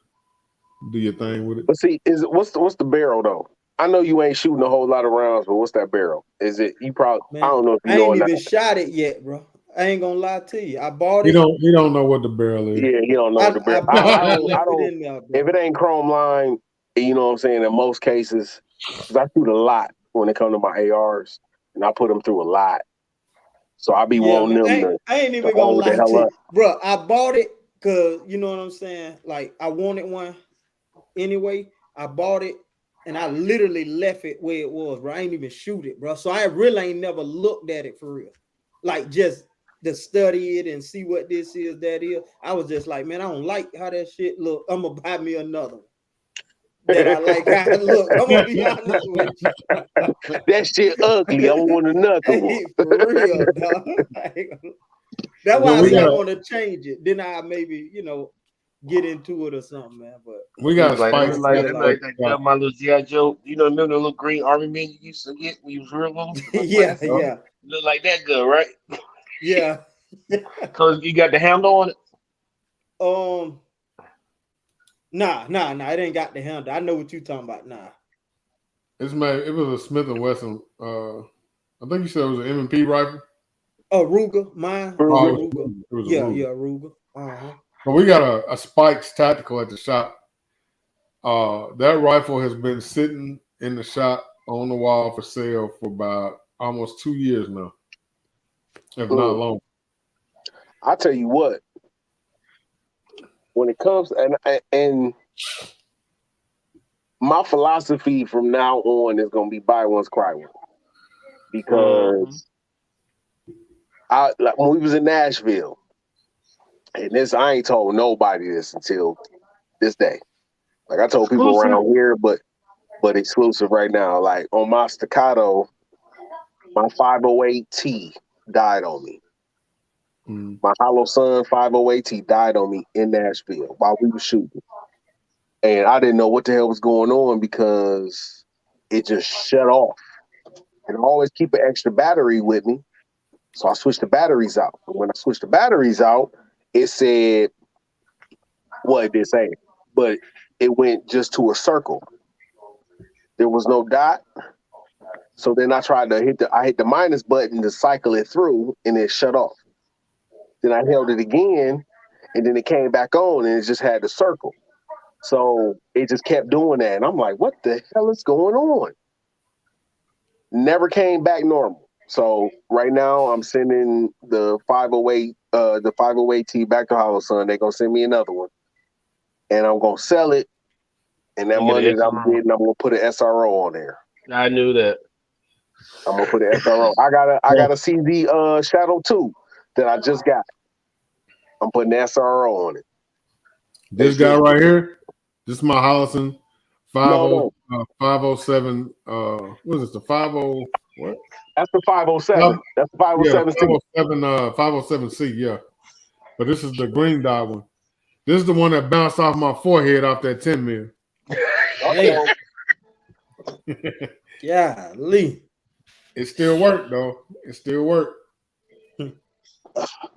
Do your thing with it. But see, what's the barrel though? I know you ain't shooting a whole lot of rounds, but what's that barrel? Is it you probably? Man, I don't know if you I know ain't or not. even shot it yet, bro. I ain't gonna lie to you. I bought You it. don't know what the barrel is. Yeah, you don't know the I barrel. bought it I and left don't. it in there, bro. If it ain't chrome line, you know what I'm saying. In most cases, because I shoot a lot when it comes to my ARs, and I put them through a lot, so I be Yeah, wanting man. them I ain't to even gonna hold the lie hell to you, up. bro. I bought it because you know what I'm saying. Like I wanted one anyway. I bought it and I literally left it where it was, bro. I ain't even shoot it, bro. So I really ain't never looked at it for real. Like just to study it and see what this is, that is. I was just like, man, I don't like how that shit look. I'm gonna buy me another one that I like how it look. I'm gonna be honest with you. That shit ugly. I want another one. Hey, for real, dog. That's why I say I want to change it. Then I maybe, get into it or something, man. But We got a Like spike. my little G.I. Joe. You know, remember the little green army man you used to get when you was real little? yeah. Look like that gun, right? Yeah. So you got the handle on it. Nah. It ain't got the handle. I know what you talking about. Nah. It was a Smith & Wesson. I think you said it was an M&P rifle. Oh, Ruger, mine. Ruger. Ruger. It was a Yeah, Ruger. Ruger. But we got a Spikes tactical at the shop. That rifle has been sitting in the shop on the wall for sale for about almost 2 years now, if not longer. I tell you what, when it comes and my philosophy from now on is gonna be buy once, cry once, because when we was in Nashville, and this I ain't told nobody this until this day. Like I told people around here, but exclusive right now. Like on my Staccato, my 508T died on me. My Hollow Sun 508T died on me in Nashville while we were shooting. And I didn't know what the hell was going on because it just shut off. And I always keep an extra battery with me. So I switched the batteries out. And when I switched the batteries out, it said what it did say, but it went just to a circle. There was no dot. So then I tried to hit the minus button to cycle it through, and it shut off. Then I held it again, and then it came back on, and it just had the circle. So it just kept doing that, and I'm like, "What the hell is going on?" Never came back normal. So right now, I'm sending the 508T back to Hollow Sun. They're gonna send me another one, and I'm gonna sell it. And that money that I'm getting, I'm gonna put an SRO on there. I knew that. I'm gonna put an SRO. I got a CD Shadow 2 that I just got. I'm putting the SRO on it. This guy right here, this is my Hollison 507. What is this? The 50 what? That's the 507. That's the 507. Yeah, 507C. Yeah, but this is the green dot one. This is the one that bounced off my forehead off that 10 mil. Yeah, Lee. It still worked though. It still worked.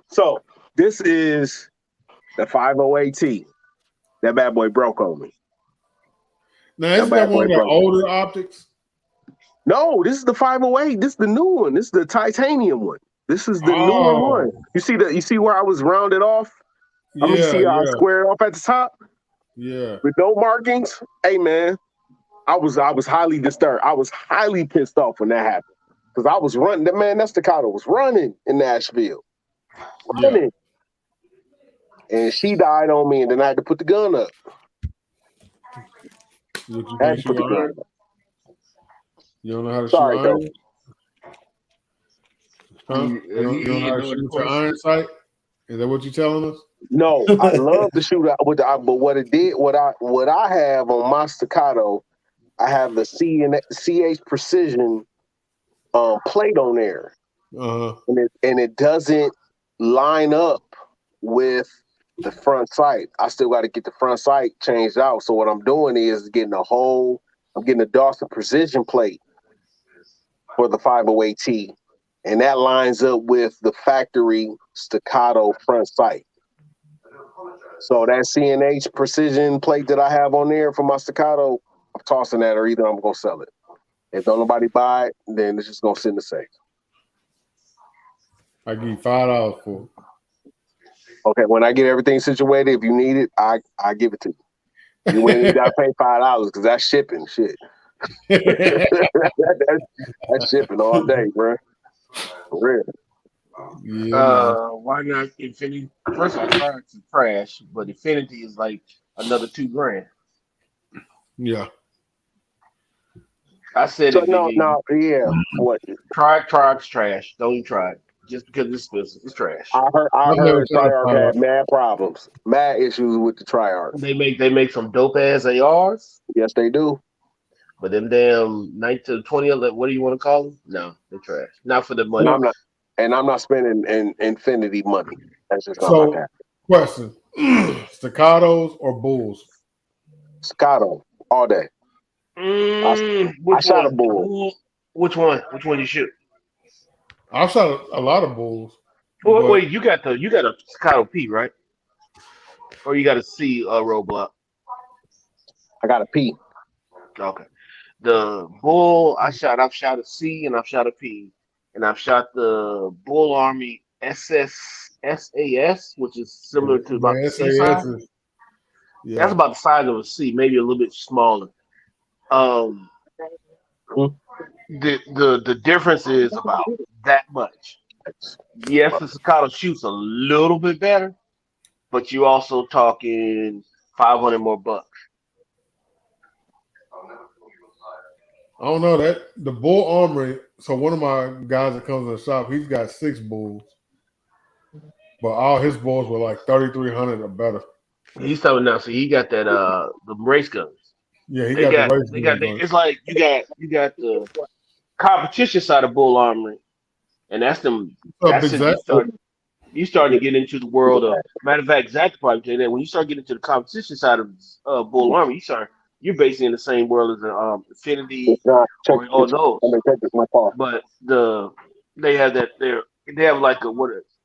So this is the 508T. That bad boy broke on me. Now isn't that one of the older optics? No, this is the 508. This is the new one. This is the titanium one. This is the newer one. You see where I was rounded off? I mean, see how I squared off at the top? Yeah. With no markings? Hey man, I was highly disturbed. I was highly pissed off when that happened. Because I was running. That staccato was running in Nashville. Running. Yeah. And she died on me, and then I had to put the gun up. You can't shoot iron? You don't know how to shoot Sorry, iron? Huh? You don't know how to shoot with your iron sight? Is that what you're telling us? No, I love to shoot out with but what I have on my staccato, I have the CH Precision plate on there, and it doesn't line up with the front sight. I still got to get the front sight changed out. So what I'm doing is getting a Dawson Precision plate for the 508T, and that lines up with the factory staccato front sight. So that CNH Precision plate that I have on there for my staccato, I'm tossing that, or either I'm gonna sell it. If don't nobody buy it, then it's just gonna sit in the safe. I give you $5 for it. Okay, when I get everything situated, if you need it, I give it to you. You ain't even gotta pay $5 because that's shipping shit. that's shipping all day, bro. For real. Yeah, why not Infinity? First, I tried some trash, but Infinity is like another $2,000. Yeah. I said so it. Yeah. What? Triarch's trash. Don't even try it. Just because it's expensive, it's trash. I heard Triarch had mad problems, mad issues with the Triarch. They make some dope ass ARs. Yes, they do. But them damn 9 to 20, what do you want to call them? No, they're trash. Not for the money. And I'm not spending Infinity money. That's just not so, my question. Staccatos or bulls? Staccato all day. I shot a bull. Which one? Which one you shoot? I shot a lot of bulls. Wait, you got a Staccato P, right? Or you got a C roadblock? I got a P. Okay. The bull I've shot a C and I've shot a P. And I've shot the Bull Army SAS, which is similar to about the C size. Yeah. That's about the size of a C, maybe a little bit smaller. The difference is about that much. Yes, the Staccato shoots a little bit better, but you're also talking 500 more bucks. I don't know that the Bull Armory. So one of my guys that comes to the shop, he's got 6 bulls, but all his bulls were like 3,300 or better. He's telling now, so he got that the race guns. Yeah, he got the race guns. It's like you got the competition side of Bull Armory, and that's them. That's you starting to get into the world of. Matter of fact, Zach probably tell you that when you start getting into the competition side of Bull Armory, you're basically in the same world as the Infinity or those. But they have that they have like a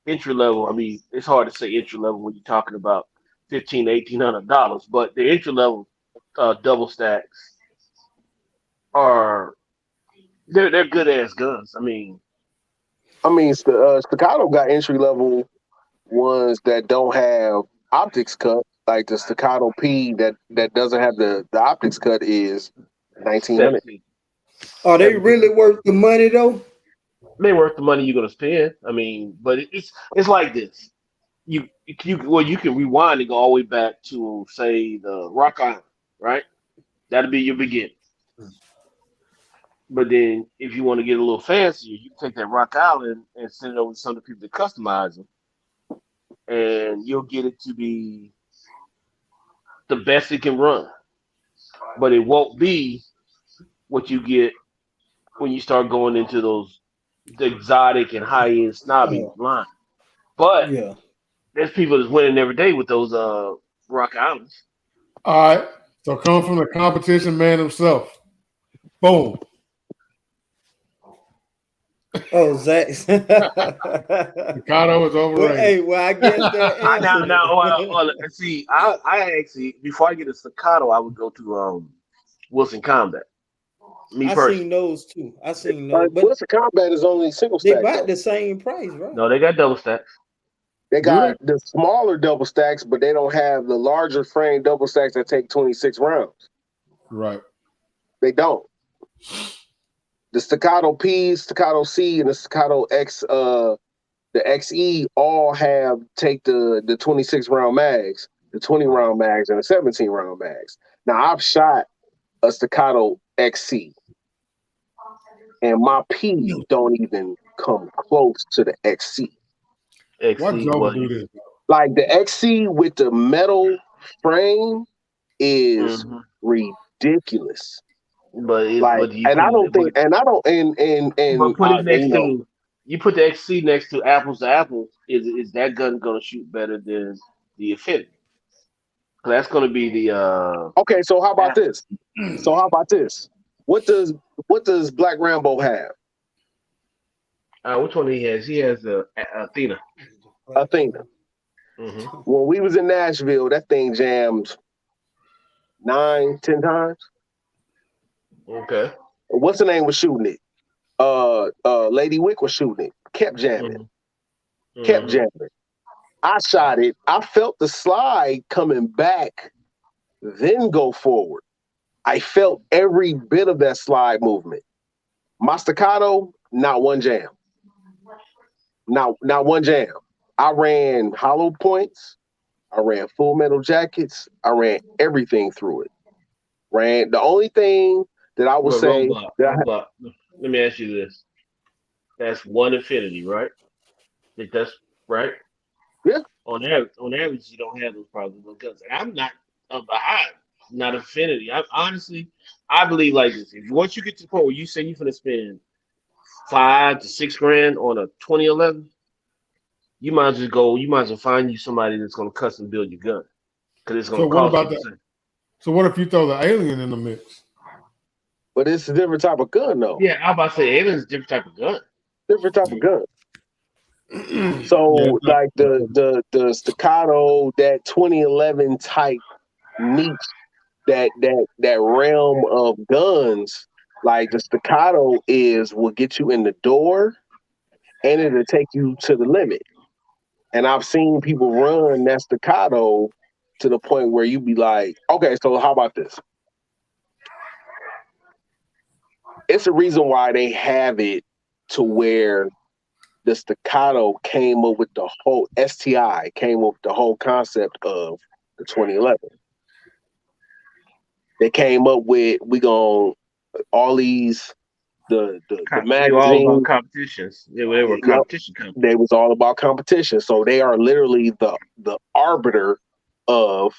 entry level. I mean, it's hard to say entry level when you're talking about $1,500 to $1,800, but the entry level double stacks are they're good ass guns. I mean, Staccato got entry level ones that don't have optics cut. Like the Staccato P that doesn't have the optics cut is $1,900. Are they really worth the money though? They worth the money you're gonna spend. I mean, but it's like this. You can rewind and go all the way back to say the Rock Island, right? That'll be your beginning. But then if you want to get a little fancier, you can take that Rock Island and send it over to some of the people that customize them, and you'll get it to be the best it can run. But it won't be what you get when you start going into the exotic and high end snobby line. But there's people that's winning every day with those Rock Islands. All right. So come from the competition man himself. Boom. Oh, Zach. Staccato is overrated. I guess that now, see, I actually, before I get a Staccato, I would go to Wilson Combat. Me I personally. seen those too. I seen those, but Ballistic Combat is only single they stack. about Though. the same price, right? No, they got double stacks. They Do got the smaller double stacks, but they don't have the larger frame double stacks that take 26 rounds. Right. They don't. The Staccato P, Staccato C, and the Staccato X, the XE all take the 26 round mags, the 20 round mags, and the 17 round mags. Now I've shot a Staccato XC, and my P don't even come close to the XC. Why Joe do this? Like the XC with the metal frame is ridiculous. But put it next to you put the XC next to apples to apples. Is that gun gonna shoot better than the Affinity? That's gonna be the Okay, so how about this? What does Black Rambo have? Which one he has? He has Athena. Athena. Mm-hmm. When we was in Nashville, that thing jammed 9-10 times. Okay. What's the name was shooting it? Lady Wick was shooting it. Kept jamming. Mm-hmm. Kept jamming. I shot it. I felt the slide coming back, then go forward. I felt every bit of that slide movement. My Staccato, not one jam. Not one jam. I ran hollow points. I ran full metal jackets. I ran everything through it. The only thing that I would say. Robot. Let me ask you this. That's one Affinity, right? That's right. Yeah. On average, you don't have those problems with guns. And I'm not behind. Not Affinity. I believe like this. If once you get to the point where you say you're gonna spend $5 to $6 grand on a 2011, you might as well find you somebody that's gonna custom build your gun. Because it's gonna cost you the same. So what if you throw the Alien in the mix? But it's a different type of gun, though. Yeah, I'm about to say Alien's a different type of gun. Different type of gun. So like the Staccato, that 2011 type niche, that realm of guns, like the Staccato will get you in the door, and it'll take you to the limit. And I've seen people run that Staccato to the point where you be like, okay, so how about this? It's a reason why they have it to where the Staccato came up with the whole STI, came up with the whole concept of the 2011. They came up with all these the magazines. All about competitions. Yeah, they were competition companies. They was all about competition. So they are literally the arbiter of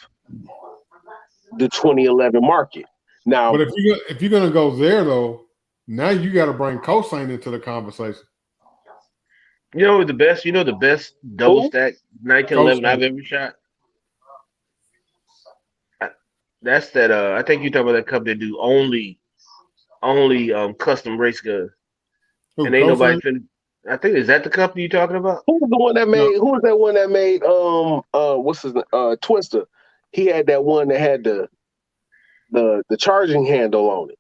the 2011 market. Now, but if you're gonna go there though, now you got to bring cosign into the conversation. You know the best double stack 1911 I've ever shot. That's that. I think you're talking about that company that do only custom race guns. And ain't nobody finna. I think is that the company you're talking about? Who was the one that made? Who was that one that made? What's his Twister? He had that one that had the charging handle on it.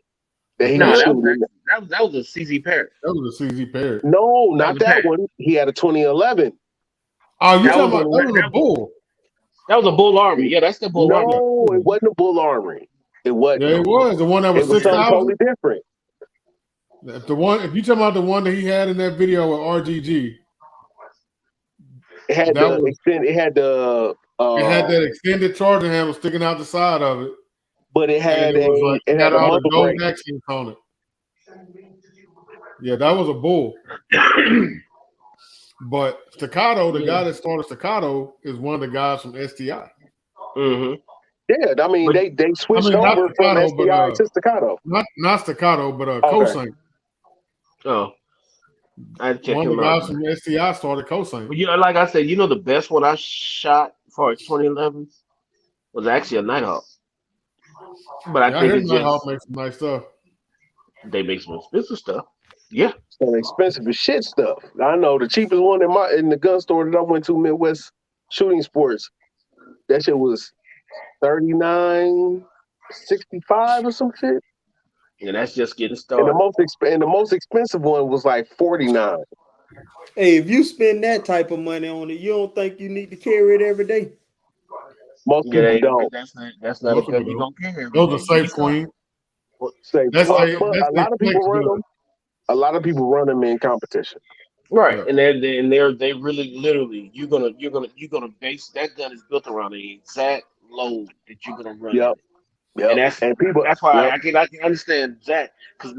That was a CZ Parrot. That was a CZ Parrot. No, not that one. He had a 2011. Oh, you talking about that was a Bull? That was a Bull Armory. Yeah, that's the Bull Armory. No, it wasn't a Bull Armory. It wasn't. Yeah, it was the one that was 6,000. Totally different. If you talking about the one that he had in that video with RGG, it had the extended charging handle sticking out the side of it. But it had all the gold brake accents on it. Yeah, that was a Bull. But Staccato, the guy that started Staccato, is one of the guys from STI. Mm-hmm. Yeah, I mean they switched over from STI to Staccato. Not Staccato, but cosign. Oh, I had to check one him of the out. guys from STI started cosign. Well, like I said, the best one I shot for 2011 was actually a Nighthawk. But I think Nighthawk makes some nice stuff. They make some expensive stuff. Yeah, some expensive as shit stuff. I know the cheapest one in the gun store that I went to, Midwest Shooting Sports. That shit was $39.65 or some shit. And that's just getting And started. the most expensive one was like $49. Hey, if you spend that type of money on it, you don't think you need to carry it every day? Most people don't. That's not a Most gun people you don't. gonna carry every Those day. are safe, Queen. Say, That's but safe. a That's lot of people flex run gun. them. A lot of people run them in competition. Right, Yeah. and they really literally you're gonna base that gun is built around the exact load that you're gonna run in Yep, it, and yep. And people, that's why yep. I can understand that because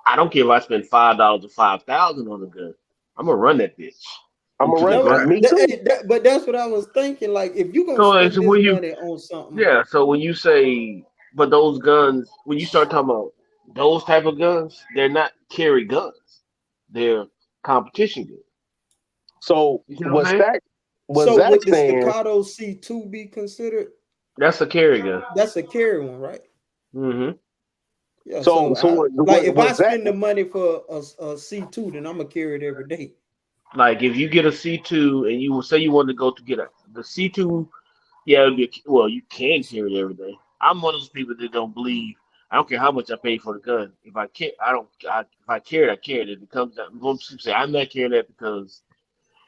I don't care if I spend $5 or 5,000 on a gun, I'm gonna run that bitch I'm gonna into the run. ground. Me too. But that's what I was thinking. Like, if you're gonna So spend it's this when you money on something, yeah, so when you say but those guns when you start talking about those type of guns, they're not carry guns, they're competition guns. So You see what I'm saying? was so that would the saying? Staccato C2 be considered? That's a carry gun. That's a carry one, right? Hmm. Yeah. So So I like if I was that? spend the money for a C2, then I'm gonna carry it every day. Like if you get a C2 and you will say you want to go to get the C2, yeah, it'll be well, you can carry it every day. I'm one of those people that don't believe. I don't care how much I pay for the gun. If I can't, I don't. If I carry it, I carry it. It becomes that. Most people say I'm not carrying that because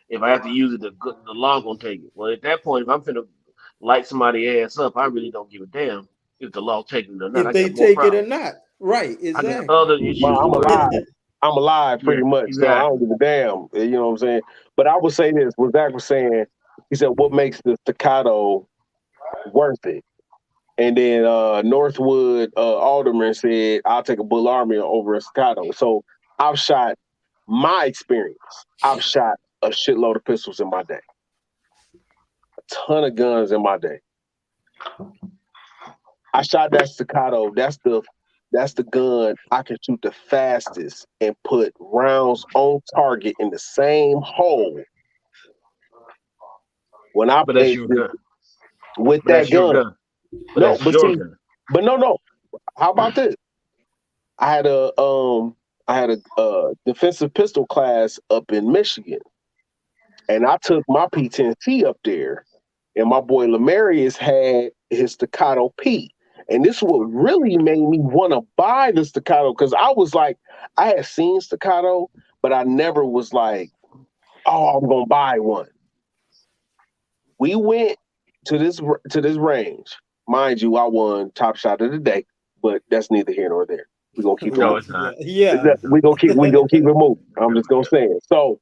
if I have to use it, the law gonna take it. Well, at that point, if I'm finna light somebody ass up, I really don't give a damn if the law taking it or not. If I they got more take it or problems. not, right? I got Exactly. other issues I'm to worry about. alive. I'm alive, Yeah, pretty much. So I don't exactly. give a damn. You know what I'm saying? But I would say this. What Zach was saying. He said, "What makes the Staccato worth it?" And then Northwood Alderman said, "I'll take a Bull Army over a Staccato." So I've shot my experience. I've shot a shitload of pistols in my day, a ton of guns in my day. I shot that Staccato. That's the gun I can shoot the fastest and put rounds on target in the same hole. When I But that's your gun. with But that that's your gun, gun. But no, that's but your see, gun. but no. How about this? I had a defensive pistol class up in Michigan, and I took my P10C up there, and my boy Lemarius had his Staccato P. And this is what really made me want to buy the Staccato because I was like, I had seen Staccato, but I never was like, oh, I'm gonna buy one. We went to this range, mind you. I won top shot of the day, but that's neither here nor there. We're gonna keep it No, moving. it's not. Yeah. We gonna keep it moving. I'm just gonna say it. So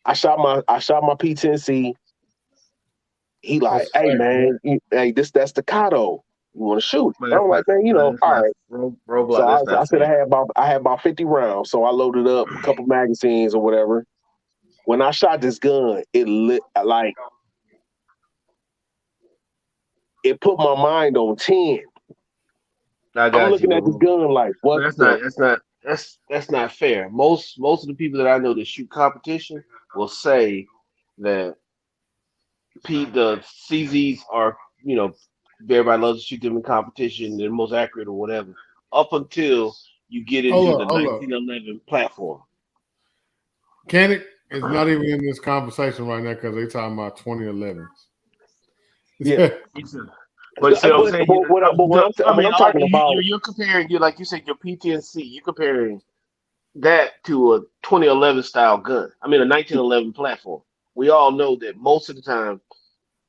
I shot my P10C. He like, That's hey safe, bro. man, that's Staccato. You want to shoot? But I'm like, man, that's all not right. So roadblock. That's I not said safe. I had about 50 rounds. So I loaded up a couple magazines or whatever. When I shot this gun, it lit like it put my mind on 10. I I'm got looking at this you. gun like, But what the? that's not fair. Most of the people that I know that shoot competition will say that the CZs are everybody loves to shoot them in competition. They're the most accurate or whatever. Up until you get into the Hold up. 1911 platform. Canic is not even in this conversation right now because they talking about 2011s. Yeah. But see what I'm saying? But what I'm talking about, You're comparing, you like you said, your PTNC. You're comparing that to a 2011 style gun. I mean, a 1911 platform. We all know that most of the time,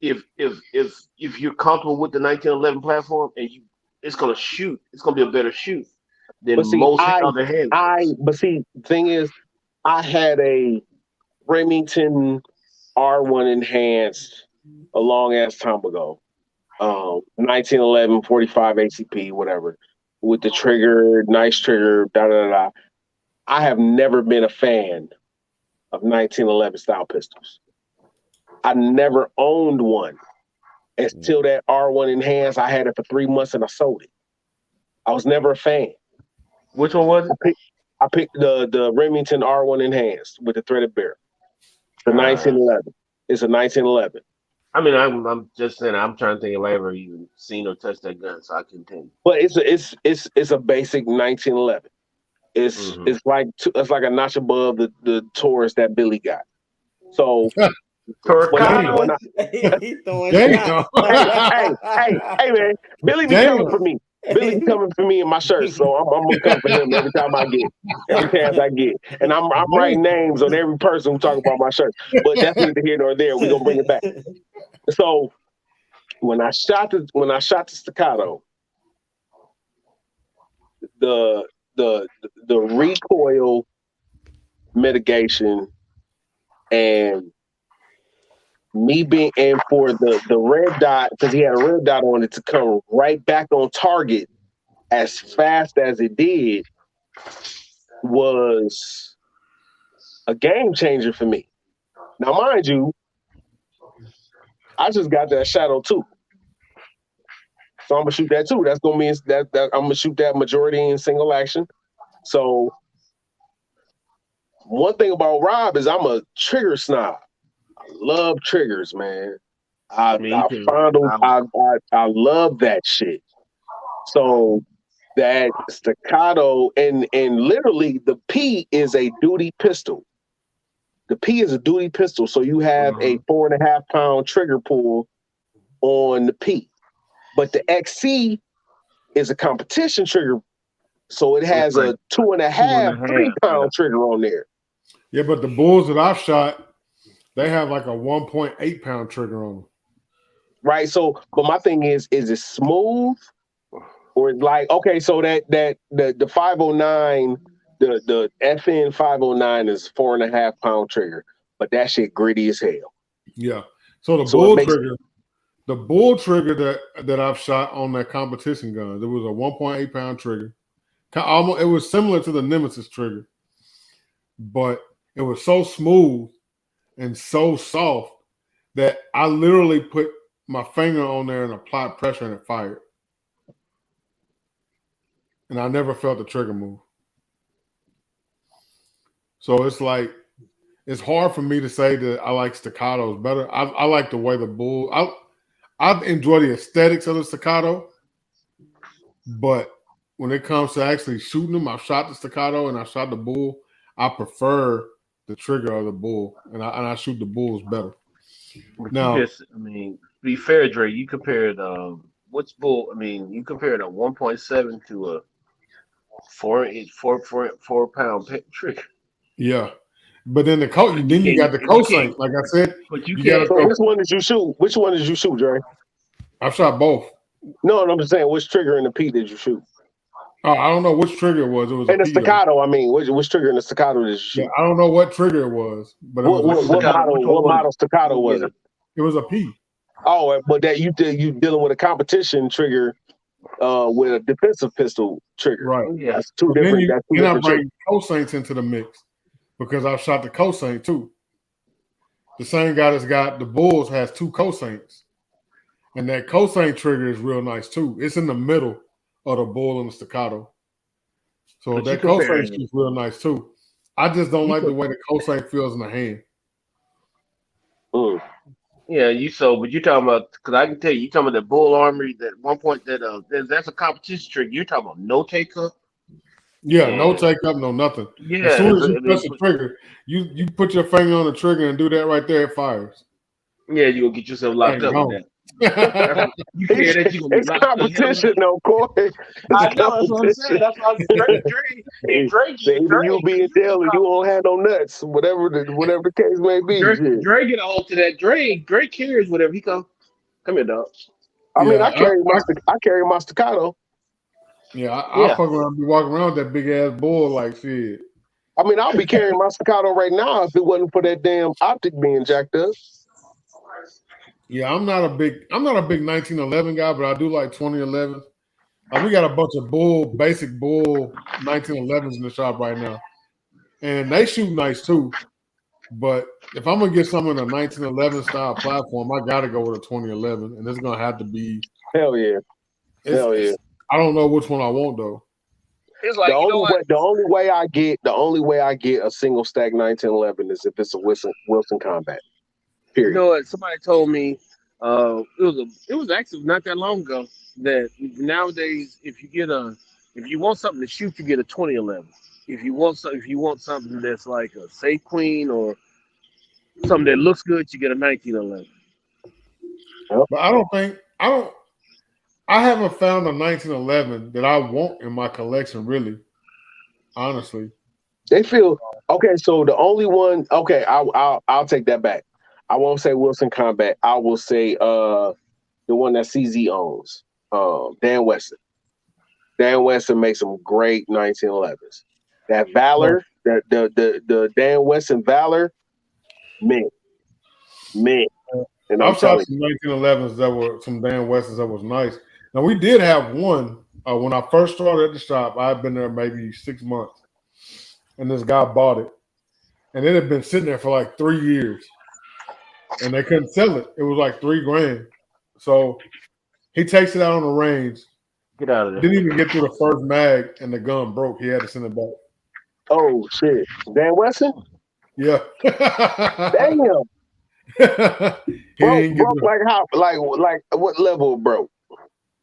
if you're comfortable with the 1911 platform and it's gonna shoot, it's gonna be a better shoot than but see, most other handguns. thing is, I had a Remington R1 enhanced a long ass time ago. 1911 45 ACP, whatever, with the trigger, nice trigger, da da da. Da. I have never been a fan of 1911 style pistols. I never owned one until that R1 enhanced. I had it for 3 months and I sold it. I was never a fan. Which one was I it? picked, I picked the Remington R1 enhanced with the threaded barrel. The Uh, 1911. It's a 1911. I mean, I'm just saying. I'm trying to think if I ever even seen or touched that gun, so I can tell you. But it's a basic 1911. Hmm. It's like a notch above the Taurus that Billy got. So when Torcado. I He throwing Damn. shots. hey man, Billy be coming Damn. for me. Billy coming for me in my shirts, so I'm gonna come for him every chance I get. And I'm writing names on every person who talk about my shirt. But that's neither here nor there. We're gonna bring it back. So when I shot the staccato, the recoil mitigation and me being in for the red dot, because he had a red dot on it, to come right back on target as fast as it did was a game changer for me. Now, mind you, I just got that shadow too. So I'm gonna shoot that too. That's gonna mean that I'm gonna shoot that majority in single action. So one thing about Rob is I'm a trigger snob. I love triggers, man. I love that shit. So that staccato and literally the P is a duty pistol. The P is a duty pistol, so you have a 4.5 pound trigger pull on the P. But the XC is a competition trigger, so it has like a 2.5, 3 pound trigger on there. Yeah, but the bulls that I've shot, they have like a 1.8 pound trigger on them. Right. So, but my thing is it smooth, or like, okay, so the 509, the FN 509 is 4.5 pound trigger, but that shit gritty as hell. Yeah. So the bull trigger that I've shot on that competition gun, there was a 1.8 pound trigger. It was similar to the Nemesis trigger, but it was so smooth and so soft that I literally put my finger on there and applied pressure and it fired. And I never felt the trigger move. So it's like, it's hard for me to say that I like staccatos better. I like the way the bull, I enjoy the aesthetics of the staccato, but when it comes to actually shooting them, I've shot the staccato and I shot the bull. I prefer the trigger of the bull, and I shoot the bulls better. But now, you just, I mean, to be fair, Dre, you compared which bull? I mean, you compared a 1.7 to a 4 pound trigger. Yeah, but then you got the cosine. Like I said, but you can't. So which one did you shoot? Which one did you shoot, Dre? I shot both. No, I'm just saying, which trigger in the P did you shoot? Oh, I don't know which trigger it was. It was and the staccato. Though. I mean, which trigger in the staccato did you shoot? Yeah, I don't know what trigger it was, but what model staccato was it? It was a P. Oh, but that you dealing with a competition trigger with a defensive pistol trigger. Right. Yeah. That's two different. Then I bring cosines into the mix because I've shot the cosine too. The same guy that's got the bulls has 2 cosines. And that cosine trigger is real nice too. It's in the middle of the bull and the staccato. So but that cosine is real nice too. I just don't like the way the cosine feels in the hand. Yeah, but you're talking about, because I can tell you, you're talking about the bull armory, that one point that's a competition trigger. You're talking about no take up. Yeah, no take up, no nothing. Yeah, as soon as you press the trigger, you put your finger on the trigger and do that right there, it fires. Yeah, you'll get yourself locked up with that. You care that you gonna be locked competition, no, Corey. I know, that's what I'm saying. That's why Drake, you'll be in jail and you won't have no nuts, whatever the case may be. Drake get a hold to that. Drake carries whatever he come here, dog. I mean, I carry my staccato. Yeah, I'll fuck around, be walking around with that big ass bull like shit. I mean, I'll be carrying my staccato right now if it wasn't for that damn optic being jacked up. Yeah, I'm not a big 1911 guy, but I do like 2011. We got a bunch of basic bull 1911s in the shop right now, and they shoot nice too. But if I'm gonna get something in a 1911 style platform, I gotta go with a 2011, and it's gonna have to be hell yeah. I don't know which one I want though. It's like the only way I get a single stack 1911 is if it's a Wilson Combat. Period. You know what? Somebody told me it was actually not that long ago that nowadays if you want something to shoot, you get a 2011. If you want something that's like a Safe Queen or something that looks good, you get a 1911. But I I haven't found a 1911 that I want in my collection, really. Honestly. They feel okay. So the only one, okay, I'll take that back. I won't say Wilson Combat. I will say the one that CZ owns, Dan Weston. Dan Weston makes some great 1911s. That Valor, the Dan Weston Valor, man. And I'm I've shot telling some 1911s that were some Dan Westons that was nice. Now we did have one when I first started at the shop. I had been there maybe 6 months, and this guy bought it, and it had been sitting there for like 3 years, and they couldn't sell it. It was like $3,000. So he takes it out on the range. Get out of there. Didn't even get through the first mag, and the gun broke. He had to send it back. oh shit, Dan Weston, Yeah. damn, He didn't get broke like how, like what level broke?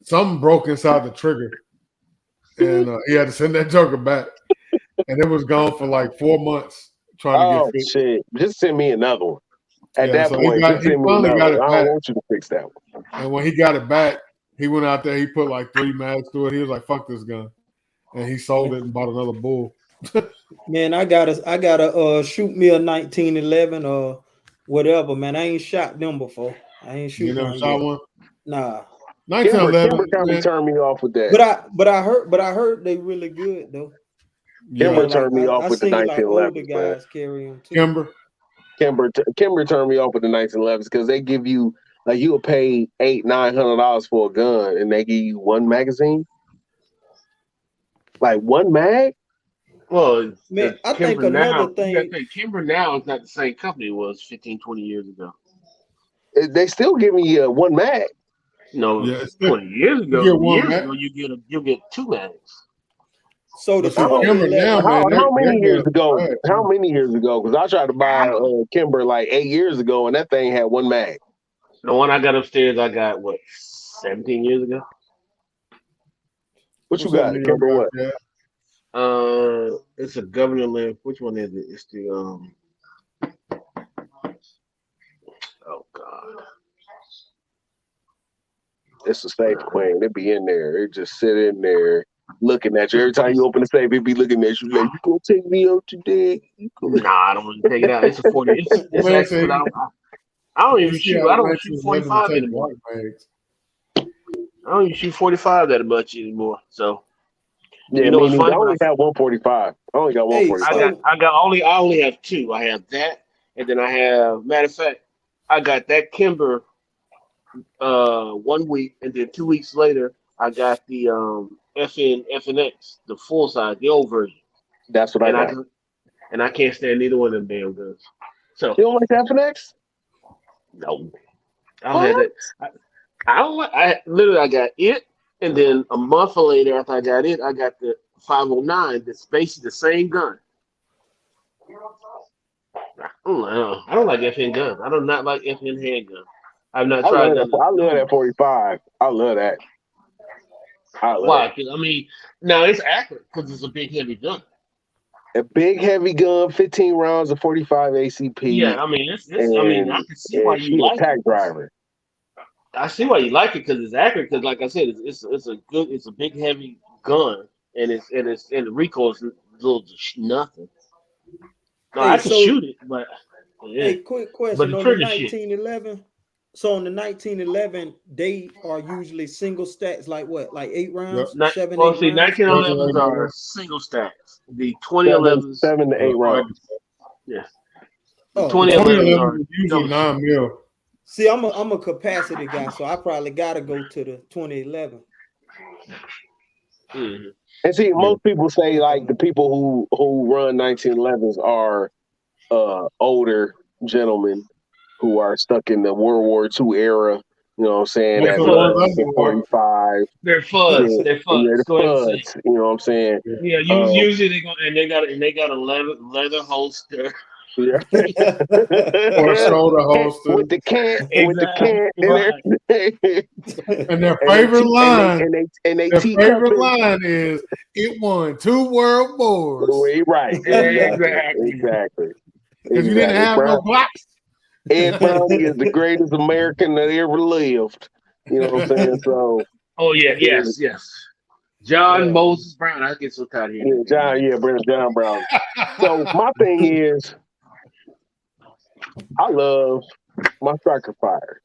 something broke inside the trigger, and he had to send that joker back, and it was gone for like 4 months trying to Oh get fixed. shit, just send me another one. At Yeah, that so point, just he send me finally another got one. it I back, don't want you to fix that one. and when he got it back, he went out there. He put like 3 mags to it. He was like, "Fuck this gun," and he sold it and bought another bull. Man, I gotta shoot me a 1911 or whatever, man. I ain't shot them before. I ain't You shoot never one shot yet. one? Nah. 1911, Kimber kind of man. turned me off with that. But I heard they really good though. Yeah, Kimber Like turned me off I with the seen like older 1911s, man. guys carry them too. Kimber turned me off with the 1911s because they give you like you'll pay $800-900 for a gun and they give you one magazine, like one mag. Well, Man, I think Kimber now, another you gotta thing. think Kimber now is not the same company it was 15, 20 years ago. They still give me one mag. No, yeah. 20 years You ago. get one Years mag. ago, you get 2 mags. So the But see, Kimber 2011. now, man, How many years they're ago? bad, How too. many years ago? Because I tried to buy Kimber like 8 years ago, and that thing had one mag. The one I got upstairs, I got what 17 years ago. What you What's up, got? New York Kimber guys? what? Yeah. It's a Governor Limb. Which one is it? It's the Oh God. It's a safe, Queen. It be in there. It just sit in there looking at you. Every time you open the safe, it be looking at you like, you gonna take me out today? Nah, I don't want to take it out. It's a 40. It's Man actually, said but I don't you even see shoot. how I the don't shoot 1911 45 take anymore. white mags. I don't even shoot 45 that much anymore. So Yeah, you know me what's neither. funny? I only got 145. I only got Hey, 145. I only have 2. I have that, and then I have. Matter of fact, I got that Kimber 1 week, and then 2 weeks later, I got the FNX, the full size, the old version, That's what I and got. I can't stand neither one of them damn guns. So You don't like the FNX? no, I don't have that. I don't like. I literally I got it, and then a month later after I got it, I got the 509. That's basically the same gun. I don't like FN guns. I do not like FN handgun. I've not I tried love none. that. I love that 45. I love that. Why? 'Cause, I mean, now it's accurate because it's a big heavy gun. A big heavy gun, 15 rounds of 45 ACP. Yeah, I mean, I mean, I can see why you she like a tack it. driver. I see why you like it because it's accurate. Because, like I said, it's a big heavy gun, and the recoil is little nothing. No, I can shoot it, but yeah. Hey, quick question But the on the trigger shit. 1911. So on the 1911, they are usually single stacks, like what, like 8 rounds, Yep. 7, Well, 8 see, rounds. 1911s are single stacks. The 2011s, 7 to 8 rounds. yeah. Oh, The The 2011s 2011 are is usually 9 mil. see, I'm a capacity guy, so I probably gotta go to the 2011. Mm-hmm. And see, most people say like the people who run 1911s are older gentlemen who are stuck in the World War II era. You know what I'm saying? Most That of the ones love I the know are. 45. They're Yeah, fuzz. They're the fuzz. Go ahead and say. FUDs. You know what I'm saying? Yeah, usually they got a leather holster. Yeah. Or a shoulder holster. with the can Exactly. and Right. everything. And their favorite line, and they their favorite teacupping. line is, "It won 2 world wars." Right. Exactly. Because you didn't have no Glocks. Ed Browning is the greatest American that ever lived. You know what I'm saying? So Oh yeah, yes. John Yeah. Moses Brown. I get so tired of hearing Yeah, that damn name. Brandon John Brown. So my thing is, I love my striker fires.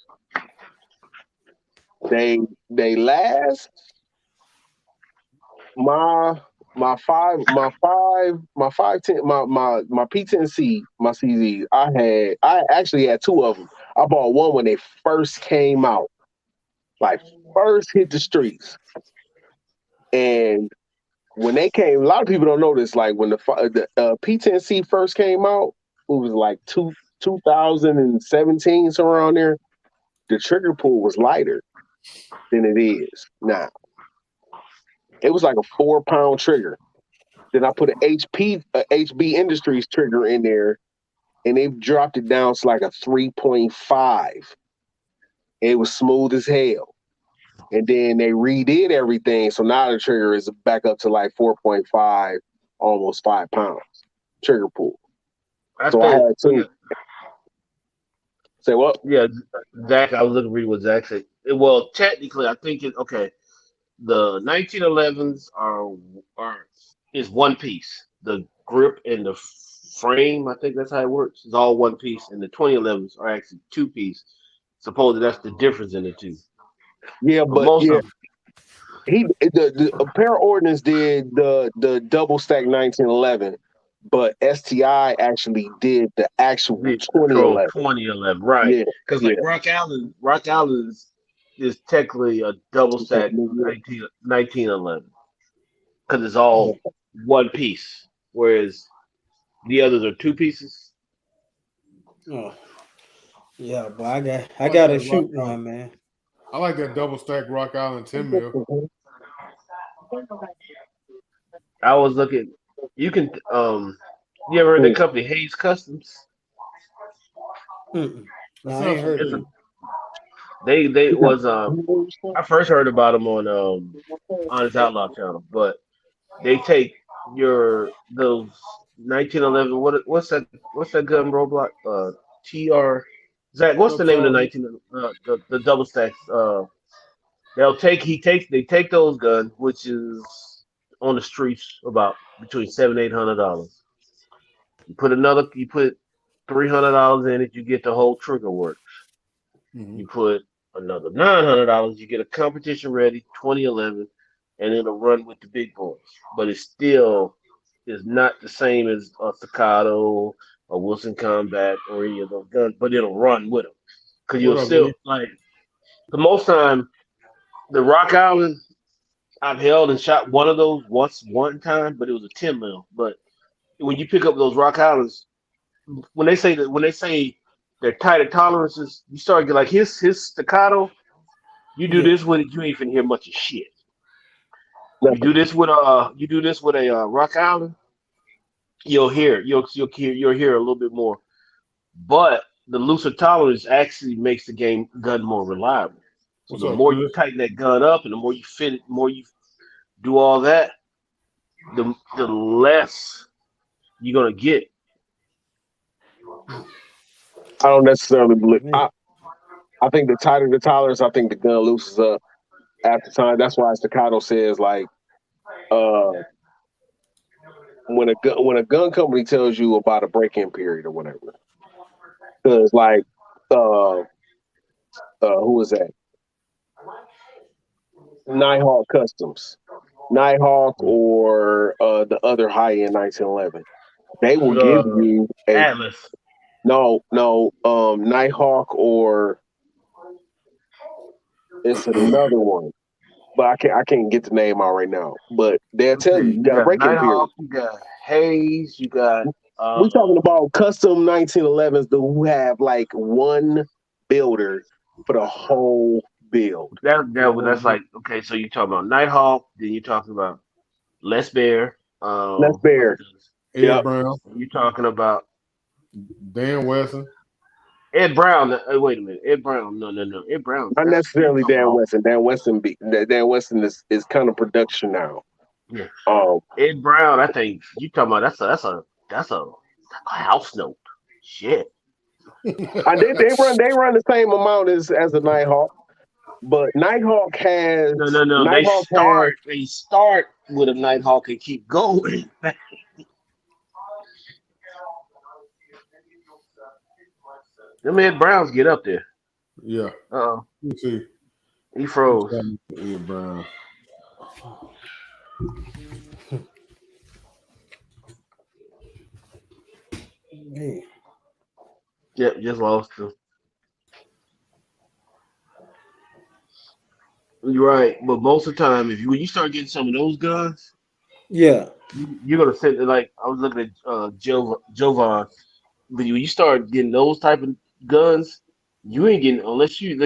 They last. My 510 my P10C my CZ. I actually had two of them. I bought one when they first came out, like first hit the streets, and when they came, a lot of people don't know this. Like when the P10C first came out, it was like 2017, somewhere around there. The trigger pull was lighter than it is now. It was like a 4-pound trigger. Then I put an HB Industries trigger in there, and they dropped it down to like a 3.5. It was smooth as hell. And then they redid everything, so now the trigger is back up to like 4.5, almost 5 pounds trigger pull. I So I think. had two. Say what? Yeah, Zach. I was looking to read what Zach said. Well, technically, I think it. Okay, the 1911s are is one piece. The grip and the frame, I think that's how it works. Is all one piece, and the 2011s are actually two piece. Supposedly that's the difference in the two. Yeah, But but most yeah, of them, the Para Ordnance did the double stack 1911, but STI actually did the actual the control 2011. 2011, right? Yeah, Because yeah. like Rock Allen is technically a double stack Yeah. 1911 because it's all one piece, whereas the others are two pieces. Oh, yeah, but I like gotta that Rock shoot Island. one, man. I like that double stack Rock Island 10 mil. I was looking. You can You ever heard of the company Hayes Customs? Mm-mm. That No, I ain't sounds heard It's of a familiar. it. they was I first heard about them on Honest Outlaw channel, but they take those 1911. What's that gun Roblox? TR. Zach, what's the name of the Subsonic. 19 the double stacks? They take those guns, which is on the streets about between $700-800. You put $300 in it, you get the whole trigger work. Mm-hmm. You put another $900, you get a competition ready 2011, and it'll run with the big boys. But it still is not the same as a Staccato, a Wilson Combat, or any of those guns. But it'll run with them because What you'll up, still Lee? like the most time the Rock Island I've held and shot one of those one time, but it was a 10 mil. But when you pick up those Rock Islands, when they say they're tighter tolerances, you start to get like his staccato. You do Yeah. this with it, you ain't finna hear much of shit. Nothing. You do this with a Rock Island, you'll hear you'll hear a little bit more. But the looser tolerance actually makes the gun more reliable. So What's the up, more you Chris? tighten that gun up, and the more you fit it, the more you do all that, the less you're gonna get. I don't necessarily believe. Man. I think the tighter the tolerance, I think the gun loosens up after time. That's why Staccato says like uh when a gun company tells you about a break-in period or whatever. Because like who was that? Nighthawk Customs. Nighthawk or the other high-end 1911. They will give The you a Atlas. Nighthawk or it's another one. But I can't get the name out right now. But they'll Let's tell see. you you You got a got break-in period. Nighthawk. You got Hayes. You got We talking about custom 1911s who have like one builder for the whole build. that's like okay. So you're talking about Nighthawk. Then you're talking about Les Bear. That's What fair. else? Ed Yep. Brown, You're talking about Dan Wesson. Ed Brown. Wait a minute. Ed Brown. No. Ed Brown. Not That's you necessarily talking Dan about. Weston. Dan Weston is kind of production now. Yeah. Um, Ed Brown. I think you talking about. That's a house note. Shit. and they run the same amount as the Nighthawk. But Nighthawk has No. Nighthawk has They start with a Nighthawk and keep going. Them Ed Browns get up there. Yeah. Uh-oh. Let's see. He froze. Ed Brown. Hey. Yep, just lost him. You're right, but most of the time, when you start getting some of those guns, Yeah. you're gonna sit there like I was looking at Jovan. But when you start getting those type of guns, you ain't getting unless you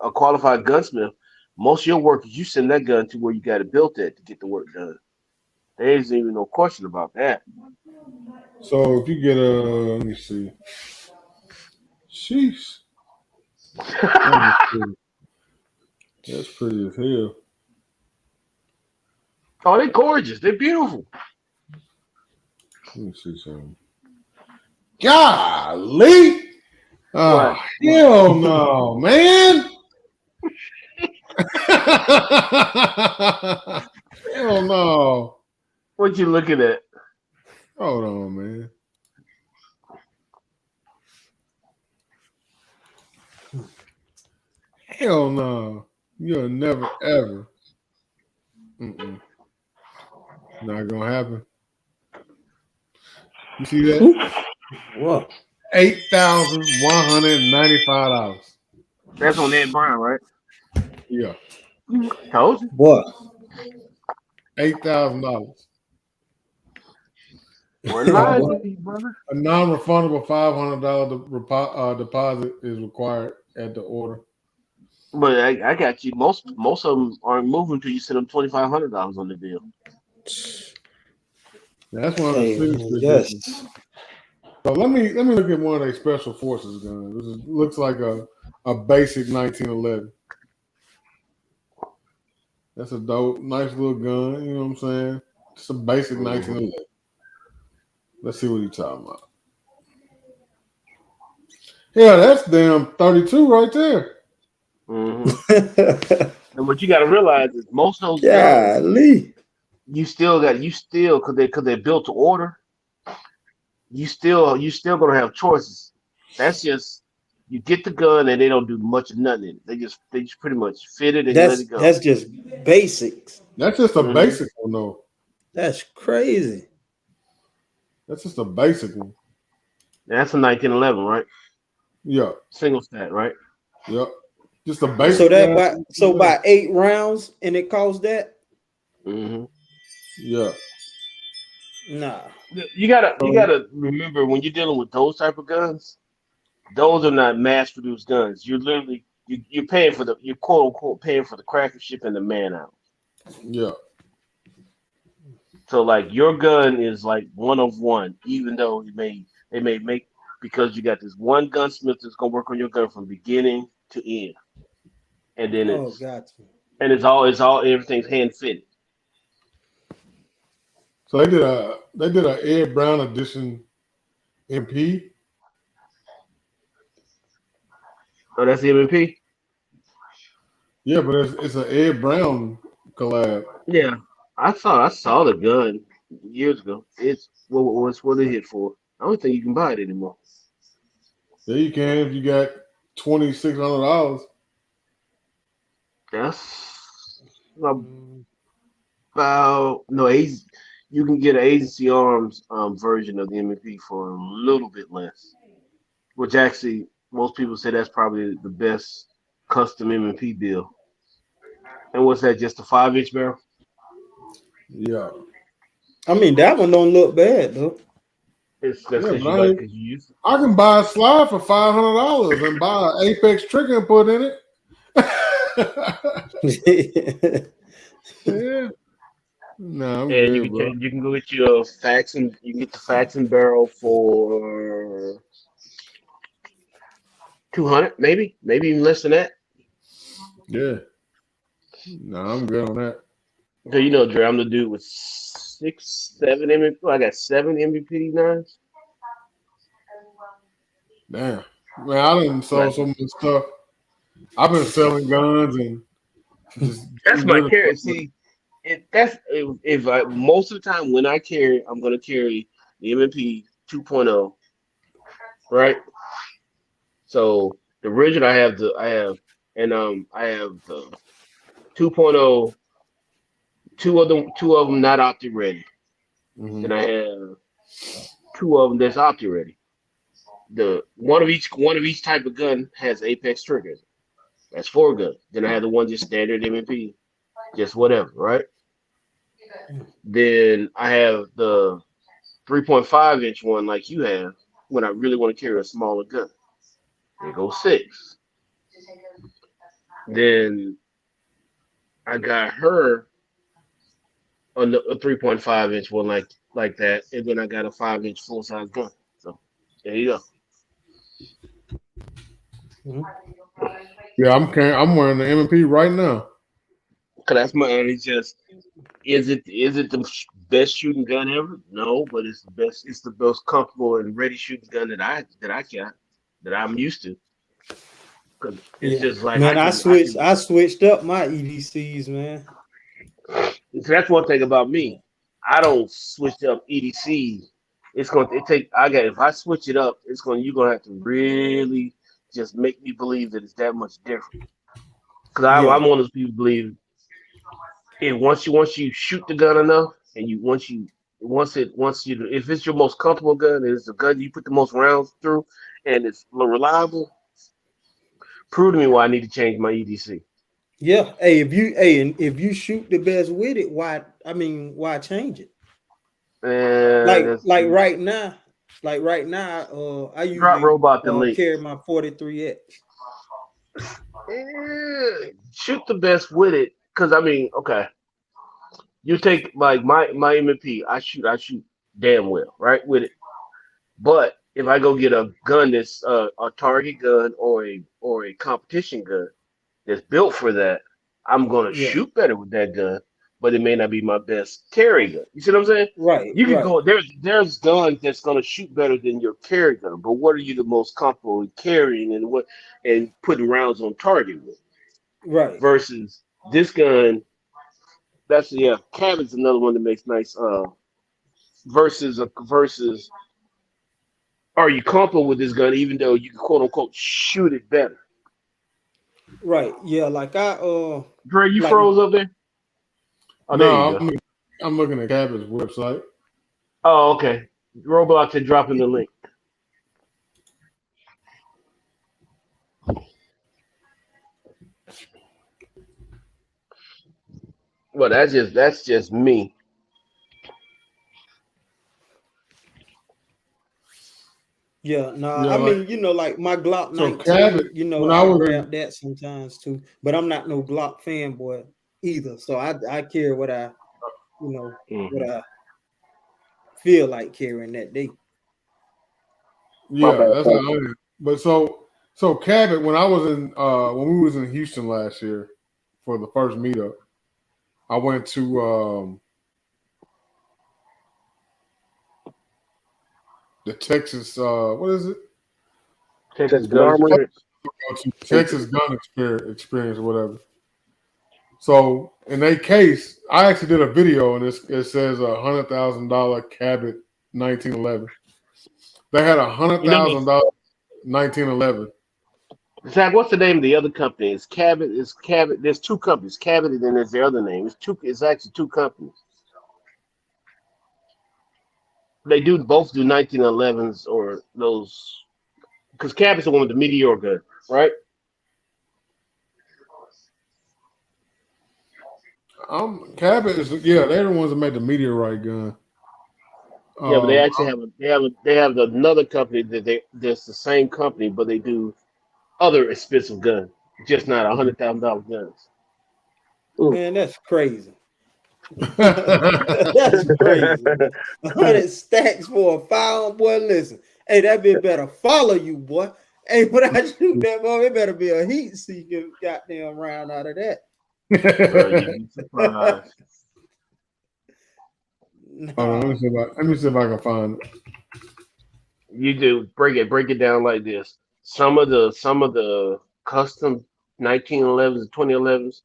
a qualified gunsmith. Most of your work is you send that gun to where you got it built at to get the work done. There isn't even no question about that. So if you get let me see. Sheesh. That's pretty as hell. Oh, they're gorgeous. They're beautiful. Let me see something. Golly! Oh, What? hell no, man! Hell no! What you looking at? Hold on, man. Hell no! You'll never ever. Not gonna happen. You see that? What? $8,195. That's on Ed Brown, right? Yeah, Told you. What? $8,000. Wasn't lying to you, brother. A non-refundable $500 deposit is required at the order. But I got you. Most of them aren't moving until you send them $2,500 on the deal. That's one of the Hey, serious man, editions. yes. So let me look at one of their special forces guns. Looks like a basic 1911. That's a dope, nice little gun. You know what I'm saying? Just a basic 1911. Let's see what he's talking about. Yeah, that's damn 32 right there. And what you got to realize is most of those guns, Golly. you still because they're built to order. You still gonna have choices. That's just you get the gun and they don't do much of nothing in it. They just pretty much fit it and let it go. That's just basics. That's just a basic one, though. That's crazy. That's just a basic one. That's a 1911, right? Yeah. Single stat, right? Yep. Just a basic. So by 8 rounds and it costs that? Yeah. Nah. You gotta remember when you're dealing with those type of guns, those are not mass produced guns. You're literally you're paying for you're quote unquote paying for the craftsmanship and the man out. Yeah. So like your gun is like one of one, even though they may make because you got this one gunsmith that's gonna work on your gun from beginning to end, and then got you. it's all everything's hand fitted. So they did a Ed Brown edition MP. Oh, that's the MP. Yeah, but it's an Ed Brown collab. Yeah, I saw the gun years ago. It's what it hit for. I don't think you can buy it anymore. Yeah, you can if you got $2,600. That's about no. You can get an Agency Arms version of the MP for a little bit less, which actually most people say that's probably the best custom MP deal. And what's that? Just a 5-inch barrel? Yeah. I mean, that one don't look bad though. That's Yeah, because but you use it. I can buy a slide for $500 and buy an Apex trigger and put in it. Yeah. No, I'm And good, bro. you can go get you a Faxon. You can get the Faxon barrel for 200, maybe even less than that. Yeah. No, I'm good on that. So you know, Dre, I'm the dude with 7 MVP. I got 7 MVP 9s. Damn. Man, I done sold so much stuff. I've been selling guns and just That's getting my rid of carry. stuff. See, if I most of the time when I carry, I'm gonna carry the M&P 2.0, right? So the original I have the 2.0, two of them not opti ready. Then I have two of them that's opti ready. The one of each type of gun has apex triggers. That's four guns. Then I have the one just standard M&P, just whatever, right? Then I have the 3.5-inch one like you have when I really want to carry a smaller gun. There goes six. Then I got her on a 3.5-inch one like that, and then I got a 5-inch full size gun. So there you go. Yeah, I'm wearing the M&P right now. Cause that's my and it's just is it the best shooting gun ever? No, but it's the best. It's the most comfortable and ready shooting gun that I got that I'm used to. Cause it's Yeah, just like man, I can. I switched up my EDCs, man. So that's one thing about me. I don't switch up EDC. It's going to take. I got if I switch it up, you're gonna have to really just make me believe that it's that much different. Because Yeah, I'm one of those people who believe it once you shoot the gun enough, and once you if it's your most comfortable gun, and it's the gun you put the most rounds through, and it's reliable. Prove to me why I need to change my EDC. yeah. And if you shoot the best with it, why change it? And Like that's like right now, I drop usually robot the link. carry my 43X. Shoot the best with it, because I mean, okay, you take like my M&P, I shoot damn well, right, with it. But if I go get a gun that's a target gun or a competition gun that's built for that, I'm gonna Yeah, shoot better with that gun, but it may not be my best carry gun. You see what I'm saying? right, You can right, go there's guns that's gonna shoot better than your carry gun, but what are you the most comfortable in carrying and putting rounds on target with? right, Versus this gun. That's yeah. Cabin's another one that makes nice. Versus. Are you comfortable with this gun, even though you can quote unquote shoot it better? right. Yeah, like Dre, you like froze up there. Oh, there you No, go. I'm looking at Cabot's website. Oh, okay. Roblox had dropping the link. Well, that's just me. yeah, no, Yeah, I like mean, like my Glock so Cabot. 19, When I I was in, grab that sometimes too, but I'm not no Glock fanboy either. So I carry what Hmm. what I feel like carrying that day. My yeah, bad. that's how I am. But so Cabot, when I was in when we was in Houston last year for the first meetup, I went to the Texas what is it? Texas Texas gun Armory. experience. Texas Gun Experience or whatever. So in that case, I actually did a video and it says $100,000 Cabot 1911. They had You know, $100,000 1911. Zach, what's the name of the other company? It's Cabot. It's Cabot. There's two companies, Cabot, and then there's the other name. It's two. It's actually two companies. They do both do 1911s or those because Cabot's the one with the meteor gun, right? Cabot is they're the ones that made the meteorite gun. Yeah, but they Um, actually they have another company that's the same company, but they do other expensive guns, just not $100,000 guns. Man, that's crazy. That's crazy. 100 stacks for a firearm, boy. Listen, hey, that bitch better follow you, boy. Hey, when I shoot that boy, it better be a heat seeking goddamn round out of that. Bro, you'd be surprised. Hold on, Nah, let me see if I can find it. You do break it down like this. Some of the custom 1911s and 2011s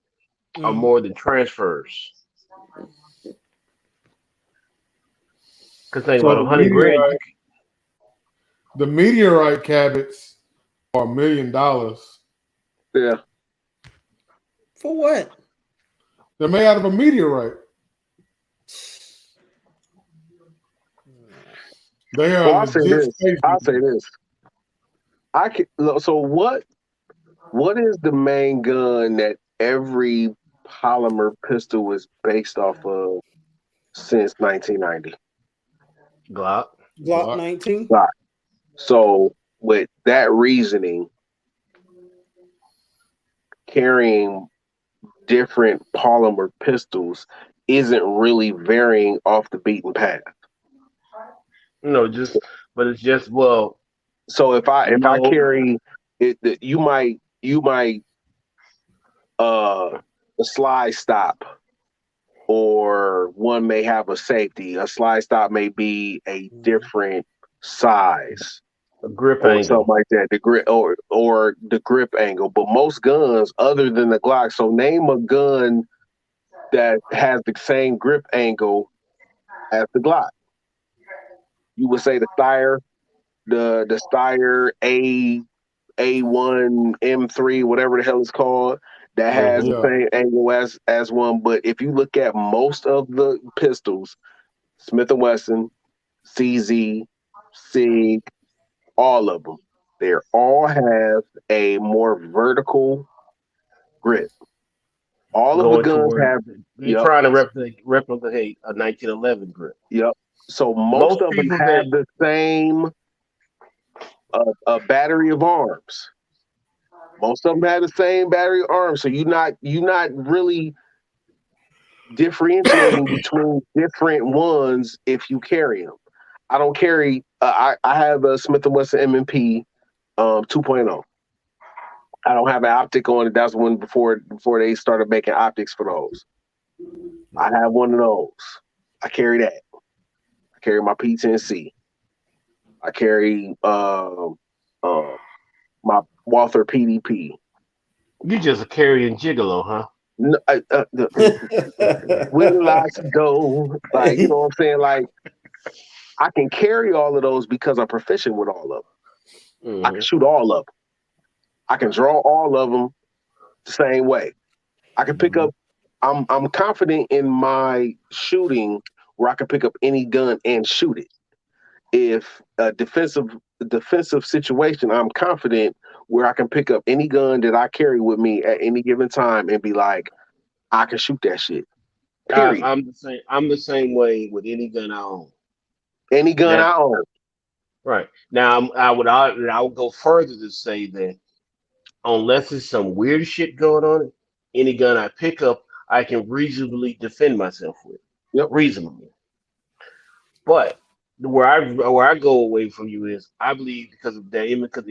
are more than transfers. Because think So about the 100 grand. meteorite cabinets are $1 million. Yeah. For what? They're made out of a meteorite. They are Well, I'll say legit this. space I'll say heaters. this. I can. So what is the main gun that every polymer pistol is based off of since 1990? Glock. Glock 19. Right. So with that reasoning, carrying different polymer pistols isn't really varying off the beaten path. No, but it's just well. So if I No, carry it, you might a slide stop, or one may have a safety. A slide stop may be a different size a grip or angle. something like that. The grip or the grip angle. But most guns, other than the Glock, so name a gun that has the same grip angle as the Glock. You would say the Steyr, the Steyr A1 M3, whatever the hell it's called, that has the Yeah. same angle as one. But if you look at most of the pistols, Smith & Wesson, CZ, SIG, all of them, they all have a more vertical grip. All of the Going guns toward have. they're Yep. trying to replicate a 1911 grip. Yep. So most Most of them people have that the same battery of arms. Most of them have the same battery of arms. So you're not really differentiating between different ones if you carry them. I don't carry. I have a Smith & Wesson M&P 2.0. I don't have an optic on it. That's one before they started making optics for those. I have one of those. I carry that. I carry my P10C. I carry my Walther PDP. you just a carrying gigolo, huh? No, will I go? Like, you know what I'm saying? Like, I can carry all of those because I'm proficient with all of them. Mm-hmm. I can shoot all of them. I can draw all of them the same way. I can pick up. I'm confident in my shooting where I can pick up any gun and shoot it. If a defensive situation, I'm confident where I can pick up any gun that I carry with me at any given time and be like, I can shoot that shit. Period. I'm the same. I'm the same way with any gun I own. Any gun Now, I own. right now, I would go further to say that unless there's some weird shit going on, any gun I pick up, I can reasonably defend myself with. Yep. Reasonably. But where I go away from you is I believe because the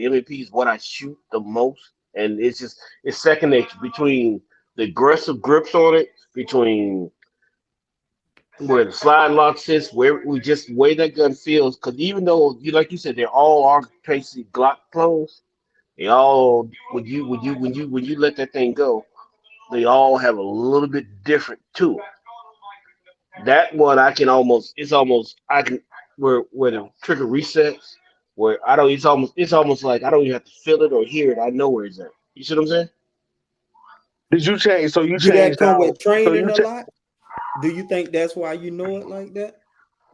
M&P is what I shoot the most, and it's second nature between the aggressive grips on it, between where the slide lock sits, where we just the way that gun feels. Because even though like you said, they're all are basically Glock clones. They all when you let that thing go, they all have a little bit different too. That one I can almost I can where the trigger resets, where I don't it's almost like I don't even have to feel it or hear it. I know where it's at. You see what I'm saying? Did you change? So you Do that changed come out. with So you training a lot? Do you think that's why you know it like that?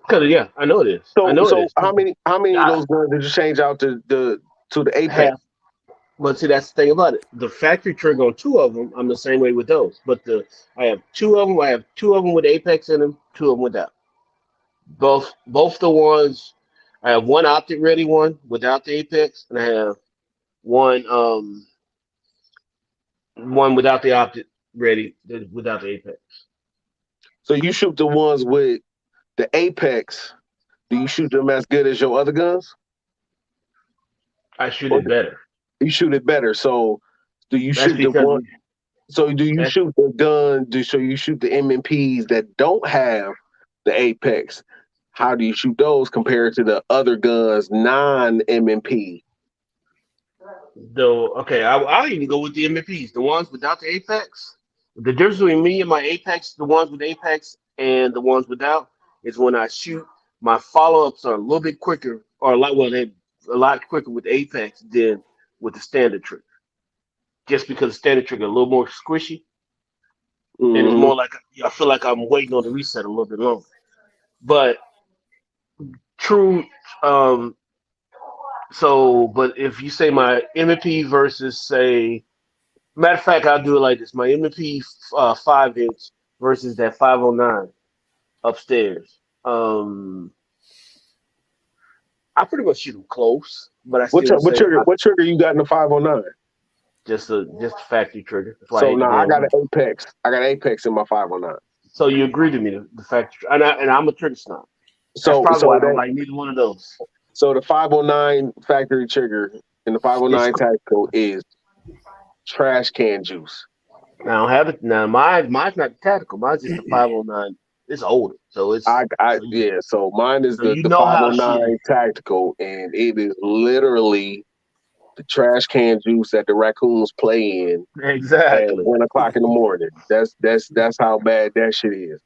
Cause yeah, I know it is. I know it so is. how many of I those guns did you change out to the Apex? have, but see that's the thing about it. The factory trigger on two of them, I'm the same way with those. But I have two of them. I have two of them with Apex in them, two of them without. Both the ones. I have one optic ready one without the Apex, and I have one one without the optic ready without the Apex. So you shoot the ones with the Apex. Do you shoot them as good as your other guns, I shoot or it better. you shoot it better? So do you That's shoot the because one? So do you that's shoot the gun? So you shoot the M&Ps that don't have the Apex? How do you shoot those compared to the other guns non M&P? I'll even go with the MFPs, the ones without the apex. The difference between me and my apex, the ones with apex and the ones without, is when I shoot, my follow ups are a little bit quicker, or they're a lot quicker with apex than with the standard trigger. Just because the standard trigger a little more squishy, and it's Mm-hmm. more like I feel like I'm waiting on the reset a little bit longer. But true, um, but if you say my MP versus say, matter of fact, I'll do it like this: my MP 5" versus that 509 upstairs. I pretty much shoot them close, but I still would say What trigger you got in the 509? just a factory trigger. That's why I So hate the now I damn got an gun. Apex. I got Apex in my 509. So you agree to me the factory, and I'm a trigger snob. That's So probably why so I don't that like neither one of those. so the 509 factory trigger and the It's 509 tactical is trash can juice. I don't have it now. Mine's not tactical. Mine's just a 509. It's older, so So mine is so you the know how shit 509 tactical, and it is literally the trash can juice that the raccoons play in at exactly. 1 o'clock in the morning. That's how bad that shit is.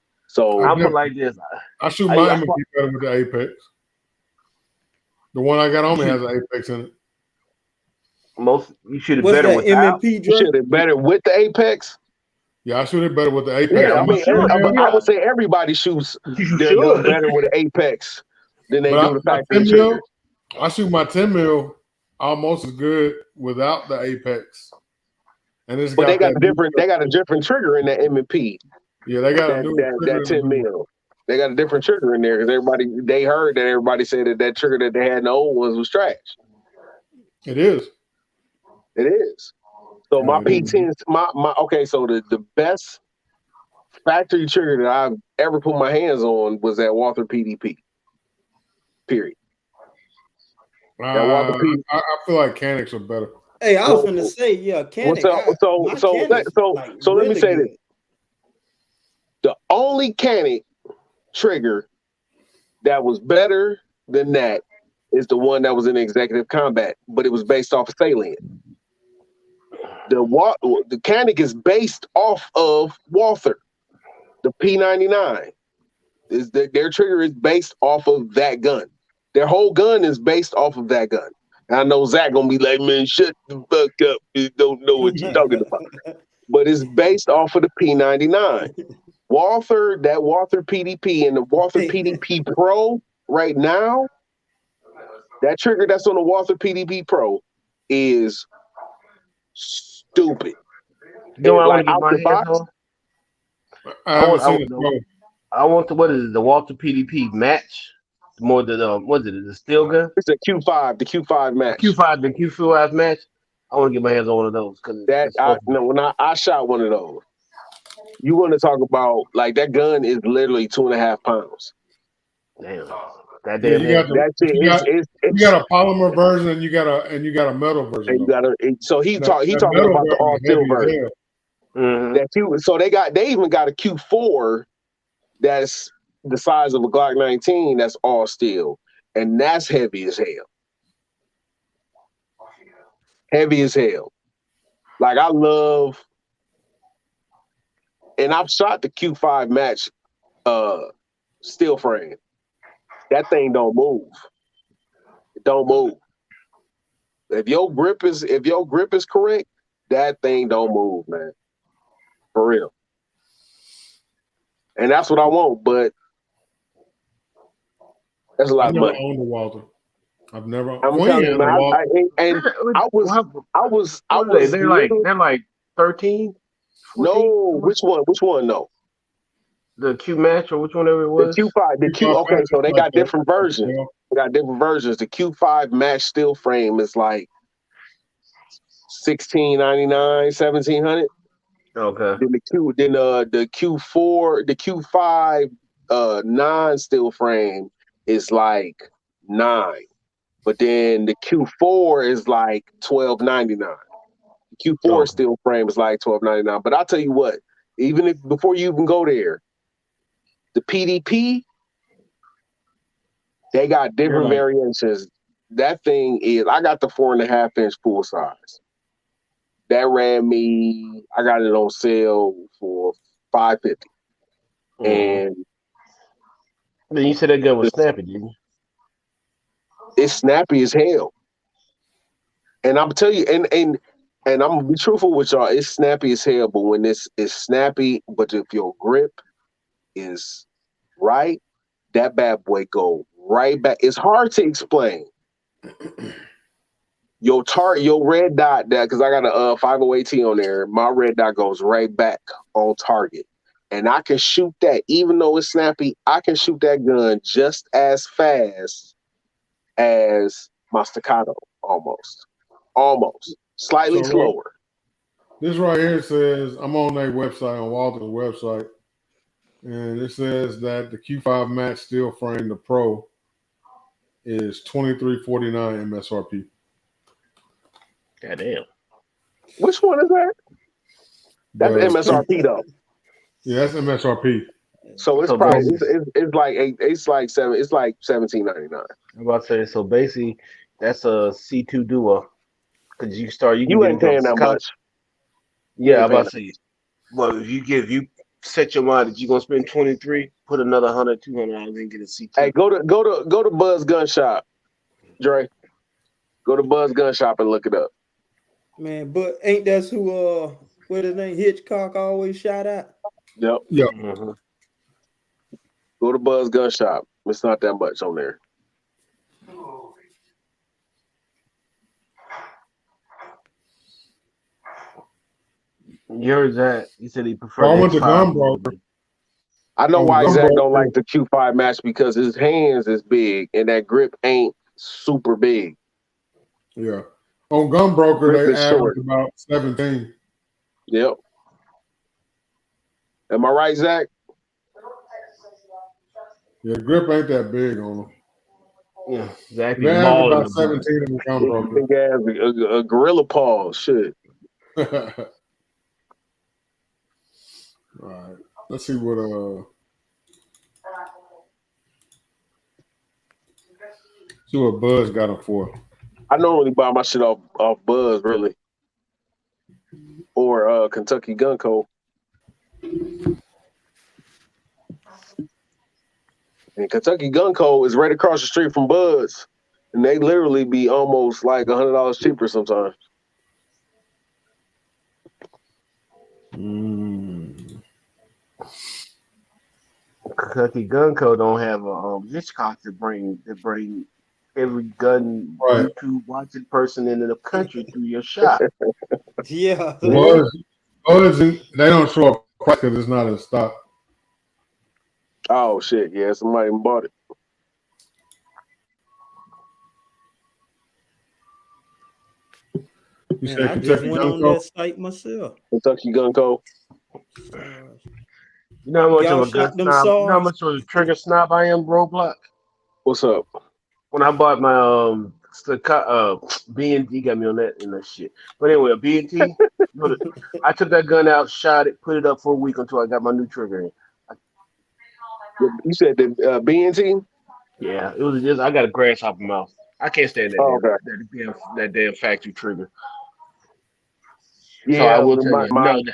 I So I'll put never, like this. I shoot I, my I MP better with the apex. The one I got on me has an apex in it. You shoot it What's better that without. MMP, you Dre? should have better with the Apex. Yeah, I shoot it better with the apex. Yeah, Yeah, I On my you mean, should. 10 I mil, would Yeah, say everybody shoots you their gun should. better with an Apex than they but do the my factory 10 trigger. mil, I shoot my 10 mil almost as good without the apex. And it's But got that new they got a different trigger in that M&P. yeah, they got a new That trigger. 10 mil. They got a different trigger in there because they heard that everybody said that trigger that they had in the old ones was trash. It is. It is. So my It is. P10s, so the best factory trigger that I've ever put my hands on was that Walther PDP. Period. That Walther PDP. I feel like Canics are better. Hey, I was Well, finna say, yeah, well, Canic. My Canic's like so let me really say good. this. The only Canic trigger that was better than that is the one that was in executive combat, but it was based off of Salient. The Canic is based off of Walther. The P99 their trigger is based off of that gun. Their whole gun is based off of that gun. And I know Zach gonna be like, man, shut the fuck up. You don't know what you're talking about. But it's based off of the P99. That Walther PDP and the Walther PDP Pro right now, that trigger that's on the Walther PDP Pro is stupid. You know what I want Like to get out my the hands box, on? I haven't seen it. Bro. I want what is it? The Walter PDP match. More than what is it? The steel gun? it's a Q5, the Q5 match. The Q5 match. I want to get my hands on one of those because when I shot one of those, you want to talk about like that gun is literally 2.5 pounds. damn that Yeah, damn you got heavy. the you got a polymer version and you got a metal version. So he's that talking metal about the all version is steel heavy as version. hell. Mm-hmm. So they even got a Q4 that's the size of a Glock 19 that's all steel, and that's heavy as hell. Heavy as hell. Like I love, and I've shot the Q5 match steel frame. That thing don't move. It don't move. If your grip is correct, that thing don't move, man. For real. And that's what I want, but that's a lot I've of never money. owned a Walther. I've never. I'm Queen telling you, has a man. Walther. I was They're little. like 13, 14? No, which one? Which one? No, The Q match or which one ever it the was. Q5. The Q. Okay, so they got different versions. Yeah. They got different versions. The Q5 match steel frame is like $1,699, $1,700. Okay. Then the Q4, the Q5 non-steel frame is like $9. But then the Q4 is like $1,299. The Q4 steel frame is like $1,299. But I'll tell you what, before you even go there, the PDP, they got different variations that thing is. I got the 4.5-inch full size. That ran me. I got it on sale for $550, and Then you said that gun was snappy, didn't you? it's snappy as hell. And I'm tell you, and I'm gonna be truthful with y'all. It's snappy as hell, but when it's snappy, but if your grip is right, that bad boy go right back. It's hard to explain. Your red dot, that because I got a 508T on there. My red dot goes right back on target, and I can shoot that even though it's snappy. I can shoot that gun just as fast as my staccato, almost slightly So, slower. This right here says, I'm on their website, on Walter's website, and it says that the Q5 Max steel frame, the Pro, is $23.49 MSRP. Goddamn. Which one is that? That's MSRP though. Yeah, that's MSRP. So it's probably it's like $17.99. I'm about to say, so basically, that's a C2 Duo. Because you can You get ain't it paying that much. Yeah, I'm about to say, well, if you set your mind that you're gonna spend 23, put another $100, $200 and get a C2. Hey, go to Buzz Gun Shop, Dre. Go to Buzz Gun Shop and look it up. Man, but ain't that who what his name Hitchcock always shot at? Yep. Mm-hmm. Go to Buzz Gun Shop. It's not that much on there. You heard that? He said he preferred. I went to Gunbroker. I know why Zach don't like the Q5 Max because his hands is big and that grip ain't super big. Yeah. On Gunbroker, they average about 17. Yep. Am I right, Zach? Yeah, grip ain't that big on them. Yeah, exactly. They average about 17 in the Gunbroker. A gorilla paw, shit. All right. Let's see what Buzz got them for. I normally buy my shit off Buzz, really. Or Kentucky Gun Co. And Kentucky Gun Co. is right across the street from Buzz. And they literally be almost like $100 cheaper sometimes. Kentucky Gun Co. don't have a Hitchcock to bring every gun YouTube watching person in the country through your shop. Yeah. Buzz, they don't show up quite because it's not in stock. Oh shit! Yeah, somebody bought it. You Man, I just went on that site myself. Kentucky Gun Co. You know how much of a gun snob? You know how much of a trigger snob I am, Roadblock? What's up? When I bought my B&T, got me on that shit. But anyway, a B&T, I took that gun out, shot it, put it up for a week until I got my new trigger in. You said the B&T? Yeah, it was just I got a grasshopper mouth. I can't stand that damn factory trigger. Yeah, so I will tell you,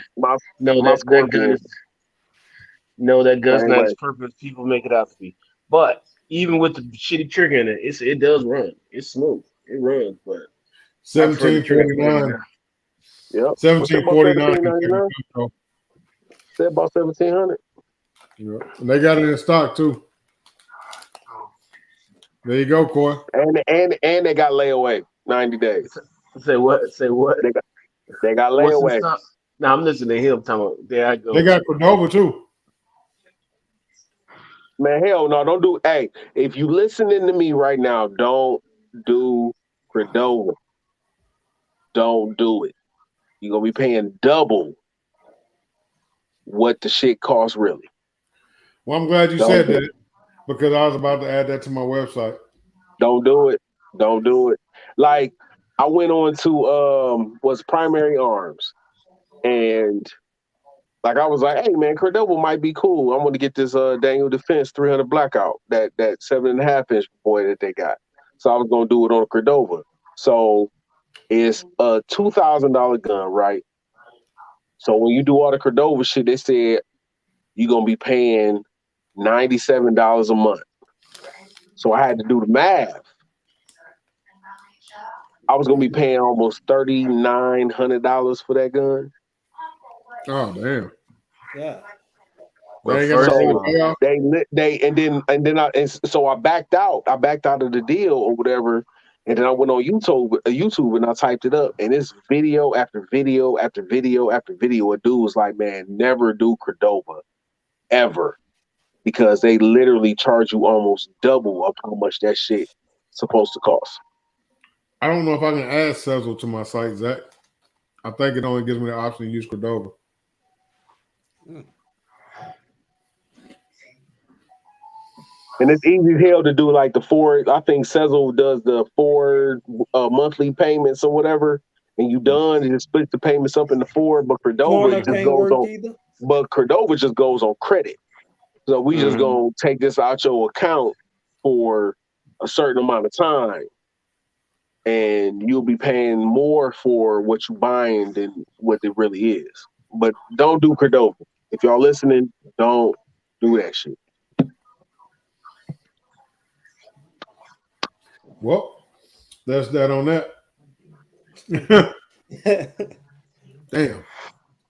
that gun's not as perfect as people make it out to be. But even with the shitty trigger in it, it does run. It's smooth. It runs, but $17.49. Yep. $17.49. Said about $1,700. Yeah. And they got it in stock too. There you go, Coy. And they got layaway 90 days. Say what? They got layaway. Now I'm listening to him talking about there I go. They got Cordova too. Man, hell no, don't do. Hey, if you listening to me right now, don't do Cordova. Don't do it. You're gonna be paying double what the shit costs really. Well, I'm glad you said that because I was about to add that to my website. Don't do it. Don't do it. Like I went on to was Primary Arms, and like I was like, hey man, Cordova might be cool. I'm gonna get this Daniel Defense 300 Blackout, that 7.5-inch boy that they got. So I was gonna do it on a Cordova. So it's a $2,000 gun, right? So when you do all the Cordova shit, they said you're gonna be paying $97 a month. So I had to do the math. I was gonna be paying almost $3,900 for that gun. Oh damn. Yeah. They ain't got no really payoff. So I backed out. I backed out of the deal or whatever. And then I went on YouTube and I typed it up. And it's video after video after video after video. A dude was like, man, never do Cordova ever. Because they literally charge you almost double of how much that shit supposed to cost. I don't know if I can add Sezzle to my site, Zach. I think it only gives me the option to use Cordova. And it's easy as hell to do like the 4. I think Sezzle does the 4 monthly payments or whatever, and you done and it splits the payments up into 4. But Cordova just goes on. Either. But Cordova just goes on credit. So we just gonna take this out your account for a certain amount of time, and you'll be paying more for what you buying than what it really is. But don't do Cordova. If y'all listening, don't do that shit. Well, that's that on that. Damn.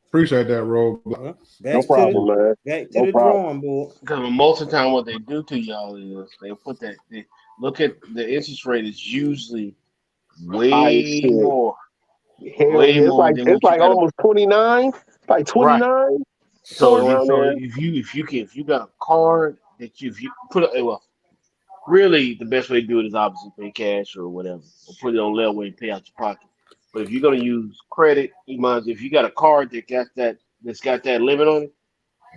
Appreciate that, Rob. No problem, man. Back to the drawing board. Because most of the time, what they do to y'all is they put that. They look at the interest rate is usually way more. Hell yeah, it's like almost 29, like 29. Right. So if you got a card that if you put it, well, really the best way to do it is obviously pay cash or whatever, or put it on layaway and pay out your pocket. But if you're gonna use credit, if you got a card that's got that limit on it,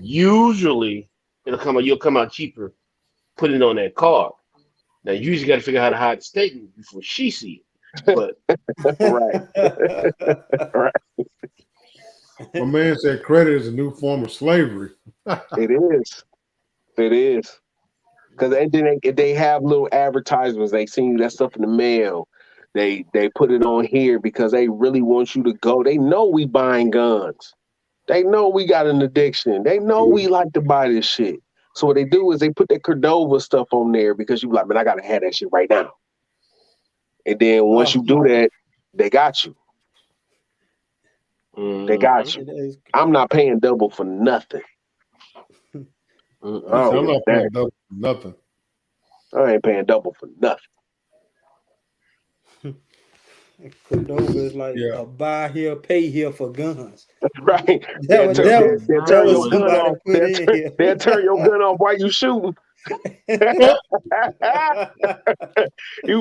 usually you'll come out cheaper putting it on that card. Now you usually got to figure out how to hide the statement before she see it. But right. My man said credit is a new form of slavery. It is. Because then they have little advertisements. They send you that stuff in the mail. They put it on here because they really want you to go. They know we buying guns. They know we got an addiction. They know we like to buy this shit. So what they do is they put that Cordova stuff on there because you be like, man, I gotta have that shit right now. And then once you do that, they got you. They got you. I'm not paying double for nothing. I'm not paying double for nothing. I ain't paying double for nothing. Cordova is like a buy here, pay here for guns. Right. They'll turn your gun off while you shooting. You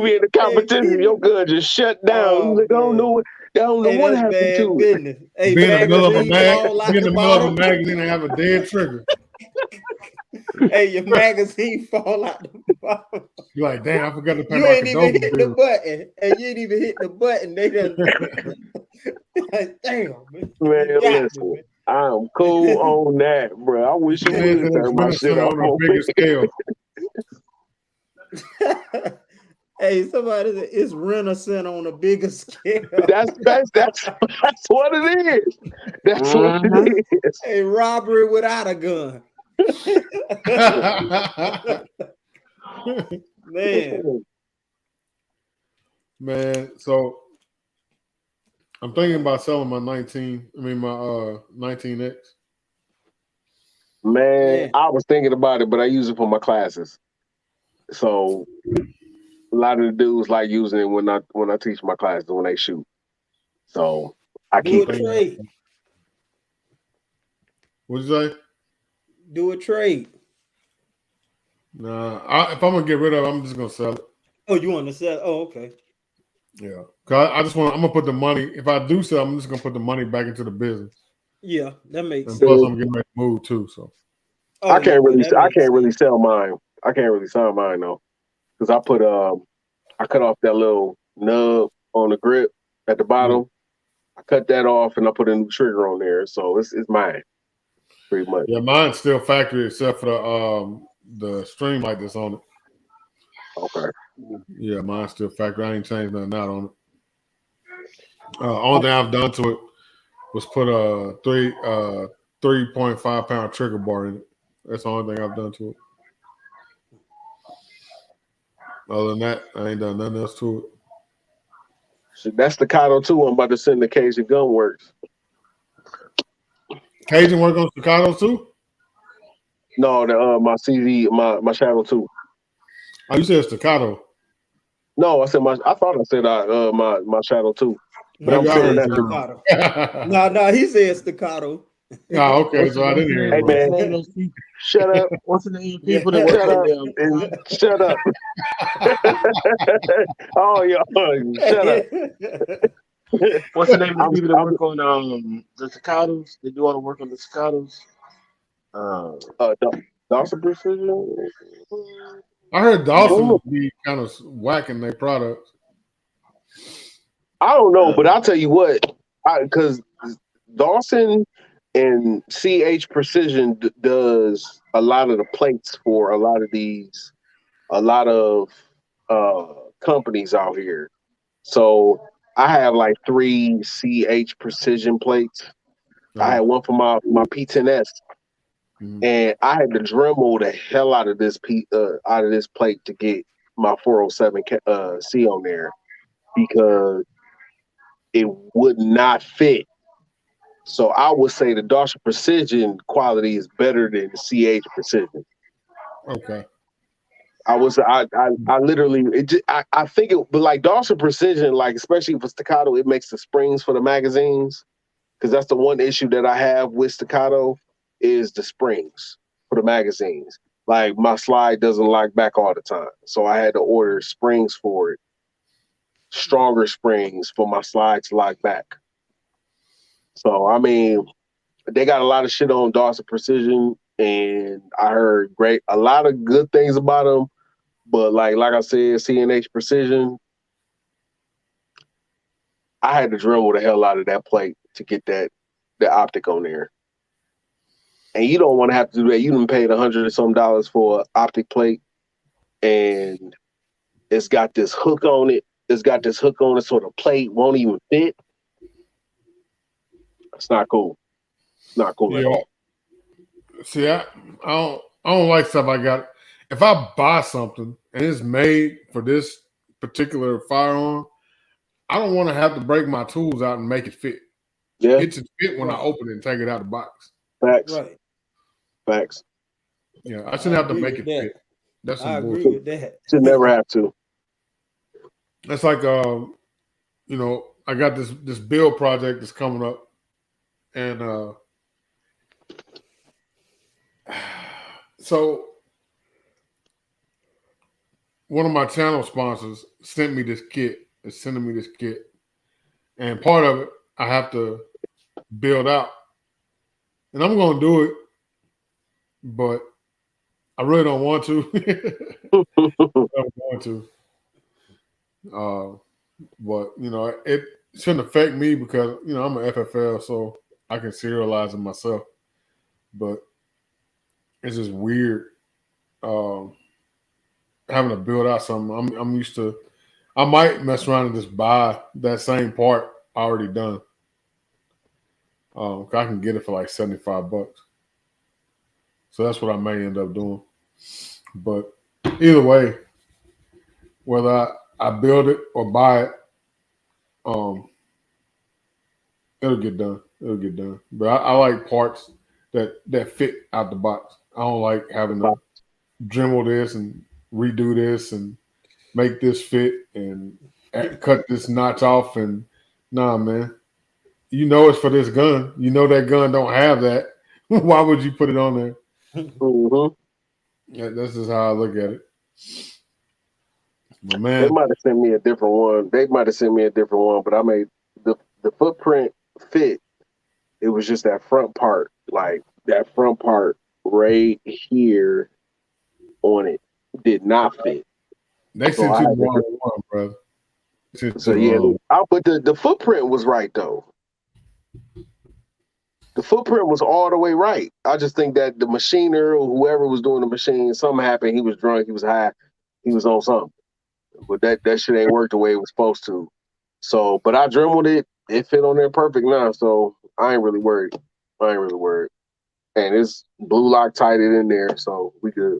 be in the competition, your gun just shut down. You like, I don't know what happened to it. Hey, be in the middle of a magazine and have a dead trigger. Hey, your magazine fall out the bottom. You're like, damn, I forgot to pay You ain't even hit the button. And you ain't even hit the button. They done. Like, damn, man. Listen, I'm cool on that, bro. I wish you would turn my shit off on a bigger scale. Hey, somebody said it's Renaissance on a bigger scale. That's what it is. That's what it is. A robbery without a gun. Man, so I'm thinking about selling my 19X. Man, I was thinking about it, but I use it for my classes. So a lot of the dudes like using it when I teach my classes when they shoot. So I keep a trade. What'd you say? Do a trade. Nah, if I'm gonna get rid of it, I'm just gonna sell it. Oh, you want to sell? Oh, okay. Yeah, cause I'm gonna put the money. If I do sell, I'm just gonna put the money back into the business. Yeah, that makes sense. sense. Plus, I'm getting ready to move too. So I can't really sell mine. I can't really sell mine though, because I cut off that little nub on the grip at the bottom. Mm-hmm. I cut that off and I put a new trigger on there, so it's mine. Pretty much. Yeah, mine's still factory except for the stream light that's on it. Okay. Yeah, mine's still factory. I ain't changed nothing out on it. Only thing I've done to it was put a 3.5 pound trigger bar in it. That's the only thing I've done to it. Other than that, I ain't done nothing else to it. So that's Staccato too. I'm about to send the Cajun Gunworks. Cajun work on staccatos too? No, the my CD, my Shadow 2. Oh, you said staccato. No, I thought I said my Shadow 2. But I'm Maybe I sending heard that to you. Staccato. No, he said staccato. Oh, okay. So I didn't hear Hey him. man, What's the name of those people? shut up. What's the name of the people that work Shut on up. them? And shut up. Oh, y'all, shut up. What's the name of the people that I'm work on the staccatos? They do all the work on the staccatos. Dawson Precision. I heard I Dawson be kind of whacking their products. don't know, but I'll tell you what, because Dawson and CH Precision does a lot of the plates for a lot of companies out here. So I have like 3 CH Precision plates. I had one for my P10S, and I had to Dremel the hell out of this plate to get my 407 C on there because it would not fit. So I would say the Dawson Precision quality is better than the CH Precision. Okay. I literally I think it, but like Dawson Precision, like especially for staccato, it makes the springs for the magazines, because that's the one issue that I have with staccato is the springs for the magazines. Like my slide doesn't lock back all the time, so I had to order springs for it, stronger springs for my slide to lock back. So I mean, they got a lot of shit on Dawson Precision, and I heard a lot of good things about them. But like I said, CNH Precision, I had to Dremel the hell out of that plate to get the optic on there. And you don't want to have to do that. You done paid $100 or some for an optic plate, and it's got this hook on it. So the plate won't even fit. It's not cool. Not cool at all. See, I don't like stuff I got. If I buy something and it's made for this particular firearm, I don't want to have to break my tools out and make it fit. Yeah. It should fit when I open it and take it out of the box. Facts. Right. Facts. Yeah, I shouldn't have to make it fit. That's some bullshit. Agree with that. Should never have to. That's like I got this build project that's coming up, and so one of my channel sponsors sent me this kit. Is sending me this kit, and part of it I have to build out, and I'm going to do it, but I really don't want to. I'm going to, but it shouldn't affect me because I'm an FFL, so I can serialize it myself. But it's just weird having to build out something. I'm used to. I might mess around and just buy that same part already done. I can get it for like $75. So that's what I may end up doing. But either way, whether I build it or buy it, it'll get done. It'll get done. But I like parts that fit out the box. I don't like having to Dremel this and redo this and make this fit and cut this notch off. And nah, man, it's for this gun. That gun don't have that. Why would you put it on there? Mm-hmm. Yeah, this is how I look at it. But man, They might have sent me a different one. But I made the footprint fit. It was just that front part, like that front part right here on it did not fit. they sent you the wrong one, brother. So yeah, but the footprint was right though. The footprint was all the way right. I just think that the machiner or whoever was doing the machine, something happened. He was drunk. He was high. He was on something. But that shit ain't worked the way it was supposed to. So, but I dremeled it. It fit on there perfect now. So I ain't really worried. And it's blue Loctite in there, so we good.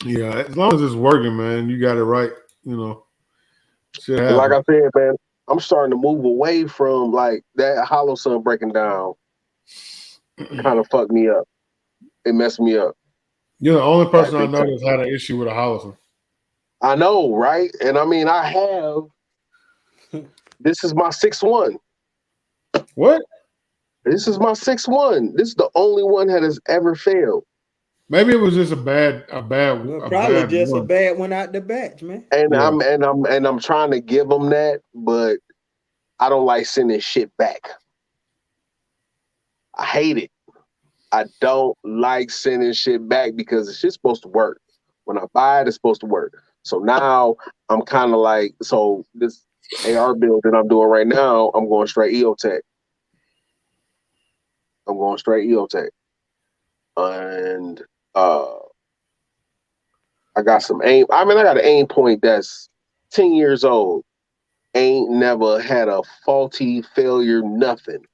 Yeah, as long as it's working, man, you got it right. You know, shit happens. Like I said, man, I'm starting to move away from like that hollow sun breaking down. Kind of fucked me up. It messed me up. You're the only person I know that's had an issue with a hollow. I know, right? And I mean, I have. This is my 6th one. What? This is my 6th one. This is the only one that has ever failed. Maybe it was just a bad one out the batch, man. And yeah. I'm trying to give them that, but I don't like sending shit back. I hate it. I don't like sending shit back because it's just supposed to work. When I buy it, it's supposed to work. So now I'm kind of like, so this AR build that I'm doing right now, I'm going straight EOTech. And I got some aim. I mean, I got an aim point that's 10 years old. Ain't never had a faulty failure, nothing.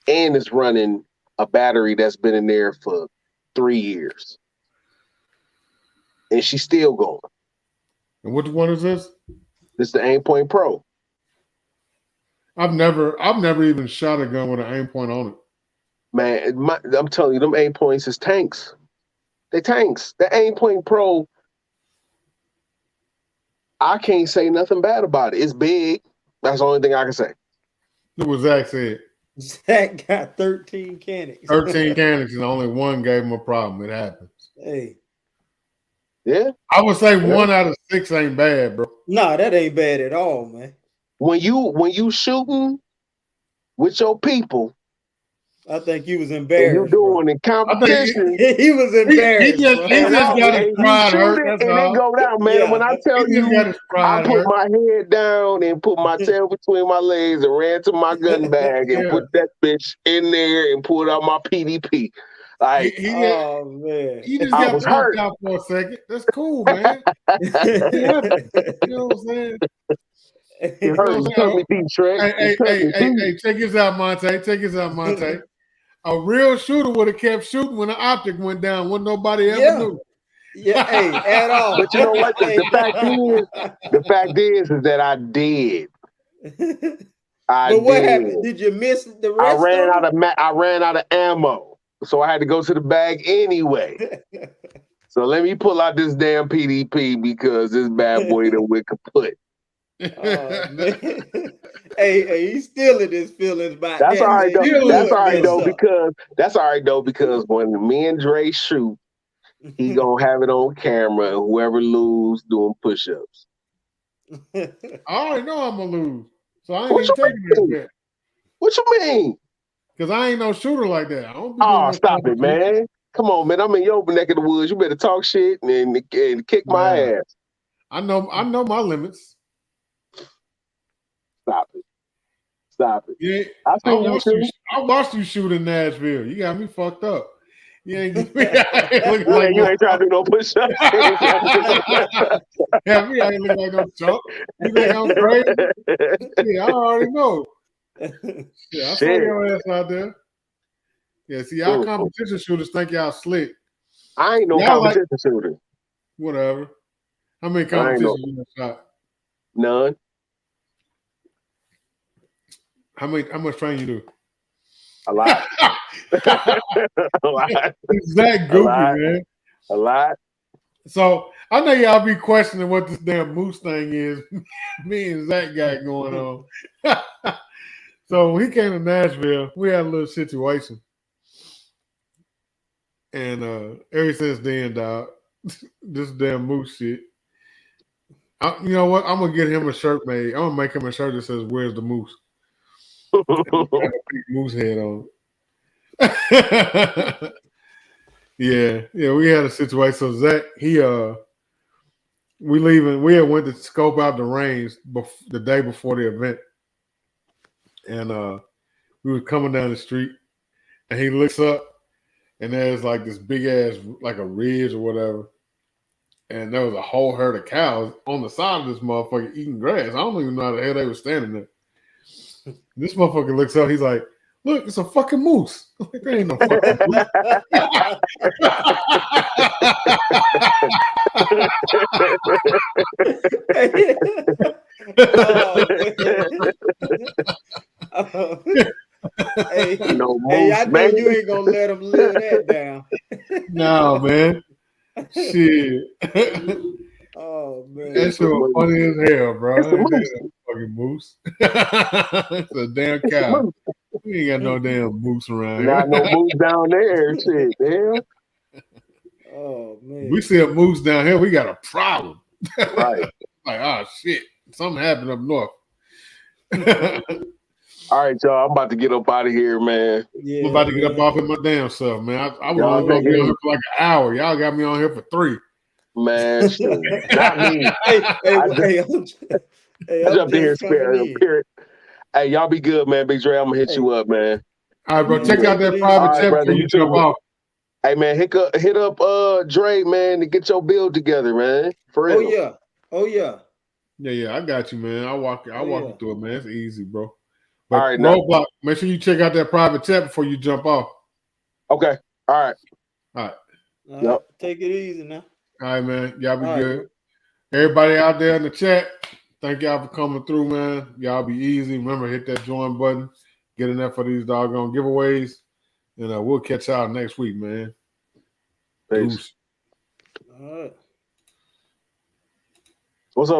And it's running a battery that's been in there for 3 years. And she's still going. And which one is this? This is the Aim Point Pro. I've never even shot a gun with an aim point on it. Man, I'm telling you, them aim points is tanks. They tanks. The Aim Point Pro, I can't say nothing bad about it. It's big. That's the only thing I can say. Look what Zach said. Zach got 13 canics. 13 canics and only one gave him a problem. It happens. Hey. Yeah. I would say 1 out of 6 ain't bad, bro. No, that ain't bad at all, man. When you shooting with your people, I think he was embarrassed. You doing in competition. He was embarrassed. He just got his pride hurt. That's and all. it go down, man. Yeah. When I tell you, I put my head down and put my tail between my legs and ran to my gun bag and put that bitch in there and pulled out my PDP. Like, oh man, he just got knocked out for a second. That's cool, man. You know what I'm saying? It hurt. Hey, check this out, Monte. A real shooter would have kept shooting when the optic went down. When nobody ever knew. Yeah, hey, at all. But you know what? The fact is that I did. But what happened? Did you miss the rest? I ran out of ammo, so I had to go to the bag anyway. So let me pull out this damn PDP because this bad boy done went kaput. Oh man. hey, he's still in his feelings about that. That's all right though. That's all right though, because when me and Dre shoot, he gonna have it on camera, and whoever lose doing push-ups. I already know I'm gonna lose, so I ain't even taking that bet. What you mean? Because I ain't no shooter like that. I don't be doing stop it, man. Come on, man. I'm in your neck of the woods. You better talk shit and kick my ass. I know my limits. Stop it. Yeah, I watched you shoot in Nashville. You got me fucked up. You ain't you ain't trying to do no push-ups. Yeah, me ain't look like no chump. You think I'm crazy? Yeah, I already know. Yeah, I saw your ass out there. Yeah, see, y'all competition shooters think y'all slick. I ain't no competition shooter. Whatever. How many competitions you shot? None. How much training you do? A lot. A lot. It's that goofy, man. A lot. So I know y'all be questioning what this damn moose thing is. Me and Zach got going on. So when he came to Nashville, we had a little situation. And ever since then, dog, this damn moose shit. You know what? I'm gonna get him a shirt made. I'm gonna make him a shirt that says "Where's the moose?" Got a big moose head on. yeah. We had a situation. So Zach, we leaving. We had went to scope out the range the day before the event, and we were coming down the street, and he looks up, and there's like this big ass, like a ridge or whatever, and there was a whole herd of cows on the side of this motherfucker eating grass. I don't even know how the hell they were standing there. This motherfucker looks up. He's like, "Look, it's a fucking moose." I'm like, there ain't no fucking moose. Oh, hey, No hey, I moose, know man. you ain't gonna let them live that down. No, man. Shit. Oh man. That shit was funny as hell, bro. It's a Ain't moose. that a fucking moose? It's a damn It's a cow. moose. We ain't got no damn moose around Not here. no moose down there. Shit, damn. Oh man. We see a moose down here, we got a problem. Right. Like, oh shit, something happened up north. All right, y'all. I'm about to get up out of here, man. Yeah, I'm about to get up man. off of my damn self, man. I was Y'all only gonna take be it on here easy. for like an hour. Y'all got me on here for 3. Man, shit. Not me. Hey, I I'm jumped in here, just coming in. period. Hey, y'all be good, man. Big Dre, I'm gonna hit Hey, you up, man. All right, bro. man, Check out take it that easy, private All right, chat brother. before You you jump too. off. Hey, man, hit up Dre, man, to get your build together, man. For real. Oh yeah. Oh yeah. Yeah, I got you, man. I'll walk you Yeah. through it, man. It's easy, bro. All But right, now. Roadblock, make sure you check out that private chat before you jump off. Okay. All right. All right. All right. Yep. Take it easy now. All right, man. Y'all be All good. right, Everybody out there in the chat, thank y'all for coming through, man. Y'all be easy. Remember, hit that join button. Get in there for these doggone giveaways. And we'll catch y'all next week, man. Peace. Deuce. All right. What's up, man?